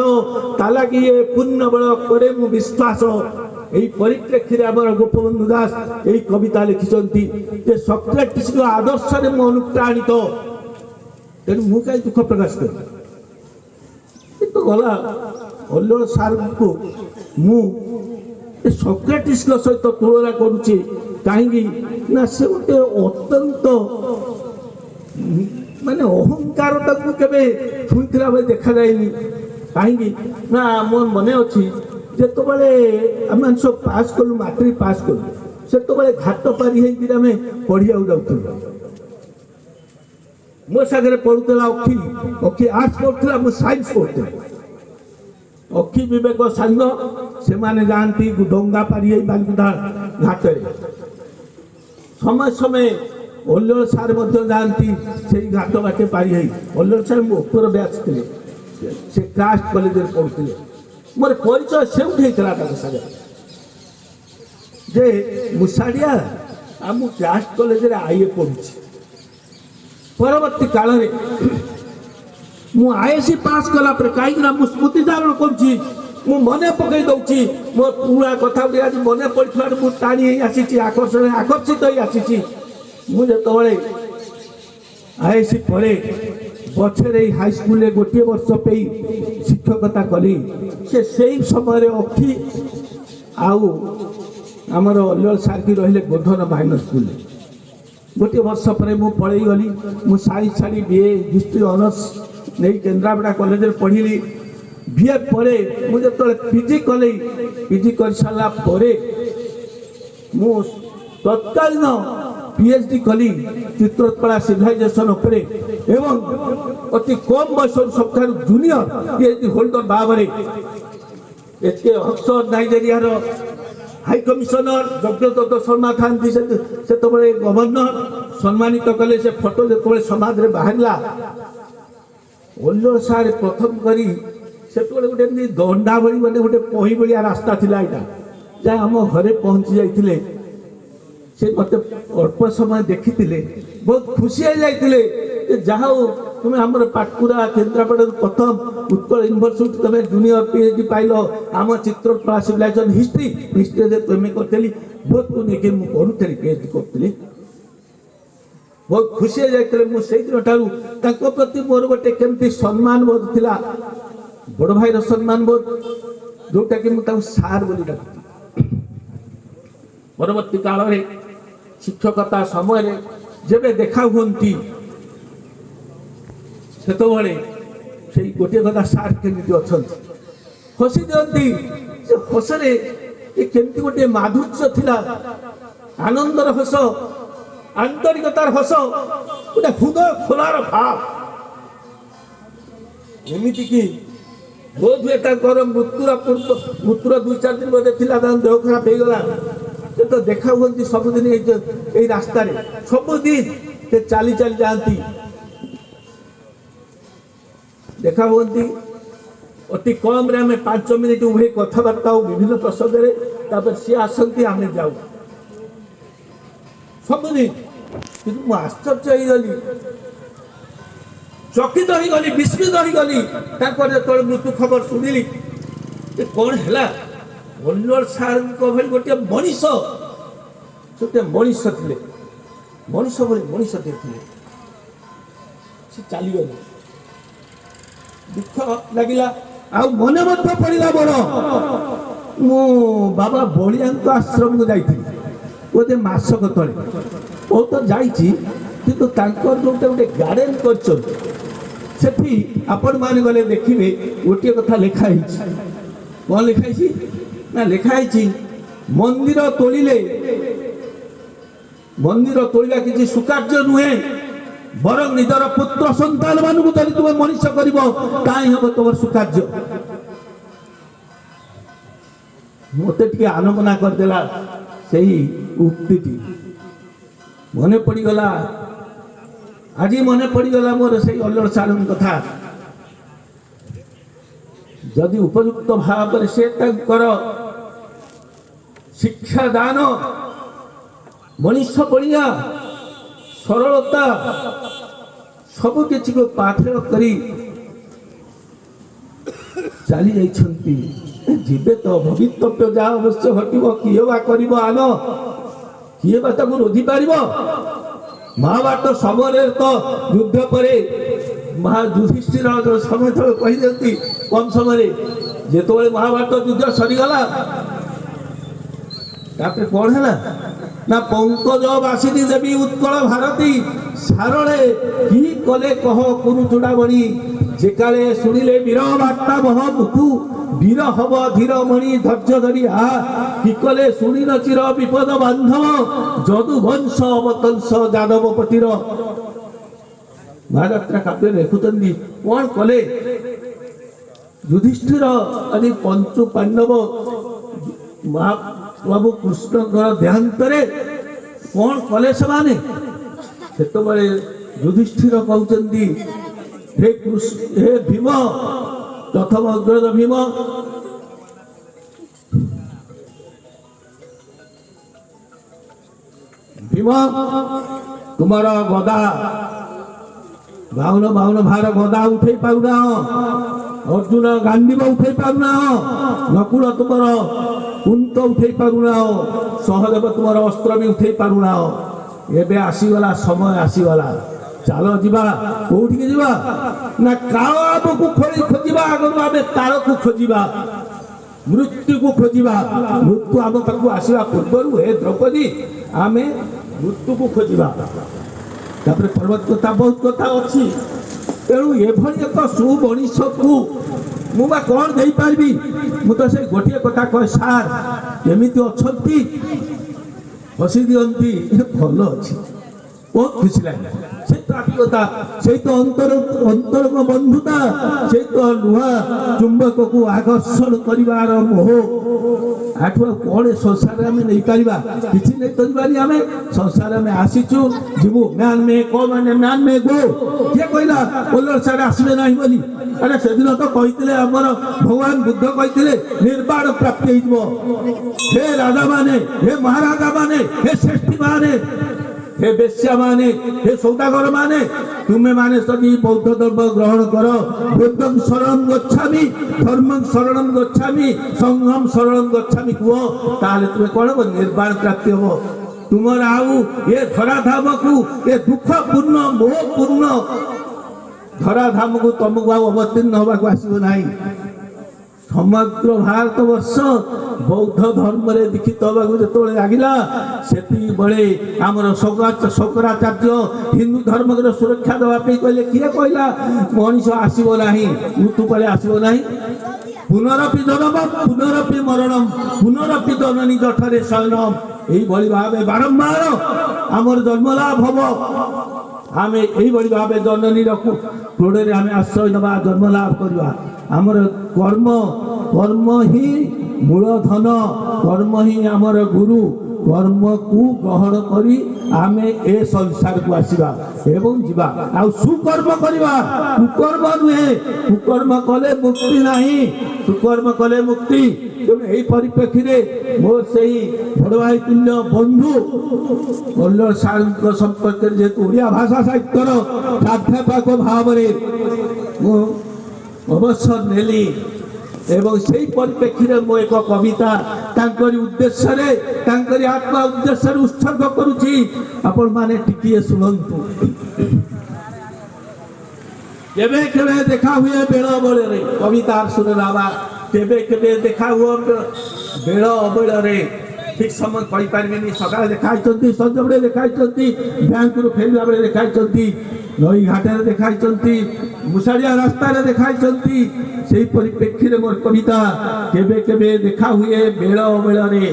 ତା ଲାଗି ଏ ପୂର୍ଣ୍ଣ ବଳ କରେ ମୁଁ ବିଶ୍ୱାସ। এই পরিপ্রেক্ষিতে আমার গোপবন্ধু দাস এই কবিতা লিখিଛନ୍ତି যে সক্রেটিস্ଙ୍କ ଆଦର୍ଶରେ ମୁଁ ଅନୁପ୍ରାଣିତ। ତେଣୁ ମୁଁ କାହିଁ ଦୁଃଖ ପ୍ରକାଶ କଲି। କିନ୍ତୁ ଗଲା ଅଲ୍ଲଳ ସାର୍ଙ୍କୁ ମୁଁ ସକ୍ରେଟିସ୍ଙ୍କ ସହିତ ତୁଳନା କରୁଛି। କାହିଁକି ନା ସେ ଗୋଟେ ଅତ୍ୟନ୍ତ ମାନେ ଅହଙ୍କାର ତାକୁ କେବେ ଛୁଇଁଥିଲା ଭଳି ଦେଖାଯାଏନି। କାହିଁକି ନା ମୋର ମନେ ଅଛି ଯେତେବେଳେ ଆମେ ସବୁ ପାସ୍ କଲୁ, ମାଟ୍ରିକ ପାସ୍ କଲୁ, ସେତେବେଳେ ଘାଟ ପାରି ହେଇକିରି ଆମେ ପଢ଼ିବାକୁ ଯାଉଥିଲୁ। ମୋ ସାଙ୍ଗରେ ପଢ଼ୁଥିଲା ଅକ୍ଷି, ଅକ୍ଷି ଆର୍ଟ୍ସ ପଢ଼ୁଥିଲା, ମୁଁ ସାଇନ୍ସ ପଢ଼ୁଥିଲି। ଅକ୍ଷି ବିବେକ ସାଙ୍ଗ, ସେମାନେ ଯାଆନ୍ତି ଡଙ୍ଗା ପାରି ହେଇ ବାଲିକୁଦା ଘାଟରେ। ସମୟ ସମୟ ଅଲ୍ଲଳ ସାର୍ ମଧ୍ୟ ଯାଆନ୍ତି ସେଇ ଘାଟ ବାଟେ ପାରି ହେଇ। ଅଲ୍ଲଳ ସାର୍ ମୋ ଉପର ବ୍ୟାଚ୍ ଥିଲେ, ସେ କ୍ରାଷ୍ଟ କଲେଜରେ ପଢ଼ୁଥିଲେ। ମୋର ପରିଚୟ ସେଉଠି ହେଇଥିଲା ତାଙ୍କ ସାଙ୍ଗରେ ଯେ ମୁସାଡ଼ିଆ ଆଉ ମୁଁ କ୍ରାଷ୍ଟ କଲେଜରେ ଆଇଏ ପଢ଼ୁଛି। ପରବର୍ତ୍ତୀ କାଳରେ ମୁଁ ଆଇଏସି ପାସ୍ କଲା ପରେ, କାହିଁକିନା ମୁଁ ସ୍ମୃତିଚାରଣ କରୁଛି, ମୁଁ ମନେ ପକାଇ ଦେଉଛି ମୋ ପୁରୁଣା କଥା ଗୁଡ଼ିକ ଆଜି ମନେ ପଡ଼ିଥିବାରୁ ମୁଁ ଟାଣି ହେଇ ଆସିଛି, ଆକର୍ଷିତ ହେଇ ଆସିଛି। ମୁଁ ଯେତେବେଳେ ଆଇଏସି ପରେ ପଛରେ ହାଇସ୍କୁଲରେ ଗୋଟିଏ ବର୍ଷ ପାଇଁ ଶିକ୍ଷକତା କଲି, ସେଇ ସମୟରେ ଅକ୍ଷି ଆଉ ଆମର ଅଲ୍ଲଳ ସାର୍କି ରହିଲେ ଗୋଧନ ମାଇନର ସ୍କୁଲରେ। ଗୋଟିଏ ବର୍ଷ ପରେ ମୁଁ ପଳେଇ ଗଲି। ମୁଁ ସାଇନ୍ସ ଛାଡ଼ି ବିଏ ହିଷ୍ଟ୍ରି ଅନର୍ସ ନେଇ କେନ୍ଦ୍ରାପଡ଼ା କଲେଜରେ ପଢ଼ିଲି। ବିଏ ପରେ ମୁଁ ଯେତେବେଳେ ପିଜି କଲି, ପିଜି କରିସାରିଲା ପରେ ମୁଁ ତତ୍କାଳୀନ PhD କଲି ଚିତ୍ରୋତ୍ପଳା ସିଭିଲାଇଜେସନ ଉପରେ ଏବଂ ଅତି କମ୍ ବୟସରୁ ସବୁଠାରୁ ଜୁନିୟର PhD ହୋଲ୍ଡର ଭାବରେ ଏତେ ଅକ୍ସଫୋର୍ଡ ନାଇଜେରିଆର ହାଇ କମିଶନର ଯଜ୍ଞଦତ୍ତ ଶର୍ମା ଥାନ୍ତି ସେତେବେଳେ ଗଭର୍ଣ୍ଣର ସମ୍ମାନିତ କଲେ। ସେ ଫଟୋ ଯେତେବେଳେ ସମାଜରେ ବାହାରିଲା, ଅଲ୍ଲଳ ସାର୍ ପ୍ରଥମ କରି ସେତେବେଳେ ଗୋଟେ ଏମିତି ଦଣ୍ଡା ଭଳି ଗୋଟେ ପହି ଭଳିଆ ରାସ୍ତା ଥିଲା, ଏଇଟା ଯାହା ଆମ ଘରେ ପହଞ୍ଚି ଯାଇଥିଲେ। ସେ ମୋତେ ଅଳ୍ପ ସମୟ ଦେଖିଥିଲେ ବହୁତ ଖୁସି ହେଇଯାଇଥିଲେ ଯେ ଯାହା ହଉ ତୁମେ ଆମର ପାଟକୁରା କେନ୍ଦ୍ରାପଡ଼ାରୁ ପ୍ରଥମ ଉତ୍କଳ ୟୁନିଭର୍ସିଟି ତୁମେ ଜୁନିୟର PhD ପାଇଲ ଆମ ଚିତ୍ରକଳା ସିଭିଲାଇଜେସନ ହିଷ୍ଟ୍ରିରେ ତୁମେ କରିଥିଲି ବହୁତ ନେଇକି ମୁଁ ପଢ଼ୁଥିଲି PhD କରୁଥିଲି ବହୁତ ଖୁସି ହେଇଯାଇଥିଲେ ମୁଁ ସେଇଦିନ ଠାରୁ ତାଙ୍କ ପ୍ରତି ମୋର ଗୋଟେ କେମିତି ସମ୍ମାନ ବୋଧ ଥିଲା ବଡ଼ ଭାଇର ସମ୍ମାନ ବୋଧ ଯୋଉଟାକି ମୁଁ ତାଙ୍କୁ ସାର୍ ବୋଲି ଡାକୁଥିଲି ପରବର୍ତ୍ତୀ କାଳରେ ଶିକ୍ଷକତା ସମୟରେ ଯେବେ ଦେଖା ହୁଅନ୍ତି ସେତେବେଳେ ସେଇ ଗୋଟିଏ କଥା ସାର୍ କେମିତି ଅଛନ୍ତି ହସି ଦିଅନ୍ତି ସେ ହସରେ କେମିତି ଗୋଟିଏ ମାଧୁର୍ଯ୍ୟ ଥିଲା ଆନନ୍ଦର ହସ ଆନ୍ତରିକତାର ହସ ଗୋଟେ ହୃଦୟ ଖୋଲାର ଭାବ ଏମିତିକି ବୋଧ ହୁଏ ତାଙ୍କର ମୃତ୍ୟୁର 2-4 ଦିନ ବୋଧେ ଥିଲା ତାଙ୍କ ଦେହ ଖରାପ ହେଇଗଲା ସେ ତ ଦେଖା ହୁଅନ୍ତି ସବୁଦିନ ଏଇ ରାସ୍ତାରେ ସବୁଦିନ ସେ ଚାଲି ଚାଲି ଯାଆନ୍ତି ଦେଖା ହୁଅନ୍ତି ଅତି କମ୍ରେ ଆମେ 5 ମିନିଟ୍ ଉଭୟ କଥାବାର୍ତ୍ତା ହଉ ବିଭିନ୍ନ ପ୍ରସଙ୍ଗରେ ତାପରେ ସିଏ ଆସନ୍ତି ଆମେ ଯାଉ ସବୁଦିନ କିନ୍ତୁ ମୁଁ ଆଶ୍ଚର୍ଯ୍ୟ ହେଇଗଲି ଚକିତ ହେଇଗଲି ବିସ୍ମିତ ହେଇଗଲି ତାଙ୍କର ଯେତେବେଳେ ମୃତ୍ୟୁ ଖବର ଶୁଣିଲି ଯେ କ'ଣ ହେଲା ମଲ୍ଲିକ ସାର୍ଙ୍କ ଭଳି ଗୋଟିଏ ମଣିଷ ସେ ଗୋଟେ ମଣିଷ ଥିଲେ ମଣିଷ ଭଳି ମଣିଷ ଥିଲେ ସେ ଚାଲିଗଲେ ଦୁଃଖ ଲାଗିଲା ଆଉ ମନେ ମଧ୍ୟ ପଡ଼ିଲା ମୋର ମୁଁ ବାବା ବଳିଆଙ୍କ ଆଶ୍ରମକୁ ଯାଇଥିଲି ବୋଧେ ମାସକ ତଳେ ବହୁତ ଯାଇଛି କିନ୍ତୁ ତାଙ୍କର ଯୋଉଟା ଗୋଟେ ଗାର୍ଡେନ କରିଛନ୍ତି ସେଠି ଆପଣମାନେ ଗଲେ ଦେଖିବେ ଗୋଟିଏ କଥା ଲେଖା ହେଇଛି କ'ଣ ଲେଖା ହେଇଛି ନା ଲେଖା ହେଇଛି ମନ୍ଦିର ତୋଳିବା କିଛି ସୁକାର୍ଯ୍ୟ ନୁହେଁ ବରଂ ନିଜର ପୁତ୍ର ସନ୍ତାନ ମାନଙ୍କୁ ଯଦି ତୁମେ ମଣିଷ କରିବ ତାହିଁ ହେବ ତୁମର ସୁକାର୍ଯ୍ୟ ମୋତେ ଟିକେ ଆନମନା କରିଦେଲା ସେହି ଉକ୍ତିଟି ମନେ ପଡ଼ିଗଲା ଆଜି ମନେ ପଡ଼ିଗଲା ମୋର ସେଇ ଅଲ୍ଲଡ଼ ସାର୍ଙ୍କ କଥା ଯଦି ଉପଯୁକ୍ତ ଭାବରେ ସେ ତାଙ୍କର ଶିକ୍ଷାଦାନ ମଣିଷ ପଡ଼ିଆ ସରଳତା ସବୁ କିଛିକୁ ପାଥେୟ କରି ଚାଲି ଯାଇଛନ୍ତି ଯିବେ ତ ଭବିତବ୍ୟ ଯାହା ଅବଶ୍ୟ ଘଟିବ କିଏ ବା କରିବ ଆନ କିଏ ବା ତାକୁ ରୋଧି ପାରିବ ମହାଭାରତ ସମୟରେ ତ ଯୁଦ୍ଧ ପରେ ଯୁଧିଷ୍ଠିର ସମୟ କହିଦିଅନ୍ତି କମ୍ ସମୟରେ ଯେତେବେଳେ ମହାଭାରତ ଯୁଦ୍ଧ ସରିଗଲା ତାପରେ କ'ଣ ହେଲା ନା ପଙ୍କଜ ବାସିନୀ ଦେବୀ ଉତ୍କଳ ଭାରତୀ ସାରଳେ କି କଲେ କହ କୁରୁ ଚୂଡ଼ାମଣି ଯେକାଳେ ଶୁଣିଲେ ବୀର ବାର୍ତ୍ତା ବହ ମୁଖୁ ବୀର ହବ ଧୀର ମଣି ଧୈର୍ଯ୍ୟ ଧରି କି କଲେ ଶୁଣି ନ ଚିର ବିପଦ ବାନ୍ଧବ ଯଦୁ ବଂଶ ଅବତଂଶ ଯାଦବପତିର ମହାଯାତ୍ରା କାବ୍ୟରେ ଲେଖୁଛନ୍ତି କ'ଣ କଲେ ଯୁଧିଷ୍ଠିର ଆଦି ପଞ୍ଚୁ ପାଣ୍ଡବ ମହାପ୍ରଭୁ କୃଷ୍ଣଙ୍କର ଦେହାନ୍ତରେ କ'ଣ କଲେ ସେମାନେ ସେତେବେଳେ ଯୁଧିଷ୍ଠିର କହୁଛନ୍ତି ହେ ଭୀମ ପ୍ରଥମ ଅଗ୍ରଜ ଭୀମ ତୁମର ଗଦା 52 ଭାର ଗଦା ଉଠେଇ ପାରୁନାହ ଅର୍ଜୁନ ଗାଣ୍ଡିବ ଉଠେଇ ପାରୁନାହ ନକୁଳ ତୁମର କୁନ୍ତ ଉଠେଇ ପାରୁନାହ ସହଦେବ ତୁମର ଅସ୍ତ୍ର ବି ଉଠେଇ ପାରୁନାହ ଏବେ ଆସିଗଲା ସମୟ ଆସିଗଲା ଚାଲ ଯିବା କୋଉଠିକି ଯିବା ନା କାଳ ଆମକୁ ଖୋଜିବା ଆଗରୁ ଆମେ ତାରକୁ ଖୋଜିବା ମୃତ୍ୟୁକୁ ଖୋଜିବା ମୃତ୍ୟୁ ଆମ ପାଖକୁ ଆସିବା ପୂର୍ବରୁ ହେ ଦ୍ରୌପଦୀ ଆମେ ମୃତ୍ୟୁକୁ ଖୋଜିବା ତାପରେ ପର୍ବତ କଥା ବହୁତ କଥା ଅଛି ତେଣୁ ଏଭଳି ଏକ ସୁମଣିଷକୁ ମୁଁ ବା କ'ଣ ଦେଇପାରିବି ମୁଁ ତ ସେଇ ଗୋଟିଏ କଥା କହେ ସାର୍ କେମିତି ଅଛନ୍ତି ହସି ଦିଅନ୍ତି ଭଲ ଅଛି ବହୁତ ଖୁସି ଲାଗିଲା ସେ ତ ପ୍ରାତିକତା ସେଇ ତ ଅନ୍ତରଙ୍ଗ ବନ୍ଧୁତା ସେଇ ତ ଲୁହା ଚୁମ୍ବକକୁ ଆକର୍ଷଣ କରିବାର ମୋହ। ଆଠୁ ଆଉ କ'ଣ ସଂସାରରେ ଆମେ ନେଇପାରିବା? କିଛି ନେଇପାରିବାନି। ଆମେ ସଂସାରରେ ଆମେ ଆସିଛୁ ଯିବୁ ମ୍ୟାନ୍ ମେ କో ମାନେ ମ୍ୟାନ୍ ମେ ଗୋ। କିଏ କହିଲା ଓଲର ସାର୍ ଆସିବେ ନାହିଁ ବୋଲି? ଆରେ ସେଦିନ ତ କହିଥିଲେ ଆମର ଭଗବାନ ବୁଦ୍ଧ କହିଥିଲେ ନିର୍ବାଣ ପ୍ରାପ୍ତି ହେଇଯିବ। ହେ ରାଜା ମାନେ, ହେ ମହାରାଜା ମାନେ, ହେ ଶ୍ରେଷ୍ଠୀ ମାନେ, हे बेश्या माने, हे सौदागर माने, तुम्हें माने सदी बौद्ध धर्म ग्रहण करो। बुद्धं शरणं गच्छामि, धर्मं शरणं गच्छामि, संघं शरणं गच्छामि कुह ताले तुम्हें कौन हो निर्वाण प्राप्ति हो। तुमर आउ ये धराधाम को ये दुखपूर्ण मोहपूर्ण धराधाम को तुमको आउ अवतीर्ण होगा आसब ना। समग्र भारत वर्ष बौद्ध धर्म रे दीक्षित होगा जो लगिला से आमर शंकराचार्य हिंदू धर्म की सुरक्षा देवाई कहले किए कहला मनीष आसब ना मृत्यु पर आसब ना। पुनरपि जन्म पुनरपि मरणम पुनरपि जननी जठरे शयनम यही भाव बारंबार आमर जन्मलाभ हम। आम यही भाव जननी कोड़े आम आश्रय नवा जन्मलाभ करवा। आमर कर्म कर्म ही मूलधन कर्म ही आमर गुरु। कर्म को ग्रहण करी आमे ए संसार को आसीबा एवं जीवा आ सुकर्म करवा। कुकर्म नुहे, कुकर्म कले मुक्ति नहीं, सुकर्म कले मुक्ति। यही परिप्रेक्षी में मोर से बड़ भाई तुल्य बंधु कल्लर सार संपर्क जेहेतु ओडिया भाषा साहित्यर प्राध्यापक भाव अवसर नेली एवं से परिप्रेक्षी में मो एक कविता तांकरी उद्देश्य रे तांकरी आत्मा उद्देश्य उत्सर्ग करुछि। आपण माने टिकिए सुनंतु। केबे केबे देखा हुए बेल अबेल रे कविता सुने लावा। केबे केबे देखा हुआ बेल अबेल रे ठीक समय कहि पारबेनी। सकाळ देखाइछंती, संजबडे देखाइछंती, बैंक रु फेरला बेले देखाइछंती, नई घाटे देखाइछंती, मुसाड़िया रास्ता रे देखाइछंती। से परिप्रेक्षी में मोर कविता केबे केबे देखा हुए बेल अबेल रे।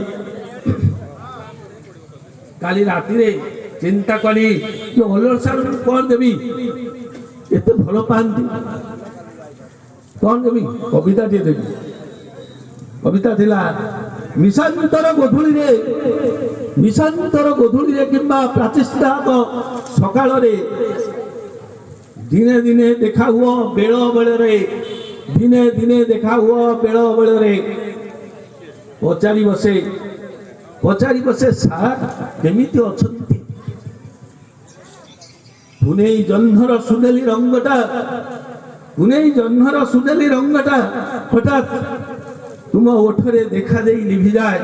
काली राति रे चिंता करी कि ओलर सार कौन देवी एते भल पाती कौन देवी कविता टे देवी। कविता थिला मिशांतर गोधूली रे मिशांतर गोधूली रे किंबा प्राचिष्टात सकाळ रे दिने दिने देखा हुआ बेल अबेल रे दिने दिने देखा हुआ बेल अबेल रे। पचारि बसे सार केमिति अछंती पुनेई जह्नर सुनेली रंगटा पुनेई जह्नर सुनेली रंगटा हठात तुम ओठरे देखा दे लिभि जाए।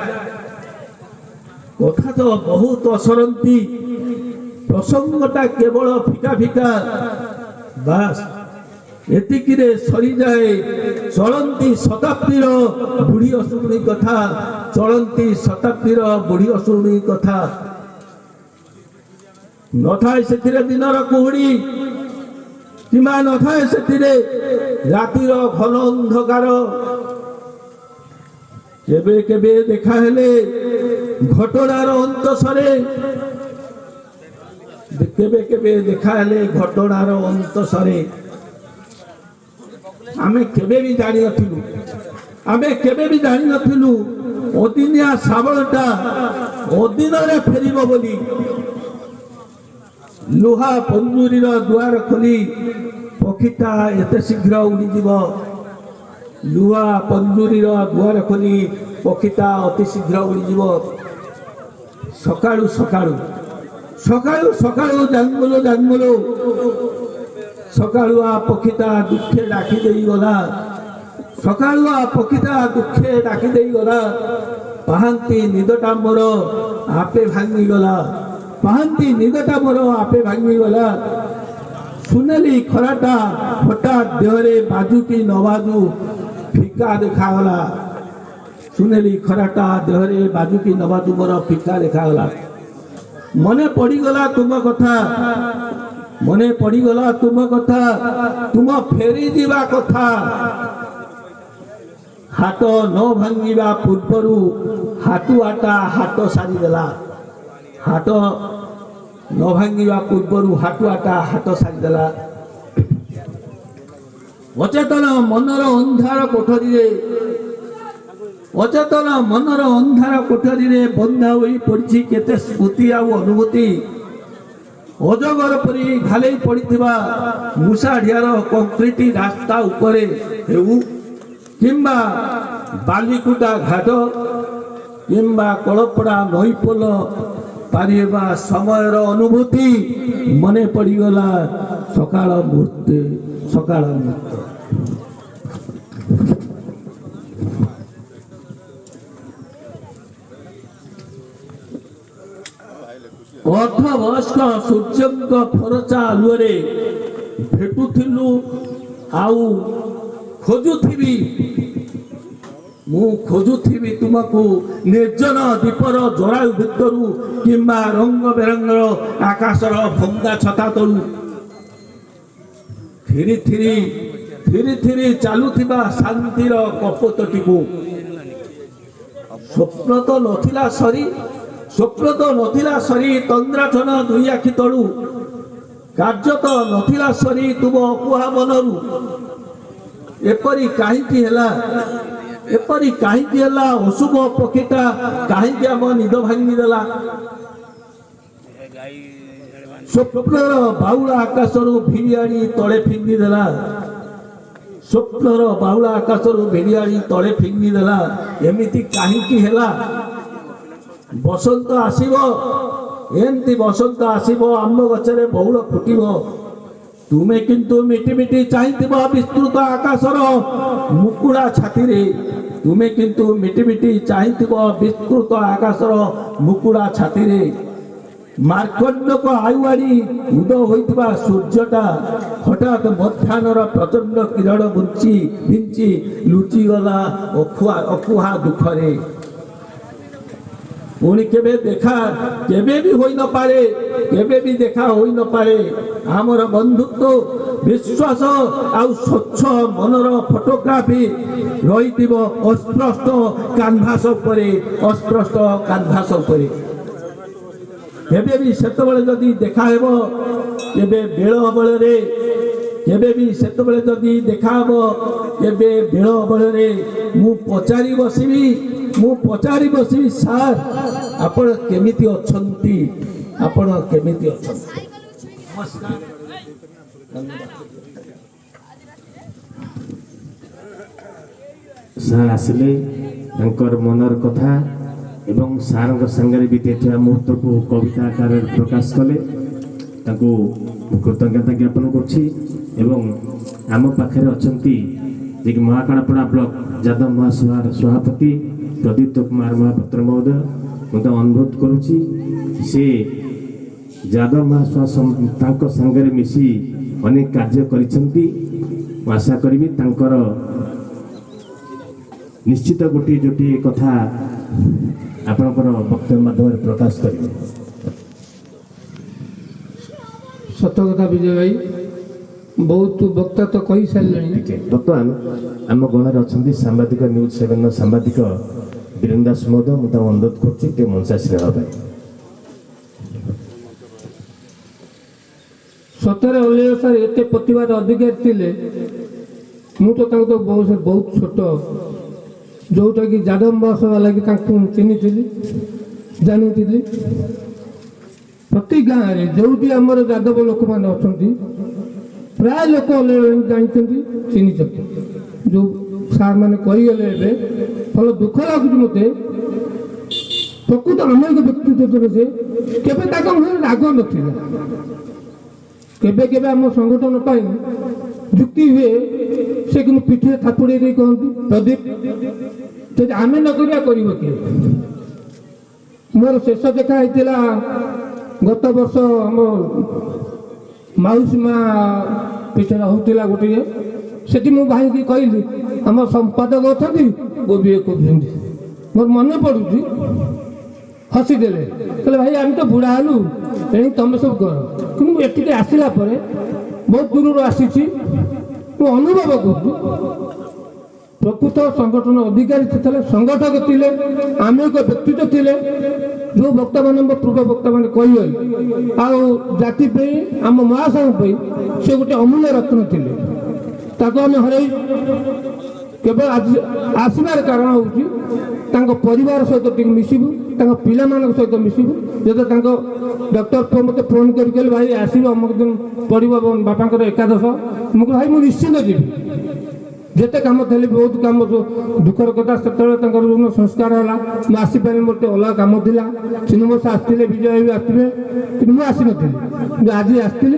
कथा तो बहुत असरंती प्रसंगटा केवल फिका फिका बास एतिकिरे सरी जाए। चलती शताब्दीर बुढ़ी असुरुणी कथा चलती शताब्दीर बुढ़ी असुरुणी कथा न थाए से दिनर कुहुड़ी किंबा न थाए से रातिर घन अंधकार। केबे केबे देखा हेले घटनार अंत सरे केबे केबे देखा हेले घटनार अंत सरे। आमे केबे भी जानी नथिलु आमे केबे भी जानी नथिलु ओदिनिया श्रावणटा ओदिन रे फेरिबो बोली। लुहा पंजुरीर दुआर खोली पक्षीटा एते शीघ्र उड़ी जीव। लुहा पंजुरीर दुआर खोली पक्षीटा अति शीघ्र उड़ी जीव। सकाळु सकाळु सकाळु सकाळु जांगुलो जांगुलो सकाळुआ पक्षीटा दुखे डाकी देई गला। सकाळुआ पक्षीटा दुखे डाकी देई गला। पाहांती निदटा मोर आपे भांगी गला। पाहांती निदटा मोर आपे भांगी गला। सुनेली खराटा हठात देहरे बाजू की न बाजू फिका देखागला। सुनेली खराटा देहरे बाजू की न बाजू मोर फिका देखागला। मने पड़ीगला तुम कथा मने पड़ीगला तुम कथा तुम फेरी जीवा कथा। हाथ न भांगिबा पूर्वरु हाटुआटा हाथ सारी देला। हाथ ନ ଭାଙ୍ଗିବା ପୂର୍ବରୁ ହାଟୁଆଟା ହାଟ ସାରିଦେଲା। ଅଚେତନ ମନର ଅନ୍ଧାର କୋଠରୀରେ ବନ୍ଧା ହୋଇ ପଡ଼ିଛି କେତେ ସ୍ମୃତି ଆଉ ଅନୁଭୂତି। ଅଜଗର ପରି ଘାଲେଇ ପଡ଼ିଥିବା ମୂଷାଢିଆର କଂକ୍ରିଟ ରାସ୍ତା ଉପରେ ହେଉ କିମ୍ବା ବାଲିକୁଟା ଘାଟ କିମ୍ବା କଳପଡ଼ା ନଈପୋଲ ପାରିବା ସମୟର ଅନୁଭୂତି ମନେ ପଡ଼ିଗଲା ସକାଳ ମୁହୂର୍ତ୍ତେ। ଅର୍ଦ୍ଧବୟସ୍କ ସୂର୍ଯ୍ୟଙ୍କ ଫରଚା ଆଲୁଅରେ ଭେଟୁଥିଲୁ ଆଉ ଖୋଜୁଥିବି ତୁମକୁ ନିର୍ଜନ ଦ୍ୱୀପର ଜରାୟୁ ଭିତରୁ କିମ୍ବା ରଙ୍ଗ ବେରଙ୍ଗର ଆକାଶର ଭଙ୍ଗା ଛତା ତଳୁ। ଥିରି ଥିରି ଚାଲୁଥିବା ଶାନ୍ତିର କପୋତଟିକୁ। ସ୍ୱପ୍ନ ତ ନଥିଲା ସରି ତନ୍ଦ୍ରାଛନ ଦୁଇ ଆଖି ତଳୁ। କାର୍ଯ୍ୟ ତ ନଥିଲା ସରି ତୁମ ଅକୁହା ମନରୁ। ଏପରି କାହିଁକି ହେଲା ଅଶୁଭ ପକ୍ଷୀଟା କାହିଁକି ଆମ ନିଦ ଭାଙ୍ଗିଦେଲା। ସ୍ୱପ୍ନର ବାଉଳା ଆକାଶରୁ ଭିଡ଼ି ଆଣି ତଳେ ଫିଙ୍ଗିଦେଲା। ଏମିତି କାହିଁକି ହେଲା। ବସନ୍ତ ଆସିବ ଆମ୍ବ ଗଛରେ ବଉଳ ଫୁଟିବ। ତୁମେ କିନ୍ତୁ ମିଟି ଚାହିଁଥିବ ବିସ୍ତୃତ ଆକାଶର ମୁକୁଡ଼ା ଛାତିରେ। ମାର୍କଣ୍ଡକ ଆୟୁଆଡ଼ି ଉଦ ହୋଇଥିବା ସୂର୍ଯ୍ୟଟା ହଠାତ୍ ମଧ୍ୟାହ୍ନର ପ୍ରଚଣ୍ଡ କିରଣ ବିଞ୍ଚି ଲୁଚିଗଲା ଅକୁହା ଦୁଃଖରେ। ପୁଣି କେବେ ବି ଦେଖା ହୋଇନପାରେ। ଆମର ବନ୍ଧୁତ୍ୱ ବିଶ୍ୱାସ ଆଉ ସ୍ୱଚ୍ଛ ମନର ଫଟୋଗ୍ରାଫି ରହିଥିବ ଅସ୍ପଷ୍ଟ କାନଭାସ ଉପରେ। କେବେ ବି ସେତେବେଳେ ଯଦି ଦେଖା ହେବ କେବେ ବେଳ ଅବଳରେ ମୁଁ ପଚାରି ବସିବି ସାର୍ ଆପଣ କେମିତି ଅଛନ୍ତି। ସାର୍ ଆସିଲେ ତାଙ୍କର ମନର କଥା ଏବଂ ସାର୍ଙ୍କ ସାଙ୍ଗରେ ବିତେଇଥିବା ମୁହୂର୍ତ୍ତକୁ କବିତା ଆକାରରେ ପ୍ରକାଶ କଲେ। ତାଙ୍କୁ କୃତଜ୍ଞତା ଜ୍ଞାପନ କରୁଛି। ଏବଂ ଆମ ପାଖରେ ଅଛନ୍ତି ଯିଏକି ମହାକାଳପଡ଼ା ବ୍ଲକ ଯାଦବ ମହାସଭାର ସଭାପତି ପ୍ରଦୀପ୍ତ କୁମାର ମହାପାତ୍ର ମହୋଦୟ। ମୁଁ ତାଙ୍କୁ ଅନୁରୋଧ କରୁଛି ସେ ଯାଦବ ମହାସଭା ତାଙ୍କ ସାଙ୍ଗରେ ମିଶି ଅନେକ କାର୍ଯ୍ୟ କରିଛନ୍ତି। ମୁଁ ଆଶା କରିବି ତାଙ୍କର ନିଶ୍ଚିତ ଗୋଟିଏ କଥା ଆପଣଙ୍କର ବକ୍ତବ୍ୟ ମାଧ୍ୟମରେ ପ୍ରକାଶ କରିବେ। ସତ କଥା ବିଜୟ ଭାଇ, ବହୁତ ବକ୍ତା ତ କହିସାରିଲେଣି। ବର୍ତ୍ତମାନ ଆମ ଗଣରେ ଅଛନ୍ତି ସାମ୍ବାଦିକ ନ୍ୟୁଜ୍ 7ର ସାମ୍ବାଦିକ ବୀରେନ୍ଦ୍ର ଦାସ ମହୋଦୟ। ମୁଁ ତାଙ୍କୁ ଅନୁରୋଧ କରୁଛି ଟିକେ ମଞ୍ଚାସୀନ ହେବା ପାଇଁ। ସତରେ ଅଲିୟ ସାର୍ ଏତେ ପ୍ରତିଭାର ଅଧିକାରୀ ଥିଲେ। ମୁଁ ତ ତାଙ୍କୁ ତ ବହୁତ ଛୋଟ, ଯେଉଁଟାକି ଯାଦବ ମହାସଭା ଲାଗି ତାଙ୍କୁ ଚିହ୍ନିଥିଲି, ଜାଣିଥିଲି। ପ୍ରତି ଗାଁରେ ଯେଉଁଠି ଆମର ଯାଦବ ଲୋକମାନେ ଅଛନ୍ତି ପ୍ରାୟ ଲୋକ ଜାଣିଛନ୍ତି, ଚିହ୍ନିଛନ୍ତି। ଯେଉଁ ସାର୍ ମାନେ କହିଗଲେ ଏବେ ଭଲ ଦୁଃଖ ଲାଗୁଛି ମୋତେ। ପ୍ରକୃତ ଅନେକ ବ୍ୟକ୍ତିତ୍ୱରେ ସେ କେବେ ତାଙ୍କ ମୁହଁରେ ରାଗ ନଥିଲା। କେବେ ଆମ ସଂଗଠନ ପାଇଁ ଯୁକ୍ତି ହୁଏ, ସେ କିନ୍ତୁ ପିଠିରେ ଥାପୁଡ଼େଇ ଦେଇ କହନ୍ତି ପ୍ରଦୀପ ଯଦି ଆମେ ନ କରିବା କରିବ କିଏ। ମୋର ଶେଷ ଦେଖା ହେଇଥିଲା ଗତ ବର୍ଷ ଆମ ମାଉସୀ ମା ପିଛରେ ହେଉଥିଲା ଗୋଟିଏ। ସେଠି ମୁଁ ଭାଇକି କହିଲି ଆମ ସମ୍ପାଦକ ଅଛନ୍ତି ଗୋବିଏ କରୁଛନ୍ତି। ମୋର ମନେ ପଡ଼ୁଛି, ହସିଦେଲେ, କହିଲେ ଭାଇ ଆମେ ତ ବୁଢ଼ା ହେଲୁ, ଏଣି ତମେ ସବୁ କର। କିନ୍ତୁ ମୁଁ ଏଠିକି ଆସିଲା ପରେ ବହୁତ ଦୂରରୁ ଆସିଛି, ମୁଁ ଅନୁଭବ କରୁଛି प्रकृत संगठन अधिकारी थे संगठक थे आमेक व्यक्तित्व थे जो वक्ता मान पूर्व वक्ता मैंने कहीगले आति आम महासंघ से गोटे अमूल्य रत्न थे आम हर केवल आसबार कारण हूँ परिवार सहित मिसबू पिला सहित मिसबू जब डॉक्टर मत फोन कर भाई आसब अमुक दिन पड़ो बापा एकादश मुझे भाई मुझे निश्चिंत जी जिते कम थे बहुत कम दुखर कथा से संस्कार है मुझे आसपारे मोटे अलग कम था श्रीनिवास आसते विजय भी आसते कि मुझे आसी नी आज आसती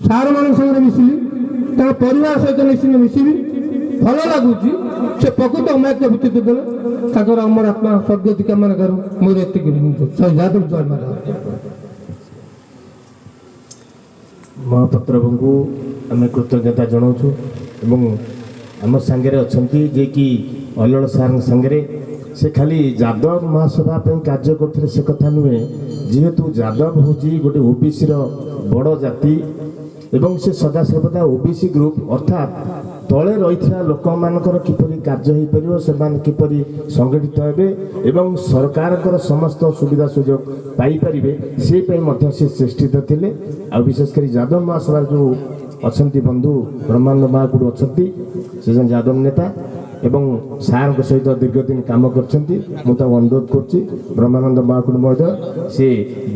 सार मान सागर मिसिली परिवार सहित निश्चित मिसबी भल लगुच से प्रकृत अमायक व्यक्तित्व देते अमर आत्मा स्वर्गति कामना करूँ मोर एति जादव जय महाराज महापात्र को आम कृतज्ञता जनाऊँ एवं आम सांगे अच्छा जे कि अल्लड़ सार सांगे से खाली यादव महासभा कार्य करते से कथा नुहे जेहेतु यादव हूँ गोटे ओबीसी बड़ जाति एवं से सदा सर्वदा ओबीसी ग्रुप अर्थात तले रही लोक मानकर किपरि कार्य हो पार से किपरि संगठित हेबे एवं सरकार समस्त सुविधा सुजोग पाइपारे से से चेष्टित थे आ विशेषकर यादव महासभा जो अच्छा बंधु ब्रह्मानंद महाकुड़ अच्छा से यादव नेता एवं सार सहित दीर्घ दिन काम कर अनुरोध कर ब्रह्मानंद महाकुड़ महोदय से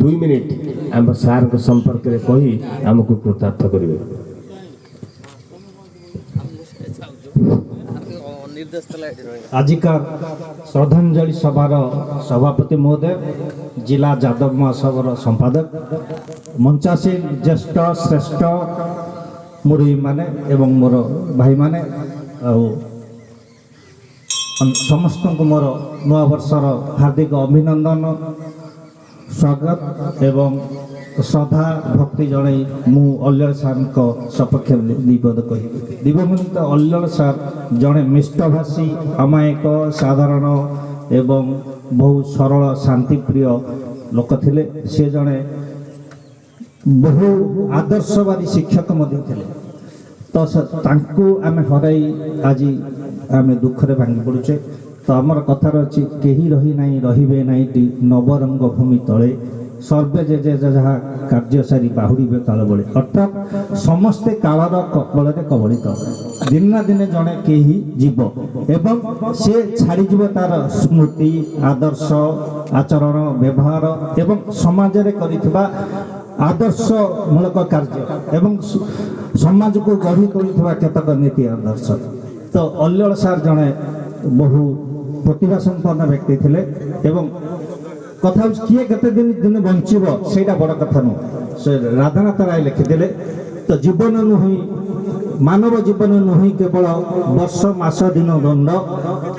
2 मिनिट आम सार संपर्क में कही आमको कृतार्थ करेंगे। आजिका श्रद्धांजलि सभार सभापति महोदय जिला यादव महासभार संपादक मंचासीन ज्येष्ठ श्रेष्ठ मुरई माने एवं मोर भाई माने समस्त को मोर नवा वर्षर हार्दिक अभिनंदन स्वागत एवं श्रद्धा भक्ति जन मु अल्लड़ सार सपक्ष निवेद कह दिवंगत अल्लड़ सार जड़े मिष्टभाषी अमायक साधारण एवं बहुत सरल शांतिप्रिय लोक थे से जड़े बहु आदर्शवादी शिक्षक थे तो आम हर आज आम दुखरे भांगी पड़ुचे तो आमर कथार अच्छी कहीं रही नहीं रही नहीं नवरंग भूमि तले सर्वे जे जे जहाँ कार्य सारी बाहुड़ी काल बड़े अर्थात समस्ते कालर बल कबलित दिन दिने जड़े कहीं जीव एवं से छाड़ीज तार स्मृति आदर्श आचरण व्यवहार एवं समाज कर आदर्श मूलक कार्य एवं समाज को गढ़ी तोड़ी केतक नीति आदर्श तो अल्लड़ सार जड़े बहु प्रतिभा संपन्न व्यक्ति थे एवं कथा किए केते दिन दिन बंचब से बड़ कथा नुह से राधानाथ राय लिखिले तो जीवन नुही मानव जीवन नुही केवल वर्ष मास दिन दंड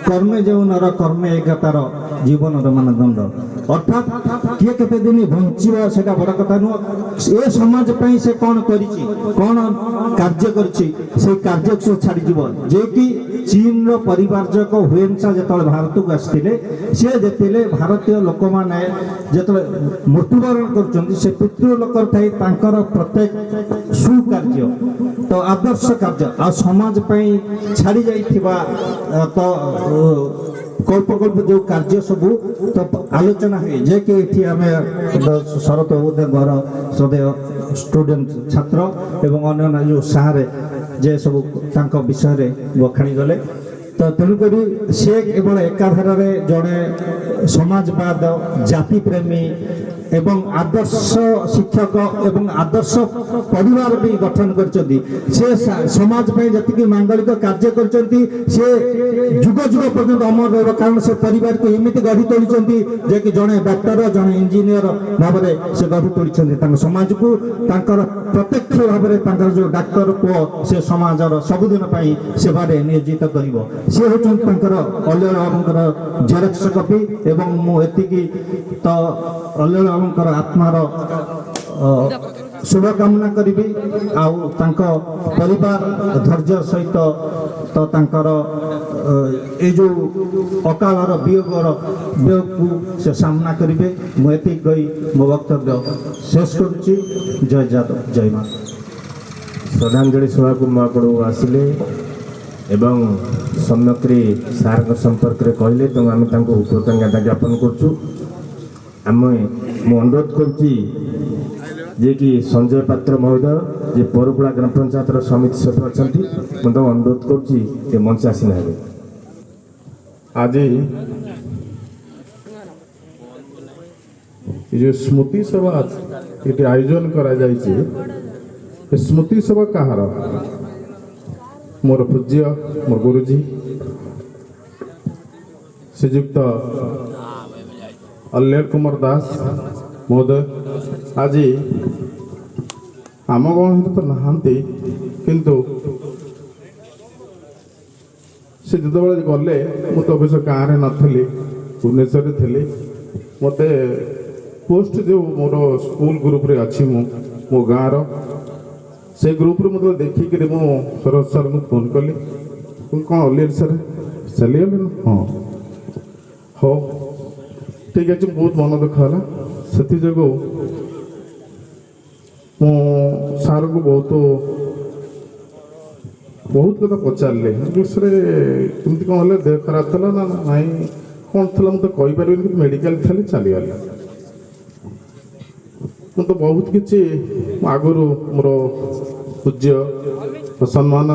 कर्मे जो नर कर्मे एक तार जीवन मानदंड अर्थात किए केते दिन बंचब से बड़ कथा नुह ए समाज पे से कौन कौन कार्य कार्य से छाड़ी जे कि चीन परिवारजक हुएन्सा जो भारत को आसते सी जे भारतीय लोक मैंने जो मृत्युवरण कर पितृलोक थाई प्रत्येक सुकार्य तो आदर्श कार्य आ समाज छाड़ी जा तो कल्पकल्प जो कार्य सबू तो आलोचना हुए जे कि ये आम शरत घर श्रद्धेय स्टूडेंट छात्र एवं अन्य जो सारे जे सब विषय बखाणी गले तो तेणुक सी केवल एकाधार जड़े समाजवाद जाति प्रेमी एवं आदर्श शिक्षक एवं आदर्श परिवार भी गठन कर समाज जी मांगलिक कार्य कर जुग जुग पर्यंत अमर रहा कारण से परिवार को एमती गढ़ी तोड़ी जे कि जड़े डाक्तर जड़े इंजीनियर भाव से गढ़ी तोड़ी समाज को प्रत्यक्ष भाव जो डाक्तर पुओ से समाजर सबुदिन सेवा नियोजित कर सी हूँ अल्लड़ बाबूर जेरक्स कपी एवं मुझे तो अल्लड़ बाबूर आत्मार शुभकामना करी परिवार धैर्य सहित तो ये जो अकालर वियोग को से सामना करेंगे मुझे कही मो वक्तव्य शेष करुच्ची जय यादव जय माता। श्रद्धांजलि सभा को महापड़ आसिले ଏବଂ ସମ୍ୟକ୍ରେ ସାର୍ଙ୍କ ସମ୍ପର୍କରେ କହିଲେ ତେଣୁ ଆମେ ତାଙ୍କୁ କୃତଜ୍ଞତା ଜ୍ଞାପନ କରୁଛୁ। ମୁଁ ଅନୁରୋଧ କରୁଛି ଯେ କି ସଞ୍ଜୟ ପାତ୍ର ମହୋଦୟ ଯେ ପରୁକୁଳା ଗ୍ରାମ ପଞ୍ଚାୟତର ସମିତି ସଭ୍ୟ ଅଛନ୍ତି, ମୁଁ ତାଙ୍କୁ ଅନୁରୋଧ କରୁଛି ଏ ମଞ୍ଚ ଆସିନା ହେବେ। आज ये स्मृति सभा ये आयोजन करा जाइए। स्मृति सभा कहार मोर पूज्य मोर गुरुजी श्रीजुक्त अल्लेर कुमार दास महोदय आज आम गण तो नहांती किंतु से जो गले मु तो अवश्य गाँव में नी भुवनेश्वर थी मत पोस्ट जो मोर स्कूल ग्रुप रे अच्छी मो गाँव से ग्रुप रे मतलब देखिक मु सरोज सर को फोन कली कौन अलियर सर चलीगले हाँ हो ठीक अच्छे बहुत मन दुख है से जो मु सार को बहुत कथा पचारे विषय कमी कौन है देह खराब था ना ना कौन थी मुझे कहीपर कि मेडिकल थी चलीगला मु तो बहुत किसी आगुरी मोर पूज्य सम्मान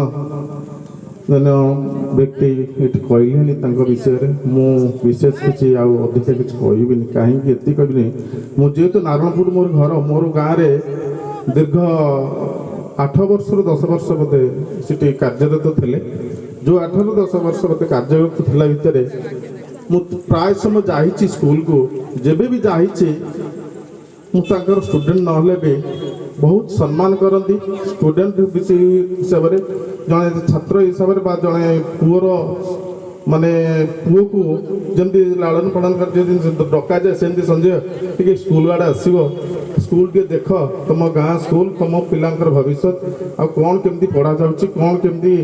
व्यक्ति ये कहले विषय मु विशेष किसी अधिक किसी कहबी कहीं कहनी मुझे नारायणपुर मोर घर मोर गाँव में दीर्घ 8 वर्ष 10 वर्ष बोधे सीटी कार्यरत थे जो 8 ରୁ 10 वर्ष बोधे कार्यरत थिला भितर मु प्राय समय जाइछि स्कूल को जेबे भी जाइछि मु तांकर स्टूडेंट नहले भी बहुत सम्मान करती स्टूडेंट हिसाब से जड़े छात्र हिसाब से जड़े पुअर माने पुओ को जमी लालन पालन कर डका जाए सेमती संजय टी स्कूल आड़े आसो स्कूल के देख तुम गाँ स्कूल तुम पिलांकर भविष्य आ कौन केमती पढ़ा जाउछि कौन केमती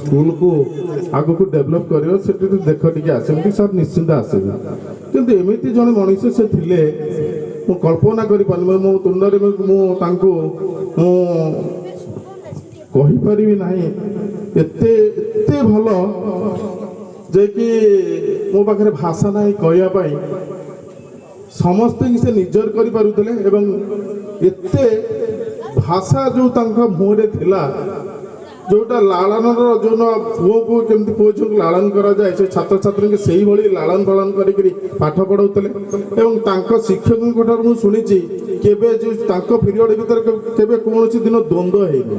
स्कूल को आगु को डेवलप कर देख टी आसमती सर निश्चिंत आसबि किंतु एमती जड़े मनीष से थिले मु कल्पना करि पारबे मो तुंडरे मु तांको मु कहि परिबि नाही एते एते भलो जे कि मो पाखरे भाषा नाही कहया पाई समस्त से निजर करि पारुतले एवं एते भाषा जो तांका मुहरे थिला जोटा लालनर जो पुओ को केमती पुओ झील लालन करा जाए से छात्र छात्री के सही भली लालन पालन करी पाठ पढ़ाउतले एवं तांका शिक्षकों ठार मु सुनिछि केबे जो तांका पीरियड भीतर केबे कोनोसी दिन द्वंद्व हेनी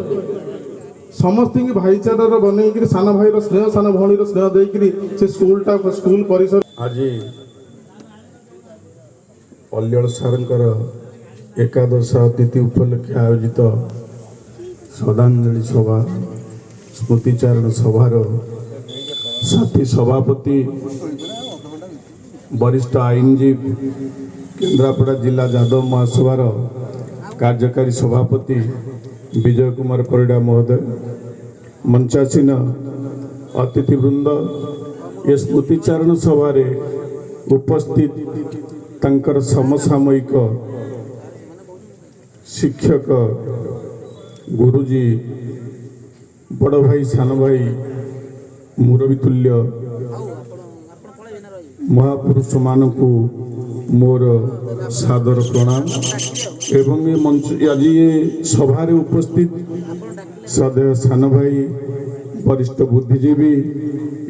समस्त की भाईचारा बनईकरी सान भाई स्नेह सान भौणी स्नेह देकरी से स्कूल परिसर आज अल्यल सारंकर एकादश तिथि उपलक्षे आयोजित श्रद्धांजलि सभा स्मृतिचारण सभार साथी सभापति वरिष्ठ आईनजीवी केन्द्रापड़ा जिला यादव महासभार कार्यकारी सभापति विजय कुमार परिडा महोदय मंचासीन अतिथिवृंद ये स्मृतिचारण सभा उपस्थित तंकर समसामयिक शिक्षक गुरुजी बड़ भाई सान भाई मुरबी तुल्य महापुरुष मानक मोर सादर प्रणाम एवं ये मंच आज ये सभा उपस्थित सदैव सान भाई वरिष्ठ बुद्धिजीवी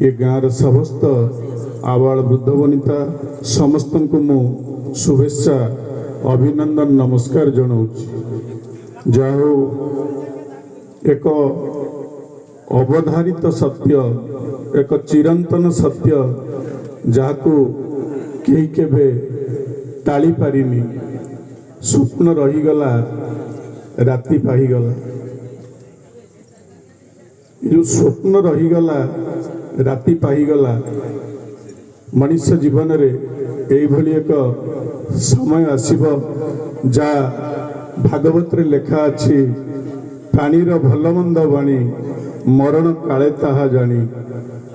ये गाँव समस्त आबाल वृद्ध वनिता समस्त को मु शुभेच्छा अभिनंदन नमस्कार जनाऊँगी जाओ एक अवधारित सत्य एक चिरंतन सत्य जहाको कहीं केबे टाली पारिनी स्वप्न रहीगला राति पाहीगला जो स्वप्न रहीगला राति पाहीगला मनुष्य जीवन रे एभली एक समय आसीबो जा भागवत रे लेखा अछि प्राणीर भल मंद बाणी मरण काले ताहा जानी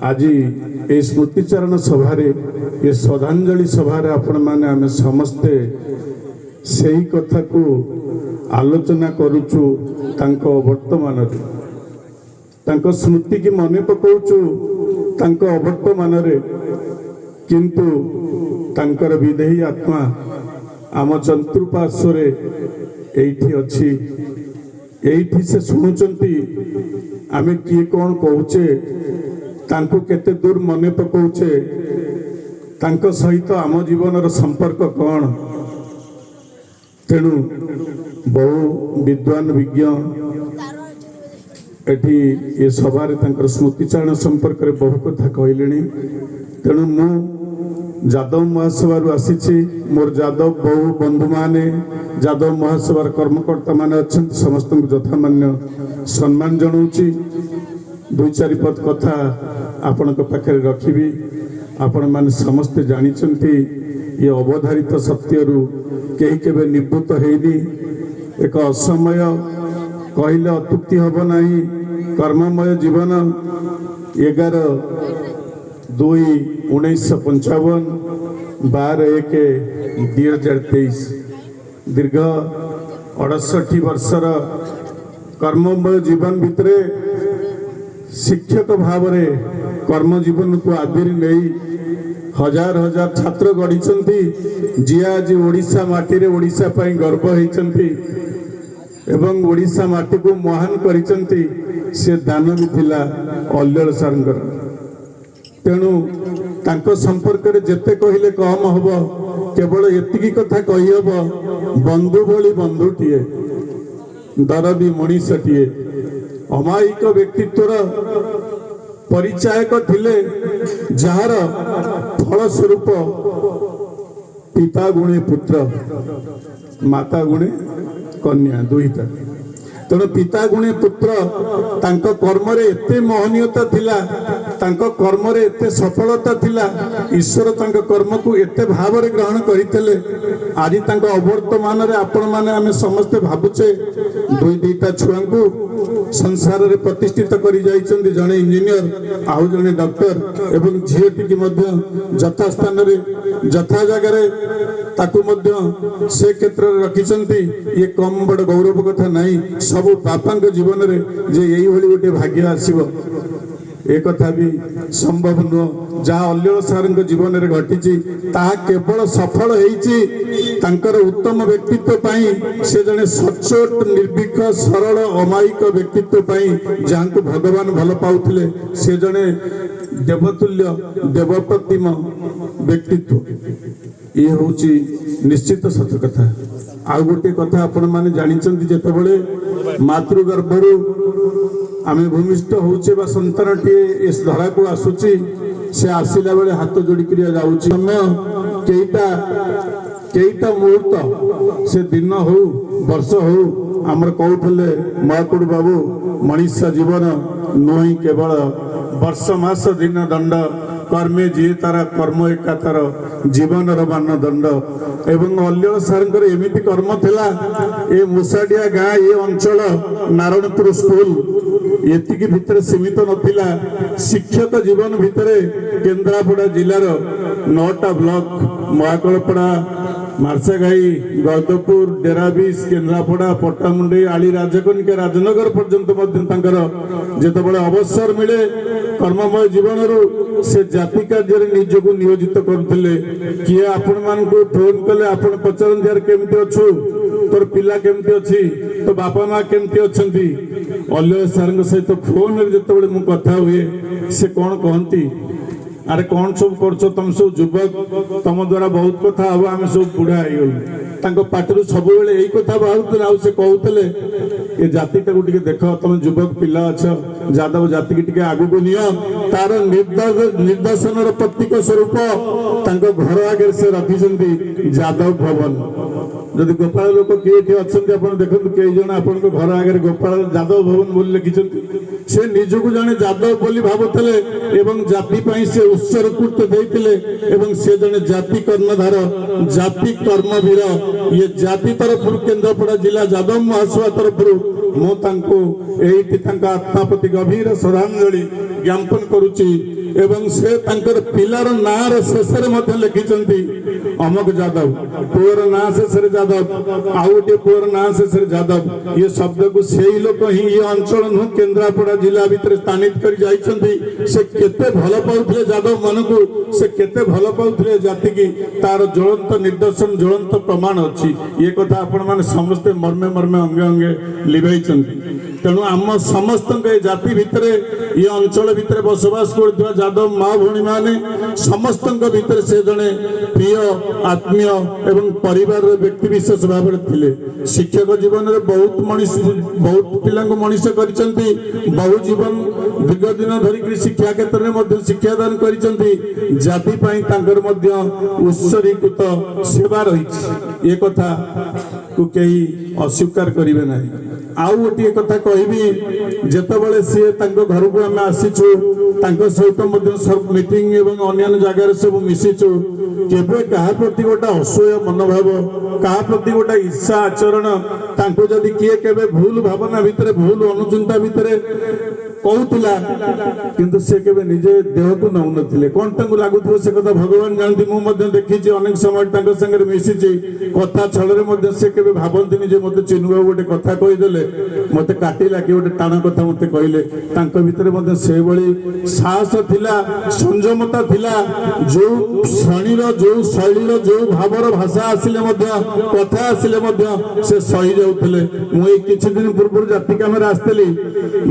आज ये स्मृतिचारण सभारे ये श्रद्धांजलि सभारे आपण माने आमे समस्ते सही कथा को आलोचना करूचु तांको वर्तमान तांको स्मृति की मने पकाउछु तांको अवर्तमानरे किंतु तांकर विदेही आत्मा आम चतुर्पार्श्वरे एठी अछि एठी से शुणुचंती आमे किए कौन कहूचे तांको केते दूर मने पकाउचे तांको सहित आम जीवन संपर्क कौन तेणु बहु विद्वान विज्ञ एठी ये सभारे तांकर स्मृतिचारण संपर्क रे बहु कथा कहलेनी तेणु मु जादव महासभा आसी मोर जादव बहु बंधु माने जादव महासभार कर्मकर्ता माने अच्छा समस्त यथामान्य सम्मान जनाऊँगी दुई चारि पद कथा आपण पाखे रखी आपण मैंने समस्ते जानी ये अवधारित सत्यरू कहीं केवे निवृत्त हैनी एक असमय कहले अत्युक्ति हम ना कर्ममय जीवन 11/2/1955 12/1/2023 दीर्घ 68 वर्षर कर्ममय जीवन भितर शिक्षक भाव कर्म जीवन को आदरी नहीं हजार हजार छात्र गढ़ी जी आज ओडिशा माटी रे ओडिशा पाई गर्व होती एवं ओडिशा माटी को महान करिसंती से दान भी थिला अल्लड़ सारंकर तेणु तांको संपर्क रे जेते कहिले कम हब केवल एतिकी कथा कही हब बंधु भली बंधुटीए दरदी मनीषटीए अमायिक व्यक्तित्वर परिचायक थिले जार फलस्वरूप पिता गुणे पुत्र माता गुणे कन्या दुईटा तेणु पिता गुणे पुत्र तांको कर्म रे एते महनीयता थिला तांको कर्म रे एते सफलता थिला ईश्वर तांको कर्म को एते भाव रे ग्रहण करितले आज तांको अवर्तमान रे आपण माने आमे समस्त भाबुचे दुईटा छुआ को संसार रे प्रतिष्ठित करी जाइछन्ती जने इंजीनियर आउ जने डॉक्टर एवं झीटी की मध्य जथा स्थान रे जथा जगह रे ताकू मध्य से क्षेत्र रे रखिछन्ती ये कम बड़ गौरव कथा नहीं सब बापा जीवन रे जे यही भली गोटे भाग्य आसीबो ए कथा भी संभव नुह जहाँ अल्लड़ सार जीवन में घटी केवल सफल होकर उत्तम व्यक्तित्व पाई से जने सचोट निर्भीक सरल अमायिक व्यक्तित्व पाई जहाँ को भगवान भल पाउथिले से जने देवतुल्य देवप्रतिम व्यक्तित्व ये हूँ निश्चित सत्य कथा आउ गोटे कथा आपण मैंने जानी जितेबले मातृगर्भरू आमे भूमिष्ठ होचे बा संतान टी इस धरा को आसुची से आसिला बेले हाथ जोड़ी करिया जाउची समय केईटा मुहूर्त से दिन हो वर्ष हो आमर कहूले महाकुड़ बाबू मनीषा जीवन नुही केवल वर्ष मास दिन दंड कर्मे जी तारा कर्म एका तार जीवन मानदंड एवं अल्लड़ सार एमती कर्म थिला ए मुसाडिया गाँ ये अंचल नारायणपुर स्कूल एतिकी भितर सीमित नथिला शिक्षक जीवन भितर केन्द्रापड़ा जिलार 9टा ब्लॉक महाकलपड़ा मार्साघाई गौदपुर डेराबिस केन्द्रापड़ा पट्टामुंडी आली राजकनिका राजनगर पर्यंत जितेबाला अवसर मिले कर्ममय जीवन से जाति कार्य निजक नियोजित करते किए आपण मान फोन कले आपण पचारती यार केमती अच्छु तोर पिला केमती अच्छी तो बापा माँ केमती अच्छा अल्लड़ सार सहित फोन जिते मु कथा हुए से कौन कहती अरे कौन सब कर तुम सब युवक तुम द्वारा बहुत कथा हम आम सब बुढ़ा हो पाटर सब यही कथा बाहर से कहते ये जातिटा को देख तुम युवक पिला अच्छा जादव जाति की आगू को नियो तार निर्देशन प्रतीक स्वरूप घर आगे से रखी जादव भवन जदि गोपाल लोक किए अच्छा देखो कई जन आप घर आगे गोपाल जादव भवन बोली लिखिं से निजक जड़े जादव बोली भावुले एवं जाति से उत्सर्गीकृत देते से जड़े जाति कर्णधार जाति कर्मवीर ये जाति तरफ केन्द्रापड़ा जिला जादव महासभा तरफ मुझे आत्मा प्रति गभीर श्रद्धांजलि ज्ञापन करुच्ची ଏବଂ ସେ ତାଙ୍କର ପିଲାର ନାଁର ଶେଷରେ ମଧ୍ୟ ଲେଖିଛନ୍ତି ଅମକ ଯାଦବ, ପୁଅର ନାଁ ଶେଷରେ ଯାଦବ, ଆଉ ଗୋଟିଏ ପୁଅର ନାଁ ଶେଷରେ ଯାଦବ। ଇଏ ଶବ୍ଦକୁ ସେଇ ଲୋକ ହିଁ ଏ ଅଞ୍ଚଳ ନୁହଁ କେନ୍ଦ୍ରାପଡ଼ା ଜିଲ୍ଲା ଭିତରେ ସ୍ଥାନିତ କରି ଯାଇଛନ୍ତି। ସେ କେତେ ଭଲ ପାଉଥିଲେ ଯାଦବ ମାନଙ୍କୁ, ସେ କେତେ ଭଲ ପାଉଥିଲେ ଜାତିକି, ତାର ଜ୍ୱଳନ୍ତ ନିଦର୍ଶନ, ଜ୍ୱଳନ୍ତ ପ୍ରମାଣ ଅଛି। ଏ କଥା ଆପଣମାନେ ସମସ୍ତେ ମର୍ମେ ମର୍ମେ ଅଙ୍ଗେ ଅଙ୍ଗେ ଲିଭାଇଛନ୍ତି। ତେଣୁ ଆମ ସମସ୍ତଙ୍କ ଏ ଜାତି ଭିତରେ, ଏ ଅଞ୍ଚଳ ଭିତରେ ବସବାସ କରୁଥିବା ଯାଦବ ମା ଭଉଣୀ ମାନେ ସମସ୍ତଙ୍କ ଭିତରେ ସେ ଜଣେ ପ୍ରିୟ ଆତ୍ମୀୟ ଏବଂ ପରିବାରର ବ୍ୟକ୍ତି ବିଶେଷ ଭାବରେ ଥିଲେ। ଶିକ୍ଷକ ଜୀବନରେ ବହୁତ ପିଲାଙ୍କୁ ମଣିଷ କରିଛନ୍ତି, ବହୁ ଜୀବନ ଦୀର୍ଘ ଦିନ ଧରିକି ଶିକ୍ଷା କ୍ଷେତ୍ରରେ ମଧ୍ୟ ଶିକ୍ଷାଦାନ କରିଛନ୍ତି। ଜାତି ପାଇଁ ତାଙ୍କର ମଧ୍ୟ ଉତ୍ସର୍ଗୀକୃତ ସେବା ରହିଛି, ଏ କଥାକୁ କେହି ଅସ୍ୱୀକାର କରିବେ ନାହିଁ। ଆଉ ଗୋଟିଏ କଥା କହିବି, ଯେତେବେଳେ ସିଏ ତାଙ୍କ ଘରକୁ ଆମେ ଆସିଛୁ, ତାଙ୍କ ସହିତ ମଧ୍ୟ ସବୁ ମିଟିଂ ଏବଂ ଅନ୍ୟାନ୍ୟ ଜାଗାରେ ସବୁ ମିଶିଛୁ, କେବେ କାହା ପ୍ରତି ଗୋଟେ ଅସହ୍ୟ ମନୋଭାବ, କାହା ପ୍ରତି ଗୋଟେ ଇର୍ଷା ଆଚରଣ, ତାଙ୍କୁ ଯଦି କିଏ କେବେ ଭୁଲ ଭାବନା ଭିତରେ, ଭୁଲ ଅନୁଚିନ୍ତା ଭିତରେ କହୁଥିଲା, କିନ୍ତୁ ସେ କେବେ ନିଜେ ଦେହକୁ ନଉନଥିଲେ। କଣ ତାଙ୍କୁ ଲାଗୁଥିବ ସେ କଥା ଭଗବାନ ଜାଣନ୍ତି। ମୁଁ ମଧ୍ୟ ଦେଖିଛି, ଅନେକ ସମୟ ତାଙ୍କ ସାଙ୍ଗରେ ମିଶିଛି, କଥା ଛଳରେ ମଧ୍ୟ ସେ କେବେ ଭାବନ୍ତିନି ଯେ ମୋତେ ଚିନୁ ବାବୁ ଗୋଟେ କଥା କହିଦେଲେ ମୋତେ କାଟିଲା କି ଗୋଟେ ଟାଣ କଥା ମୋତେ କହିଲେ। ତାଙ୍କ ଭିତରେ ମଧ୍ୟ ସେଇଭଳି ସାହସ ଥିଲା, ସଂଯମତା ଥିଲା। ଯୋଉ ଶ୍ରେଣୀର, ଯୋଉ ଶୈଳୀର, ଯୋଉ ଭାବର ଭାଷା ଆସିଲେ ମଧ୍ୟ, କଥା ଆସିଲେ ମଧ୍ୟ ସେ ସହି ଯାଉଥିଲେ। ମୁଁ ଏଇ କିଛି ଦିନ ପୂର୍ବରୁ ଜାତି କାମରେ ଆସିଥିଲି,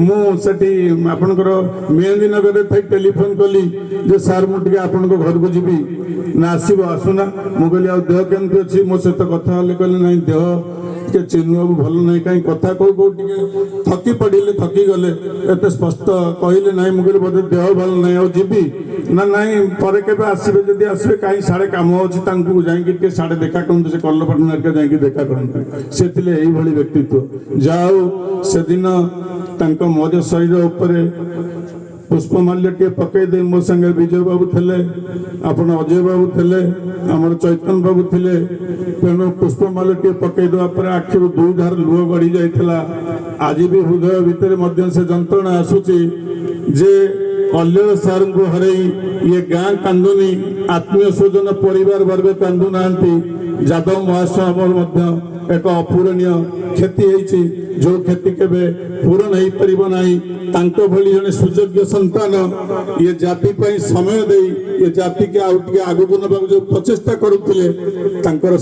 ମୁଁ ସେଠି ଆପଣଙ୍କର ମେହେନ୍ଦୀ ନଗରରେ ଥାଇ ଟେଲିଫୋନ କଲି ଯେ ସାର୍ ମୁଁ ଟିକେ ଆପଣଙ୍କ ଘରକୁ ଯିବି, ନା ଆସିବ, ଆସୁନା। ମୁଁ କହିଲି ଆଉ ଦେହ କେମିତି ଅଛି? ମୋ ସହିତ କଥା ହେଲେ କହିଲେ ନାଇଁ ଦେହ ଟିକେ ଚିନୁ ବାବୁ ଭଲ ନାହିଁ। କାହିଁ କଥା କହୁ କହୁ ଟିକେ ଥକି ପଡ଼ିଲେ, ଥକି ଗଲେ, ଏତେ ସ୍ପଷ୍ଟ କହିଲେ ନାହିଁ। ମୁଁ କହିଲି ବୋଧେ ଦେହ ଭଲ ନାହିଁ, ଆଉ ଯିବି ନା ନାଇଁ ପରେ କେବେ ଆସିବେ, ଯଦି ଆସିବେ କାହିଁ ସାଡ଼େ କାମ ଅଛି, ତାଙ୍କୁ ଯାଇକି ଟିକେ ସାଡ଼େ ଦେଖା କରନ୍ତୁ, ସେ କଲ୍ଲପାଟଣା ଯାଇକି ଦେଖା କରନ୍ତୁ। ସେ ଥିଲେ ଏଇଭଳି ବ୍ୟକ୍ତିତ୍ୱ। ଯାହା ହଉ ସେଦିନ ତାଙ୍କ ମର ଶରୀର ଉପରେ ପୁଷ୍ପମାଲ୍ୟଟିଏ ପକେଇ ଦେଇ ମୋ ସାଙ୍ଗେ ବିଜୟ ବାବୁ ଥିଲେ, ଆପଣ ଅଜୟ ବାବୁ ଥିଲେ, ଆମର ଚୈତନ୍ୟ ବାବୁ ଥିଲେ। ତେଣୁ ପୁଷ୍ପମାଲ୍ୟଟିଏ ପକେଇ ଦେବା ପରେ ଆଖିରୁ ଦୁଇ ଧାର ଲୁହ ଗଡ଼ି ଯାଇଥିଲା। ଆଜି ବି ହୃଦୟ ଭିତରେ ମଧ୍ୟ ସେ ଯନ୍ତ୍ରଣା ଆସୁଛି ଯେ ଅଲ୍ଲଳ ସାର୍ଙ୍କୁ ହରେଇ ଇଏ ଗାଁ କାନ୍ଦୁନି, ଆତ୍ମୀୟ ସ୍ୱଜନ ପରିବାର ବର୍ଗ କାନ୍ଦୁ ନାହାନ୍ତି। ଯାଦବ ମହାଶୟଙ୍କର ମଧ୍ୟ ଏକ ଅପୂରଣୀୟ କ୍ଷତି ହେଇଛି, ଯେଉଁ କ୍ଷତି କେବେ ପୂରଣ ହେଇପାରିବ ନାହିଁ। ତାଙ୍କ ଭଳି ଜଣେ ସୁଯୋଗ୍ୟ ସନ୍ତାନ ଇଏ ଜାତି ପାଇଁ ସମୟ ଦେଇ ଏ ଜାତିକି ଆଉ ଟିକେ ଆଗକୁ ନେବାକୁ ଯେଉଁ ପ୍ରଚେଷ୍ଟା କରୁଥିଲେ, ତାଙ୍କର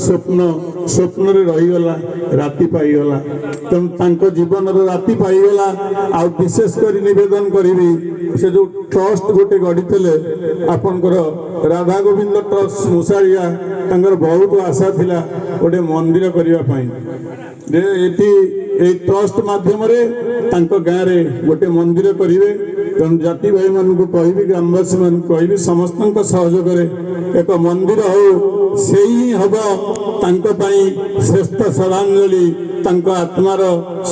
ସ୍ୱପ୍ନରେ ରହିଗଲା, ରାତି ପାଇଗଲା। ତେଣୁ ତାଙ୍କ ଜୀବନର ରାତି ପାଇଗଲା। ଆଉ ବିଶେଷ କରି ନିବେଦନ କରିବି, ସେ ଯେଉଁ ଟ୍ରଷ୍ଟ ଗୋଟେ ଗଢ଼ିଥିଲେ ଆପଣଙ୍କର ରାଧା ଗୋବିନ୍ଦ ଟ୍ରଷ୍ଟ ମୁସାଳିଆ, ତାଙ୍କର ବହୁତ ଆଶା ଥିଲା ଗୋଟେ ମନ୍ଦିର କରିବା ପାଇଁ, ଯେ ଏଠି এই ট্রষ্ট মাধ্যমে তাঙ্ক গাঁরে গোটে মন্দির করবে। তেমন জাতি ভাই মানুষ কবি, গ্রামবাসী মানুষ কবি, সমস্ত সহযোগে এক মন্দির হো, সেই হব তাঙ্ক পাই শ্রেষ্ঠ শ্রদ্ধাঞ্জলি। তাঙ্ক আত্মার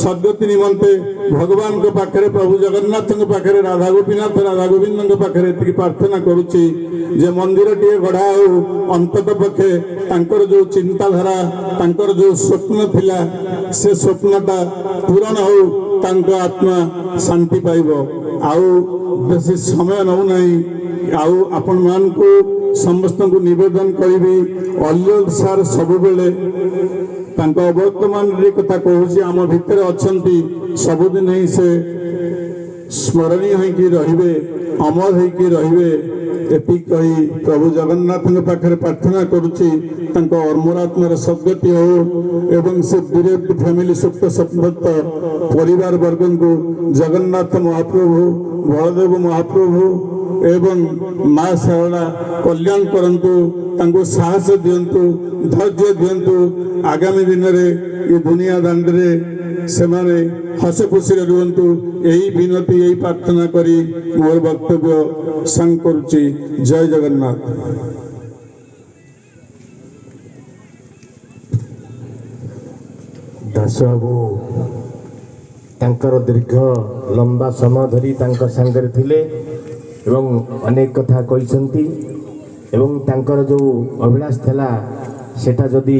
সদ্গতি নিমন্তে ভগবান পাখে, প্রভু জগন্নাথ পাখে, রাধা গোপীনাথ রাধা গোবিন্দ পাখে এটি প্রার্থনা করুছি যে মন্দিরটিଏ গড়া হো। অন্তত পক্ষে তাঙ্কর যে চিন্তাধারা, তাঙ্কর যে স্বপ্ন ଥିଲା, সে স্বপ্নটা পূরণ হো, তাঙ্ক আত্মা শান্তি পাইব। ଆଉ ବେଶୀ ସମୟ ନେଉନାହିଁ। ଆଉ ଆପଣମାନଙ୍କୁ ସମସ୍ତଙ୍କୁ ନିବେଦନ କରିବି, ଅଲ୍ଲଳ ସାର୍ ସବୁବେଳେ ତାଙ୍କ ଅବର୍ତ୍ତମାନରେ କଥା କହୁଛି, ଆମ ଭିତରେ ଅଛନ୍ତି, ସବୁଦିନ ହିଁ ସେ ସ୍ମରଣୀୟ ହେଇକି ରହିବେ, ଅମର ହେଇକି ରହିବେ। ଏତିକି କହି ପ୍ରଭୁ ଜଗନ୍ନାଥଙ୍କ ପାଖରେ ପ୍ରାର୍ଥନା କରୁଛି ତାଙ୍କ ଅମରାତ୍ମାର ସଦ୍ଗତି ହଉ ଏବଂ ସେ ବିରେଟ ଫ୍ୟାମିଲି ସୁପ୍ତ ସମ୍ପତ୍ତ ପରିବାର ବର୍ଗଙ୍କୁ ଜଗନ୍ନାଥ ମହାପ୍ରଭୁ, ବଳଦେବ ମହାପ୍ରଭୁ ଏବଂ ମା ଶାରଳା କଲ୍ୟାଣ କରନ୍ତୁ, ତାଙ୍କୁ ସାହସ ଦିଅନ୍ତୁ, ଧୈର୍ଯ୍ୟ ଦିଅନ୍ତୁ। ଆଗାମୀ ଦିନରେ ଏ ଦୁନିଆ ଦାଣ୍ଡରେ ସେମାନେ ହସ ଖୁସିରେ ରୁହନ୍ତୁ। ଏହି ବିନତି, ଏହି ପ୍ରାର୍ଥନା କରି ମୋର ବକ୍ତବ୍ୟ ସାଙ୍ଗ କରୁଛି। ଜୟ ଜଗନ୍ନାଥ। ଦାସବାବୁ ତାଙ୍କର ଦୀର୍ଘ ଲମ୍ବା ସମୟ ଧରି ତାଙ୍କ ସାଙ୍ଗରେ ଥିଲେ ଏବଂ ଅନେକ କଥା କହିଛନ୍ତି ଏବଂ ତାଙ୍କର ଯେଉଁ ଅଭିଳାଷ ଥିଲା সেটা যদি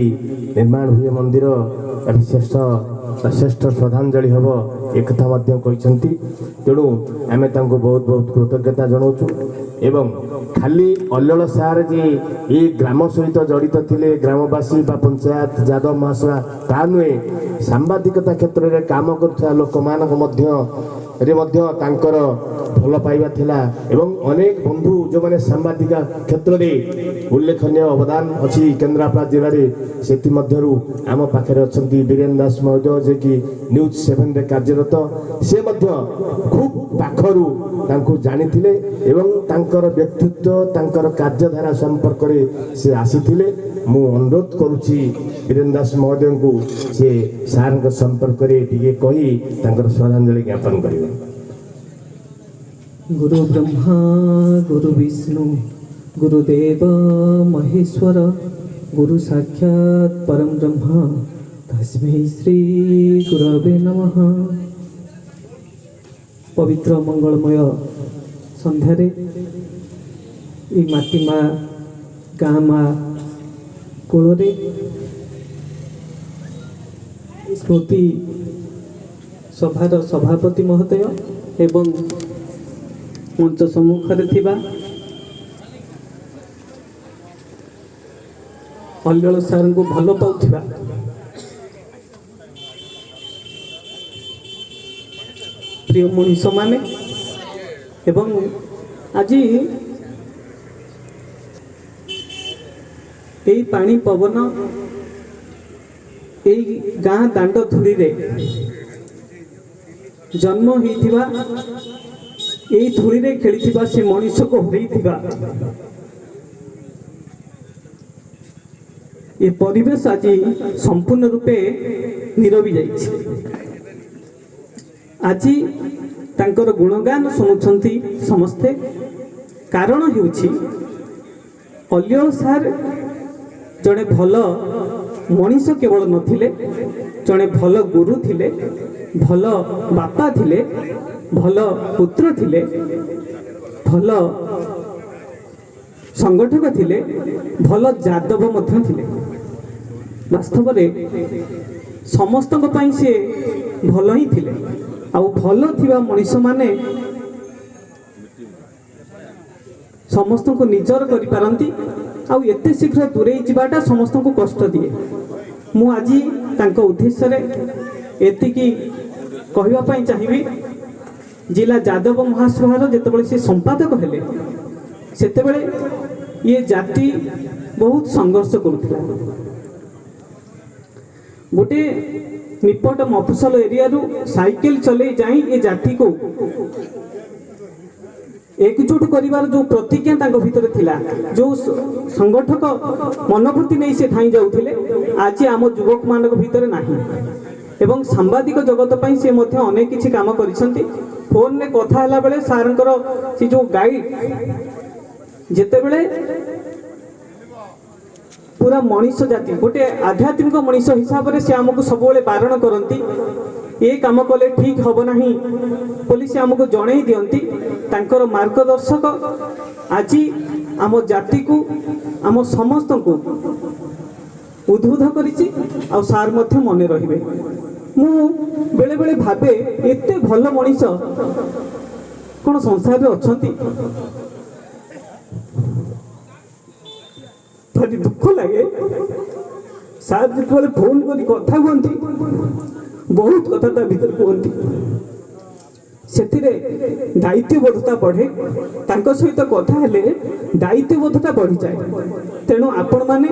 ନିର୍ମାଣ ହୁଏ ମନ୍ଦିର ଏଠି ଶ୍ରେଷ୍ଠ ଶ୍ରଦ୍ଧାଞ୍ଜଳି ହେବ ଏକଥା ମଧ୍ୟ କହିଛନ୍ତି। ତେଣୁ ଆମେ ତାଙ୍କୁ ବହୁତ ବହୁତ କୃତଜ୍ଞତା ଜଣାଉଛୁ। ଏବଂ ଖାଲି ଅଲ୍ଲଳ ସାର୍ ଯେ ଏ ଗ୍ରାମ ସହିତ ଜଡ଼ିତ ଥିଲେ ଗ୍ରାମବାସୀ ବା ପଞ୍ଚାୟତ ଯାଦବ ମହାସଭା ତାହା ନୁହେଁ, ସାମ୍ବାଦିକତା କ୍ଷେତ୍ରରେ କାମ କରୁଥିବା ଲୋକମାନଙ୍କ ମଧ୍ୟ ତାଙ୍କର ଭଲ ପାଇବା ଥିଲା। ଏବଂ ଅନେକ ବନ୍ଧୁ ଯେଉଁମାନେ ସାମ୍ବାଦିକ କ୍ଷେତ୍ରରେ ଉଲ୍ଲେଖନୀୟ ଅବଦାନ ଅଛି କେନ୍ଦ୍ରାପଡ଼ା ଜିଲ୍ଲାରେ, ସେଥିମଧ୍ୟରୁ ଆମ ପାଖରେ ଅଛନ୍ତି ବୀରେନ ଦାସ ମହୋଦୟ, ଯିଏକି ନ୍ୟୁଜ୍ 7ରେ କାର୍ଯ୍ୟରତ। ସେ ମଧ୍ୟ ଖୁବ୍ ପାଖରୁ ତାଙ୍କୁ ଜାଣିଥିଲେ ଏବଂ ତାଙ୍କର ବ୍ୟକ୍ତିତ୍ୱ ତାଙ୍କର କାର୍ଯ୍ୟଧାରା ସମ୍ପର୍କରେ ସେ ଆସିଥିଲେ। ମୁଁ ଅନୁରୋଧ କରୁଛି ବୀରେନ ଦାସ ମହୋଦୟଙ୍କୁ ସେ ସାର୍ଙ୍କ ସମ୍ପର୍କରେ ଟିକେ କହି ତାଙ୍କର ଶ୍ରଦ୍ଧାଞ୍ଜଳି ଜ୍ଞାପନ କରିବେ। गुरु ब्रह्मा गुरु विष्णु गुरुदेव महेश्वर गुरु साक्षात् परम ब्रह्म तस्मै श्री गुरवे नमः। पवित्र मंगलमय संध्यारे ई माटी माँ गाँ माँ कूल स्मृति सभार सभापति महोदय एवं मंच सम्मुखरे थिबा अल्लळ सार को भल पाउथिबा प्रिय मनीष माने एवं आज यही पानी पवन यही गाँ दांड धूली रे जन्म होइथिबा यही धूली रे खेली से मनीष को हरइथिबा ये परिवेश आज संपूर्ण रूपे नीरवी जाइछि। आज तांकर गुणगान शुणुछंती समस्ते। कारण हेउछि अल्लळ सार जड़े भल मनीष केवल नथिले, जड़े भल गुरु थिले, भल बापा थिले, भल पुत्र थिले, भल संगठक थिले, भल जादव मध्य थिले। वास्तव रे समस्त से भल ही थिले। आउ भल थिबा मनीष माने समस्त को निजर करि पारंती। आउ एते शीघ्र दूरे जीवाटा समस्त को कष्ट दिए। मु आज तांको उद्देश्य रे एतिकी कहवा पई चाहिबी। जिला यादव महासभार जेतेबेले से संपादक हेले सेतेबेले ये जाति बहुत संघर्ष करुथिला। गोटे निपट मफुसल एरिया रु साइकिल चले जाई ये जाति को एकजुट करिवार जो प्रतिज्ञा तांको भितर थिला, जो संगठक मनोवृत्ति नहीं से धाई जाउथिले, आज आम युवक मानक भितर नाही। एवं सांबादिक जगत पई से मध्य अनेक किछि काम करिसंती। फोन ने कथा हला बेले सारंकर से जो गाइड जेतेबेले पूरा मनीष जाति गोटे आध्यात्मिक मनीष हिसाब से आमको सब बारण करती ये काम कले ठीक हम नहीं बोली से आमको जन दियंती। तांकर मार्गदर्शक आज आम जाति को आम समस्त को उद्बुद्ध करिछि। आ सार मध्य मन रहिबे। मु बेले बेले भाबे एते भल मनीष कौन संसार रे अछंती। भारी दुख लगे सार जिते फोन करी कथा कहती बहुत कथा ता भीतर कहती सेथिरे दायित्वबोधता बढ़े। तांको सहित कथा हेले दायित्वबोधता बढ़ी जाए। तेणु आपण माने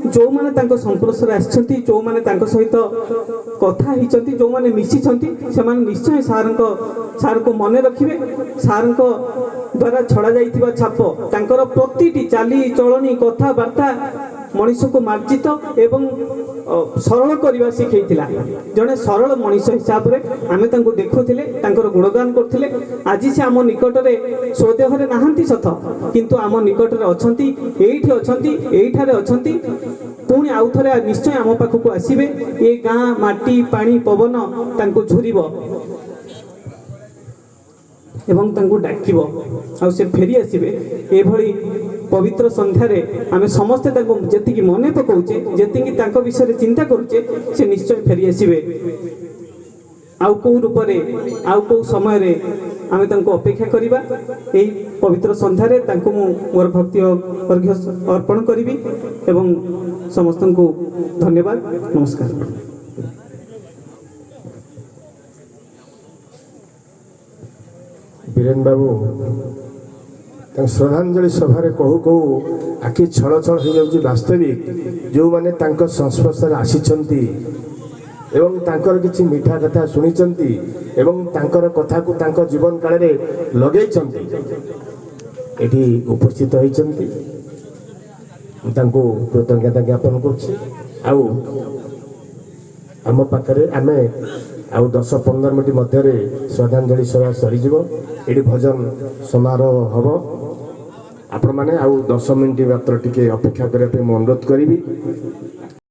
जो माने तांको संपर्शरे आछंती, जो माने तांको सहित कथा हिचंती, जो माने मिसिछंती, से माने निश्चय सार को मने रखिबे। सार को द्वारा छड़ा जाइथिबा छाप तांकर प्रतिटी चाली चलनी कथाबार्ता मनीष को मार्जित एवं सरल करवा शिखैथिला। जड़े सरल मनीष हिसाब रे आमे तांको देखुथिले, तांकर गुणगान करथिले। आज से आम निकटरे स्वदेहरे नाहांती सत, किंतु आम निकटरे अछंती, एइठी अछंती, एइठारे अछंती। पुणी आउ थरे निश्चय आम पाखकु आसीबे। ए गाँ माटी पानी पवन तांको झुरिबो। ଏବଂ ତାଙ୍କୁ ଡାକିବ ଆଉ ସେ ଫେରି ଆସିବେ। ଏଭଳି ପବିତ୍ର ସନ୍ଧ୍ୟାରେ ଆମେ ସମସ୍ତେ ତାଙ୍କୁ ଯେତିକି ମନେ ପକାଉଛେ, ଯେତିକି ତାଙ୍କ ବିଷୟରେ ଚିନ୍ତା କରୁଛେ, ସେ ନିଶ୍ଚୟ ଫେରି ଆସିବେ। ଆଉ କେଉଁ ରୂପରେ ଆଉ କେଉଁ ସମୟରେ ଆମେ ତାଙ୍କୁ ଅପେକ୍ଷା କରିବା। ଏହି ପବିତ୍ର ସନ୍ଧ୍ୟାରେ ତାଙ୍କୁ ମୁଁ ମୋର ଭକ୍ତି ଅର୍ଘ୍ୟ ଅର୍ପଣ କରିବି ଏବଂ ସମସ୍ତଙ୍କୁ ଧନ୍ୟବାଦ, ନମସ୍କାର। ବୀରେନ ବାବୁ ତାଙ୍କ ଶ୍ରଦ୍ଧାଞ୍ଜଳି ସଭାରେ କହୁ କହୁ ଆଖି ଛଳ ଛଳ ହୋଇଯାଉଛି। ବାସ୍ତବିକ ଯେଉଁମାନେ ତାଙ୍କ ସଂସ୍ପର୍ଶରେ ଆସିଛନ୍ତି ଏବଂ ତାଙ୍କର କିଛି ମିଠା କଥା ଶୁଣିଛନ୍ତି ଏବଂ ତାଙ୍କର କଥାକୁ ତାଙ୍କ ଜୀବନ କାଳରେ ଲଗେଇଛନ୍ତି, ଏଠି ଉପସ୍ଥିତ ହୋଇଛନ୍ତି, ମୁଁ ତାଙ୍କୁ କୃତଜ୍ଞତା ଜ୍ଞାପନ କରୁଛି। ଆଉ ଆମ ପାଖରେ ଆମେ ଆଉ 10-15 ମିନିଟ୍ ମଧ୍ୟରେ ଶ୍ରଦ୍ଧାଞ୍ଜଳି ସଭା ସରିଯିବ। ଏଠି ଭଜନ ସମାରୋହ ହେବ। ଆପଣମାନେ ଆଉ 10 ମିନିଟ୍ ମାତ୍ର ଟିକେ ଅପେକ୍ଷା କରିବା ପାଇଁ ମୁଁ ଅନୁରୋଧ କରିବି।